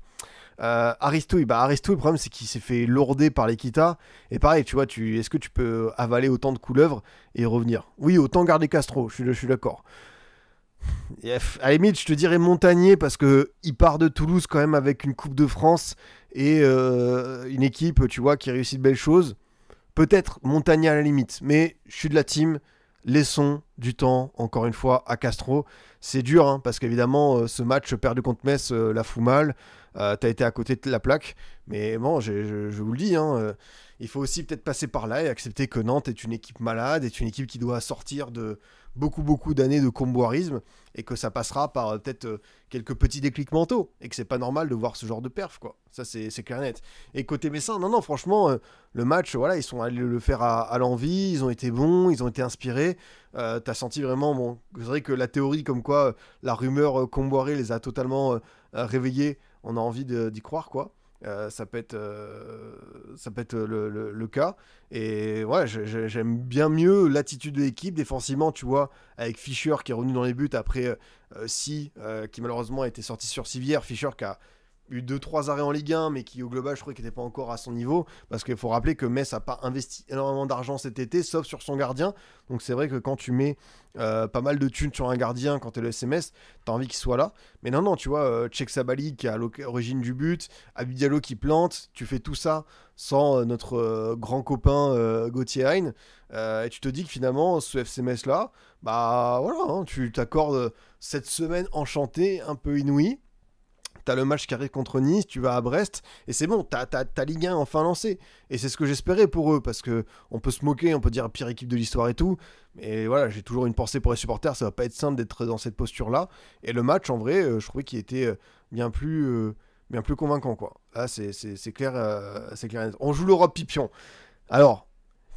Aristouille, le problème c'est qu'il s'est fait lourder par l'Equita. Et pareil, tu vois, est-ce que tu peux avaler autant de couleuvres et revenir? Oui, autant garder Castro, je suis d'accord. À la limite, je te dirais Montagnier parce que il part de Toulouse quand même avec une Coupe de France et une équipe, tu vois, qui réussit de belles choses. Peut-être Montagnier à la limite, mais je suis de la team. Laissons du temps, encore une fois, à Castro. C'est dur, hein, parce qu'évidemment, ce match perdu contre Metz la fout mal. T'as été à côté de la plaque. Mais bon, je vous le dis, hein, il faut aussi peut-être passer par là et accepter que Nantes est une équipe malade, est une équipe qui doit sortir de beaucoup d'années de comboirisme et que ça passera par peut-être quelques petits déclics mentaux et que c'est pas normal de voir ce genre de perf, quoi. Ça, c'est clair et net. Et côté Messin, non, franchement, le match, voilà, ils sont allés le faire à l'envie, ils ont été bons, ils ont été inspirés. T'as senti vraiment, bon, c'est vrai que la théorie comme quoi la rumeur Comboiré les a totalement réveillés, on a envie d'y croire, quoi. Ça peut être le cas. Et ouais, j'aime bien mieux l'attitude de l'équipe défensivement, tu vois, avec Fischer qui est revenu dans les buts après qui malheureusement a été sorti sur civière. Fischer qui a eu 2-3 arrêts en Ligue 1, mais qui au global je crois qu'il n'était pas encore à son niveau, parce qu'il faut rappeler que Metz n'a pas investi énormément d'argent cet été, sauf sur son gardien. Donc c'est vrai que quand tu mets pas mal de thunes sur un gardien quand t'es le SMS, t'as envie qu'il soit là. Mais non, tu vois, Tchèque Sabali qui est à l'origine du but, Abid Diallo qui plante, tu fais tout ça sans notre grand copain Gauthier Hein, et tu te dis que finalement ce FC Metz là, bah voilà, hein, tu t'accordes cette semaine enchantée, un peu inouïe. T'as le match qui arrive contre Nice, tu vas à Brest, et c'est bon, t'as Ligue 1 enfin lancé. Et c'est ce que j'espérais pour eux, parce que on peut se moquer, on peut dire pire équipe de l'histoire et tout, mais voilà, j'ai toujours une pensée pour les supporters, ça va pas être simple d'être dans cette posture-là. Et le match, en vrai, je trouvais qu'il était bien plus convaincant, quoi. Là, c'est clair, c'est clair. On joue l'Europe Pipion. Alors,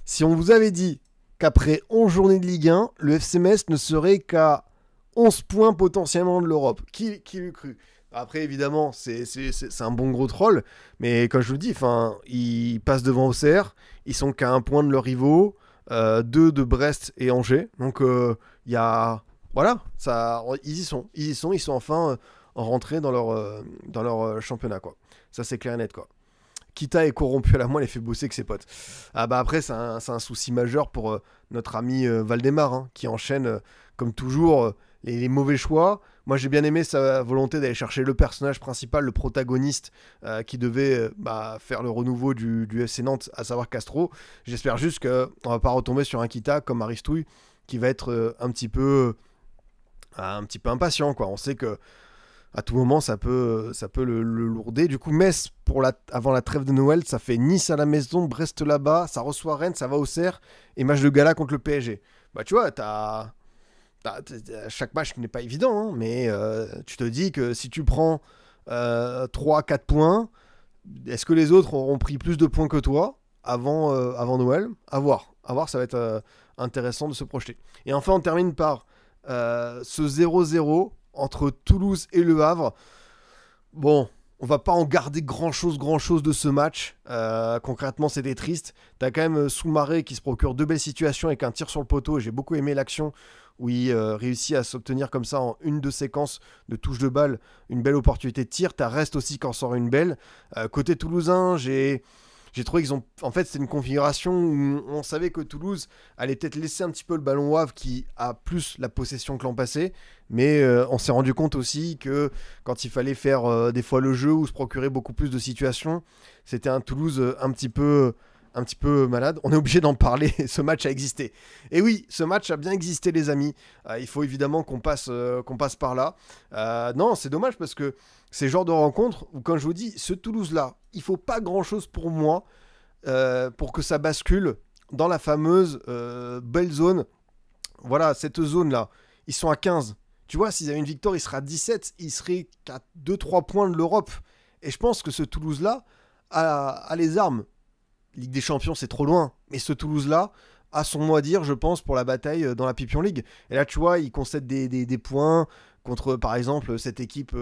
si on vous avait dit qu'après 11 journées de Ligue 1, le FC Metz ne serait qu'à 11 points potentiellement de l'Europe, qui l'eût cru? Après, évidemment, c'est un bon gros troll, mais comme je vous le dis, ils passent devant Auxerre, ils sont qu'à un point de leurs rivaux, 2 de Brest et Angers. Donc, il y a... Voilà, ils y sont enfin rentrés dans leur championnat, quoi. Ça, c'est clair et net, quoi. Kita est corrompu à la moelle et fait bosser que ses potes. Ah bah après, c'est un souci majeur pour notre ami Valdemar, hein, qui enchaîne, comme toujours, les mauvais choix. Moi, j'ai bien aimé sa volonté d'aller chercher le personnage principal, le protagoniste, qui devait faire le renouveau du FC Nantes, à savoir Castro. J'espère juste qu'on va pas retomber sur un Kita comme Aristouille, qui va être un petit peu impatient, quoi. On sait que à tout moment, ça peut le lourder. Du coup, Metz, avant la trêve de Noël, ça fait Nice à la maison, Brest là-bas, ça reçoit Rennes, ça va au Cerf, et match de gala contre le PSG. Bah, tu vois, chaque match n'est pas évident, hein, mais tu te dis que si tu prends 3-4 points, est-ce que les autres auront pris plus de points que toi avant Noël? À voir. À voir, ça va être intéressant de se projeter. Et enfin, on termine par ce 0-0 entre Toulouse et Le Havre. Bon, on va pas en garder grand-chose de ce match. Concrètement, c'était triste. T'as quand même Soumaré qui se procure 2 belles situations avec un tir sur le poteau. J'ai beaucoup aimé l'action où il réussit à s'obtenir comme ça en 1-2 séquences de touche de balle une belle opportunité de tir. T'as Rest aussi qui en sort une belle. Côté toulousain, j'ai trouvé qu'ils ont... En fait, c'est une configuration où on savait que Toulouse allait peut-être laisser un petit peu le ballon au Havre qui a plus la possession que l'an passé. Mais on s'est rendu compte aussi que quand il fallait faire des fois le jeu ou se procurer beaucoup plus de situations, c'était un Toulouse un petit peu malade. On est obligé d'en parler, ce match a existé. Et oui, ce match a bien existé, les amis. Il faut évidemment qu'on passe par là. Non, c'est dommage parce que c'est le genre de rencontre où, quand je vous dis, ce Toulouse-là, il faut pas grand-chose pour moi pour que ça bascule dans la fameuse belle zone. Voilà, cette zone-là. Ils sont à 15. Tu vois, s'ils avaient une victoire, ils seraient à 17. Ils seraient qu'à 2-3 points de l'Europe. Et je pense que ce Toulouse-là a les armes. Ligue des Champions, c'est trop loin. Mais ce Toulouse-là a son mot à dire, je pense, pour la bataille dans la Pipion League. Et là, tu vois, il concède des points contre, par exemple, cette équipe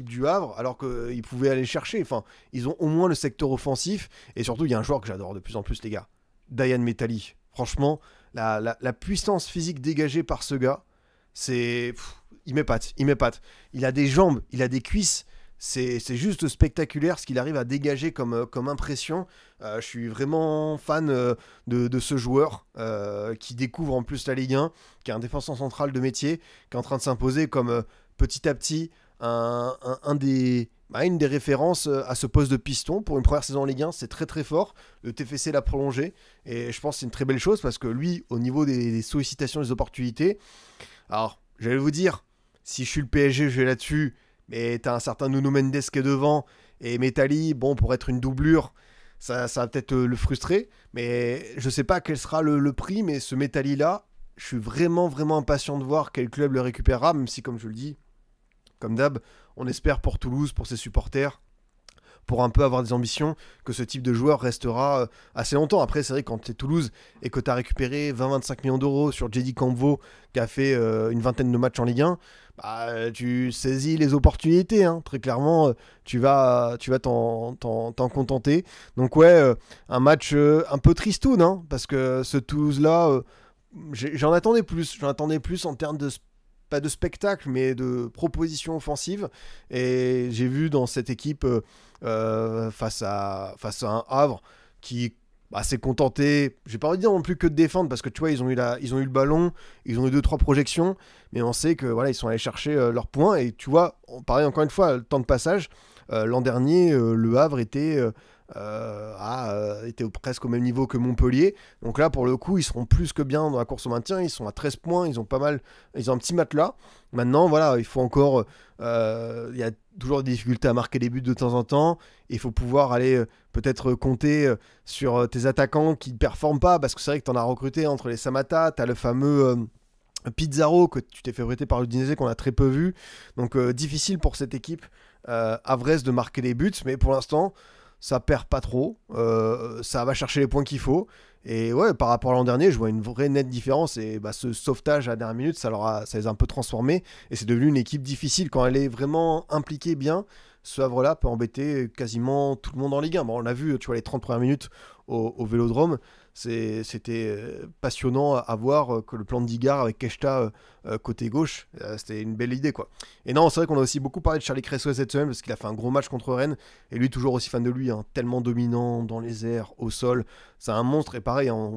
du Havre, alors qu'ils pouvaient aller chercher. Enfin, ils ont au moins le secteur offensif. Et surtout, il y a un joueur que j'adore de plus en plus, les gars. Dayan Metali. Franchement, la puissance physique dégagée par ce gars, c'est... il m'épate. Il a des jambes, il a des cuisses. C'est juste spectaculaire ce qu'il arrive à dégager comme impression. Je suis vraiment fan de ce joueur qui découvre en plus la Ligue 1, qui est un défenseur central de métier, qui est en train de s'imposer comme petit à petit une des références à ce poste de piston. Pour une première saison en Ligue 1, c'est très très fort. Le TFC l'a prolongé et je pense que c'est une très belle chose parce que lui, au niveau des sollicitations, des opportunités, alors j'allais vous dire, si je suis le PSG, je vais là-dessus. Mais t'as un certain Nuno Mendes qui est devant. Et Metali, bon, pour être une doublure, ça va peut-être le frustrer. Mais je sais pas quel sera le prix. Mais ce Metali-là, je suis vraiment impatient de voir quel club le récupérera. Même si, comme je le dis, comme d'hab, on espère pour Toulouse, pour ses supporters, pour un peu avoir des ambitions, que ce type de joueur restera assez longtemps. Après, c'est vrai, quand tu es Toulouse et que tu as récupéré 20-25 millions d'euros sur JD Camvo, qui a fait une vingtaine de matchs en Ligue 1, bah, tu saisis les opportunités. Hein. Très clairement, tu vas t'en contenter. Donc ouais, un match un peu tristoun, hein, parce que ce Toulouse-là, j'en attendais plus. J'en attendais plus en termes de pas de spectacle, mais de propositions offensives. Et j'ai vu dans cette équipe, face à un Havre, qui s'est contenté, j'ai pas envie de dire non plus que de défendre, parce que tu vois, ils ont eu le ballon, ils ont eu 2-3 projections, mais on sait que voilà, ils sont allés chercher leurs points. Et tu vois, pareil, encore une fois, le temps de passage, l'an dernier, le Havre était presque au même niveau que Montpellier. Donc là, pour le coup, ils seront plus que bien dans la course au maintien. Ils sont à 13 points, ils ont un petit matelas. Maintenant, voilà, il faut encore... Il y a toujours des difficultés à marquer des buts de temps en temps. Il faut pouvoir aller peut-être compter sur tes attaquants qui ne performent pas, parce que c'est vrai que tu en as recruté entre les Samatta, tu as le fameux... Pizarro, que tu t'es fait prêter par l'Udinese, qu'on a très peu vu. Donc difficile pour cette équipe havraise de marquer des buts, mais pour l'instant ça perd pas trop, ça va chercher les points qu'il faut. Et ouais, par rapport à l'an dernier, je vois une vraie nette différence. Et ce sauvetage à la dernière minute, ça les a un peu transformés, et c'est devenu une équipe difficile. Quand elle est vraiment impliquée bien, ce Havre-là peut embêter quasiment tout le monde en Ligue 1. Bon, on l'a vu, tu vois, les 30 premières minutes au Vélodrome. C'était passionnant à voir que le plan de Digard avec Keshta côté gauche, c'était une belle idée quoi. Et non, c'est vrai qu'on a aussi beaucoup parlé de Charlie Cresswell cette semaine parce qu'il a fait un gros match contre Rennes et lui toujours aussi fan de lui, hein, tellement dominant dans les airs, au sol, c'est un monstre. Et pareil, hein,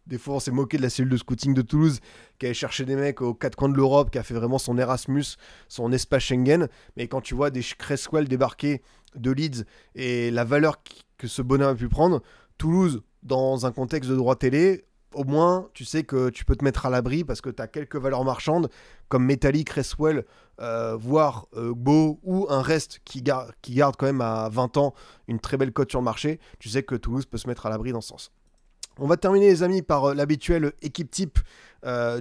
des fois on s'est moqué de la cellule de scouting de Toulouse qui allait chercher des mecs aux quatre coins de l'Europe, qui a fait vraiment son Erasmus, son espace Schengen, mais quand tu vois des Cresswell débarquer de Leeds et la valeur que ce bonhomme a pu prendre, Toulouse dans un contexte de droit télé, au moins tu sais que tu peux te mettre à l'abri parce que tu as quelques valeurs marchandes comme Metallic, Cresswell, voire Beau ou un reste qui garde quand même à 20 ans une très belle cote sur le marché. Tu sais que Toulouse peut se mettre à l'abri dans ce sens. On va terminer les amis par l'habituelle équipe type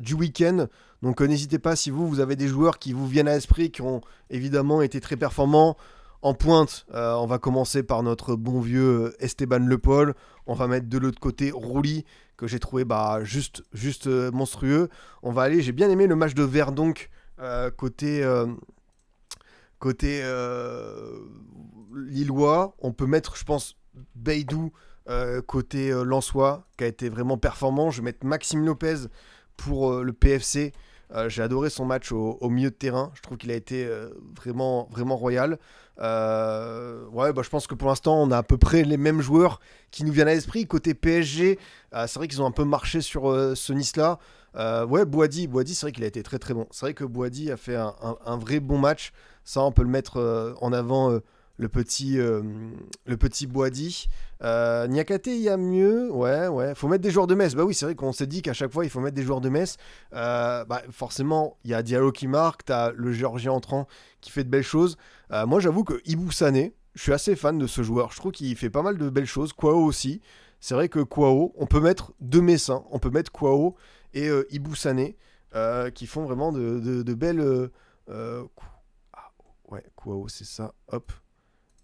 du week-end. Donc n'hésitez pas si vous avez des joueurs qui vous viennent à l'esprit, qui ont évidemment été très performants. En pointe, on va commencer par notre bon vieux Esteban Le Paul. On va mettre de l'autre côté Rouli, que j'ai trouvé juste monstrueux. On va aller, j'ai bien aimé le match de Verdonk côté Lillois. On peut mettre, je pense, Beidou côté Lensois, qui a été vraiment performant. Je vais mettre Maxime Lopez pour le PFC. J'ai adoré son match au milieu de terrain. Je trouve qu'il a été vraiment, vraiment royal. Je pense que pour l'instant, on a à peu près les mêmes joueurs qui nous viennent à l'esprit. Côté PSG, c'est vrai qu'ils ont un peu marché sur ce Nice-là. Boadi, c'est vrai qu'il a été très, très bon. C'est vrai que Boadi a fait un vrai bon match. Ça, on peut le mettre en avant, le petit Boadi. Niakate, il y a mieux. Ouais. Faut mettre des joueurs de Metz. Bah oui, c'est vrai qu'on s'est dit qu'à chaque fois, il faut mettre des joueurs de Metz. Forcément, il y a Diallo qui marque. T'as le Géorgien entrant qui fait de belles choses. Moi, j'avoue que Ibou Sané, je suis assez fan de ce joueur. Je trouve qu'il fait pas mal de belles choses. Kwao aussi. C'est vrai que Kwao, on peut mettre deux Messins. On peut mettre Kwao et Ibou Sané qui font vraiment de belles... Kwao, c'est ça. Hop.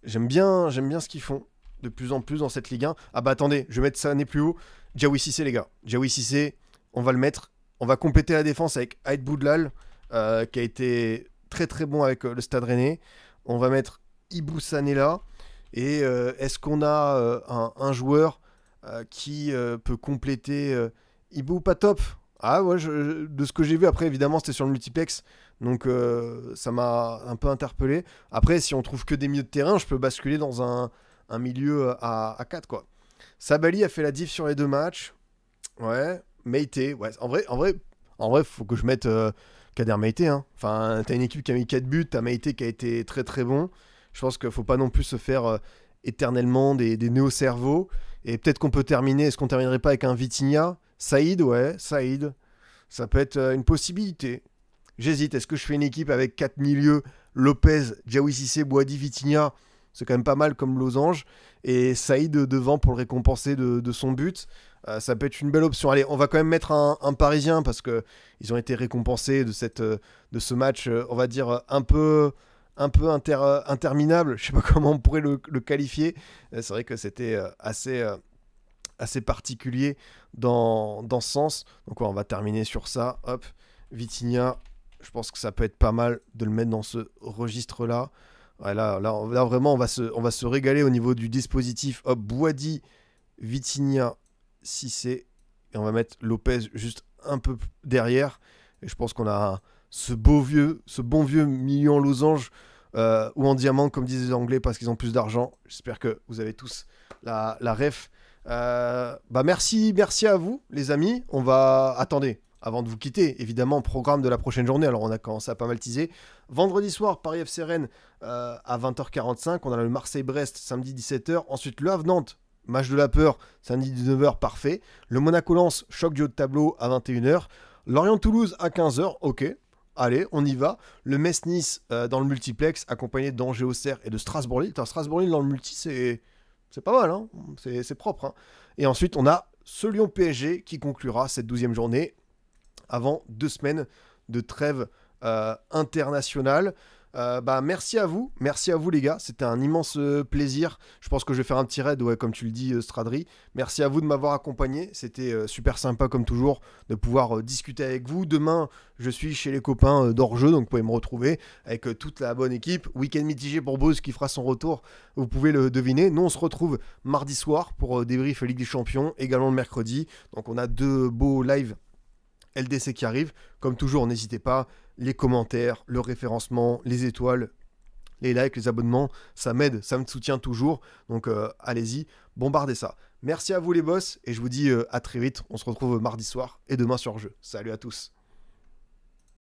J'aime bien ce qu'ils font de plus en plus dans cette Ligue 1. Ah bah attendez, je vais mettre Sané plus haut. Diawy Cissé, les gars. Diawy Cissé, on va le mettre. On va compléter la défense avec Aït Boudlal, qui a été très très bon avec le Stade Rennais. On va mettre Ibou Sané là. Et est-ce qu'on a un joueur qui peut compléter Ibou? Pas top. Ah ouais, de ce que j'ai vu, après évidemment c'était sur le multiplex, donc ça m'a un peu interpellé. Après, si on trouve que des milieux de terrain, je peux basculer dans un milieu à 4 quoi. Sabali a fait la diff sur les deux matchs. Ouais, Meïté, ouais, en vrai, faut que je mette Kader Meïté, hein. Enfin, t'as une équipe qui a mis 4 buts, t'as Meïté qui a été très très bon. Je pense qu'il faut pas non plus se faire éternellement des néo-cerveaux. Et peut-être qu'on peut terminer, est-ce qu'on terminerait pas avec un Vitinha? Saïd, ça peut être une possibilité. J'hésite, est-ce que je fais une équipe avec 4 milieux, Lopez, Diawy Cissé, Boadi, Vitinha? C'est quand même pas mal comme losange. Et Saïd devant pour le récompenser de son but. Ça peut être une belle option. Allez, on va quand même mettre un Parisien parce qu'ils ont été récompensés de ce match, on va dire, un peu interminable. Je sais pas comment on pourrait le qualifier. C'est vrai que c'était assez particulier dans ce sens. Donc on va terminer sur ça. Hop, Vitinha, je pense que ça peut être pas mal de le mettre dans ce registre-là. Ouais, là, vraiment, on va se régaler au niveau du dispositif. Hop, Boadi, Vitinha, Cissé. Et on va mettre Lopez juste un peu derrière. Et je pense qu'on a ce bon vieux milieu en losange ou en diamant, comme disent les Anglais, parce qu'ils ont plus d'argent. J'espère que vous avez tous la ref. Merci à vous, les amis. Attendez, avant de vous quitter, évidemment, programme de la prochaine journée. Alors, on a commencé à pas mal teaser. Vendredi soir, Paris FC Rennes à 20h45. On a le Marseille-Brest samedi 17h. Ensuite, le Havre-Nantes, match de la peur, samedi 19h, parfait. Le Monaco-Lens, choc du haut de tableau à 21h. Lorient-Toulouse à 15h, ok. Allez, on y va. Le Metz-Nice dans le multiplex, accompagné d'Angers-Auxerre et de Strasbourg-Lille. Strasbourg-Lille dans le multi, c'est pas mal, hein, c'est propre. Hein. Et ensuite, on a ce Lyon-PSG qui conclura cette 12e journée avant 2 semaines de trêve internationale. Merci à vous les gars, c'était un immense plaisir. Je pense que je vais faire un petit raid, ouais, comme tu le dis, Stradri. Merci à vous de m'avoir accompagné, c'était super sympa comme toujours de pouvoir discuter avec vous. Demain, je suis chez les copains d'Orjeu, donc vous pouvez me retrouver avec toute la bonne équipe. Week-end mitigé pour Bose qui fera son retour, vous pouvez le deviner. Nous, on se retrouve mardi soir pour débrief Ligue des Champions, également le mercredi. Donc on a deux beaux lives LDC qui arrive. Comme toujours, n'hésitez pas, les commentaires, le référencement, les étoiles, les likes, les abonnements, ça m'aide, ça me soutient toujours. Donc allez-y, bombardez ça. Merci à vous les boss et je vous dis à très vite. On se retrouve mardi soir et demain sur jeu. Salut à tous.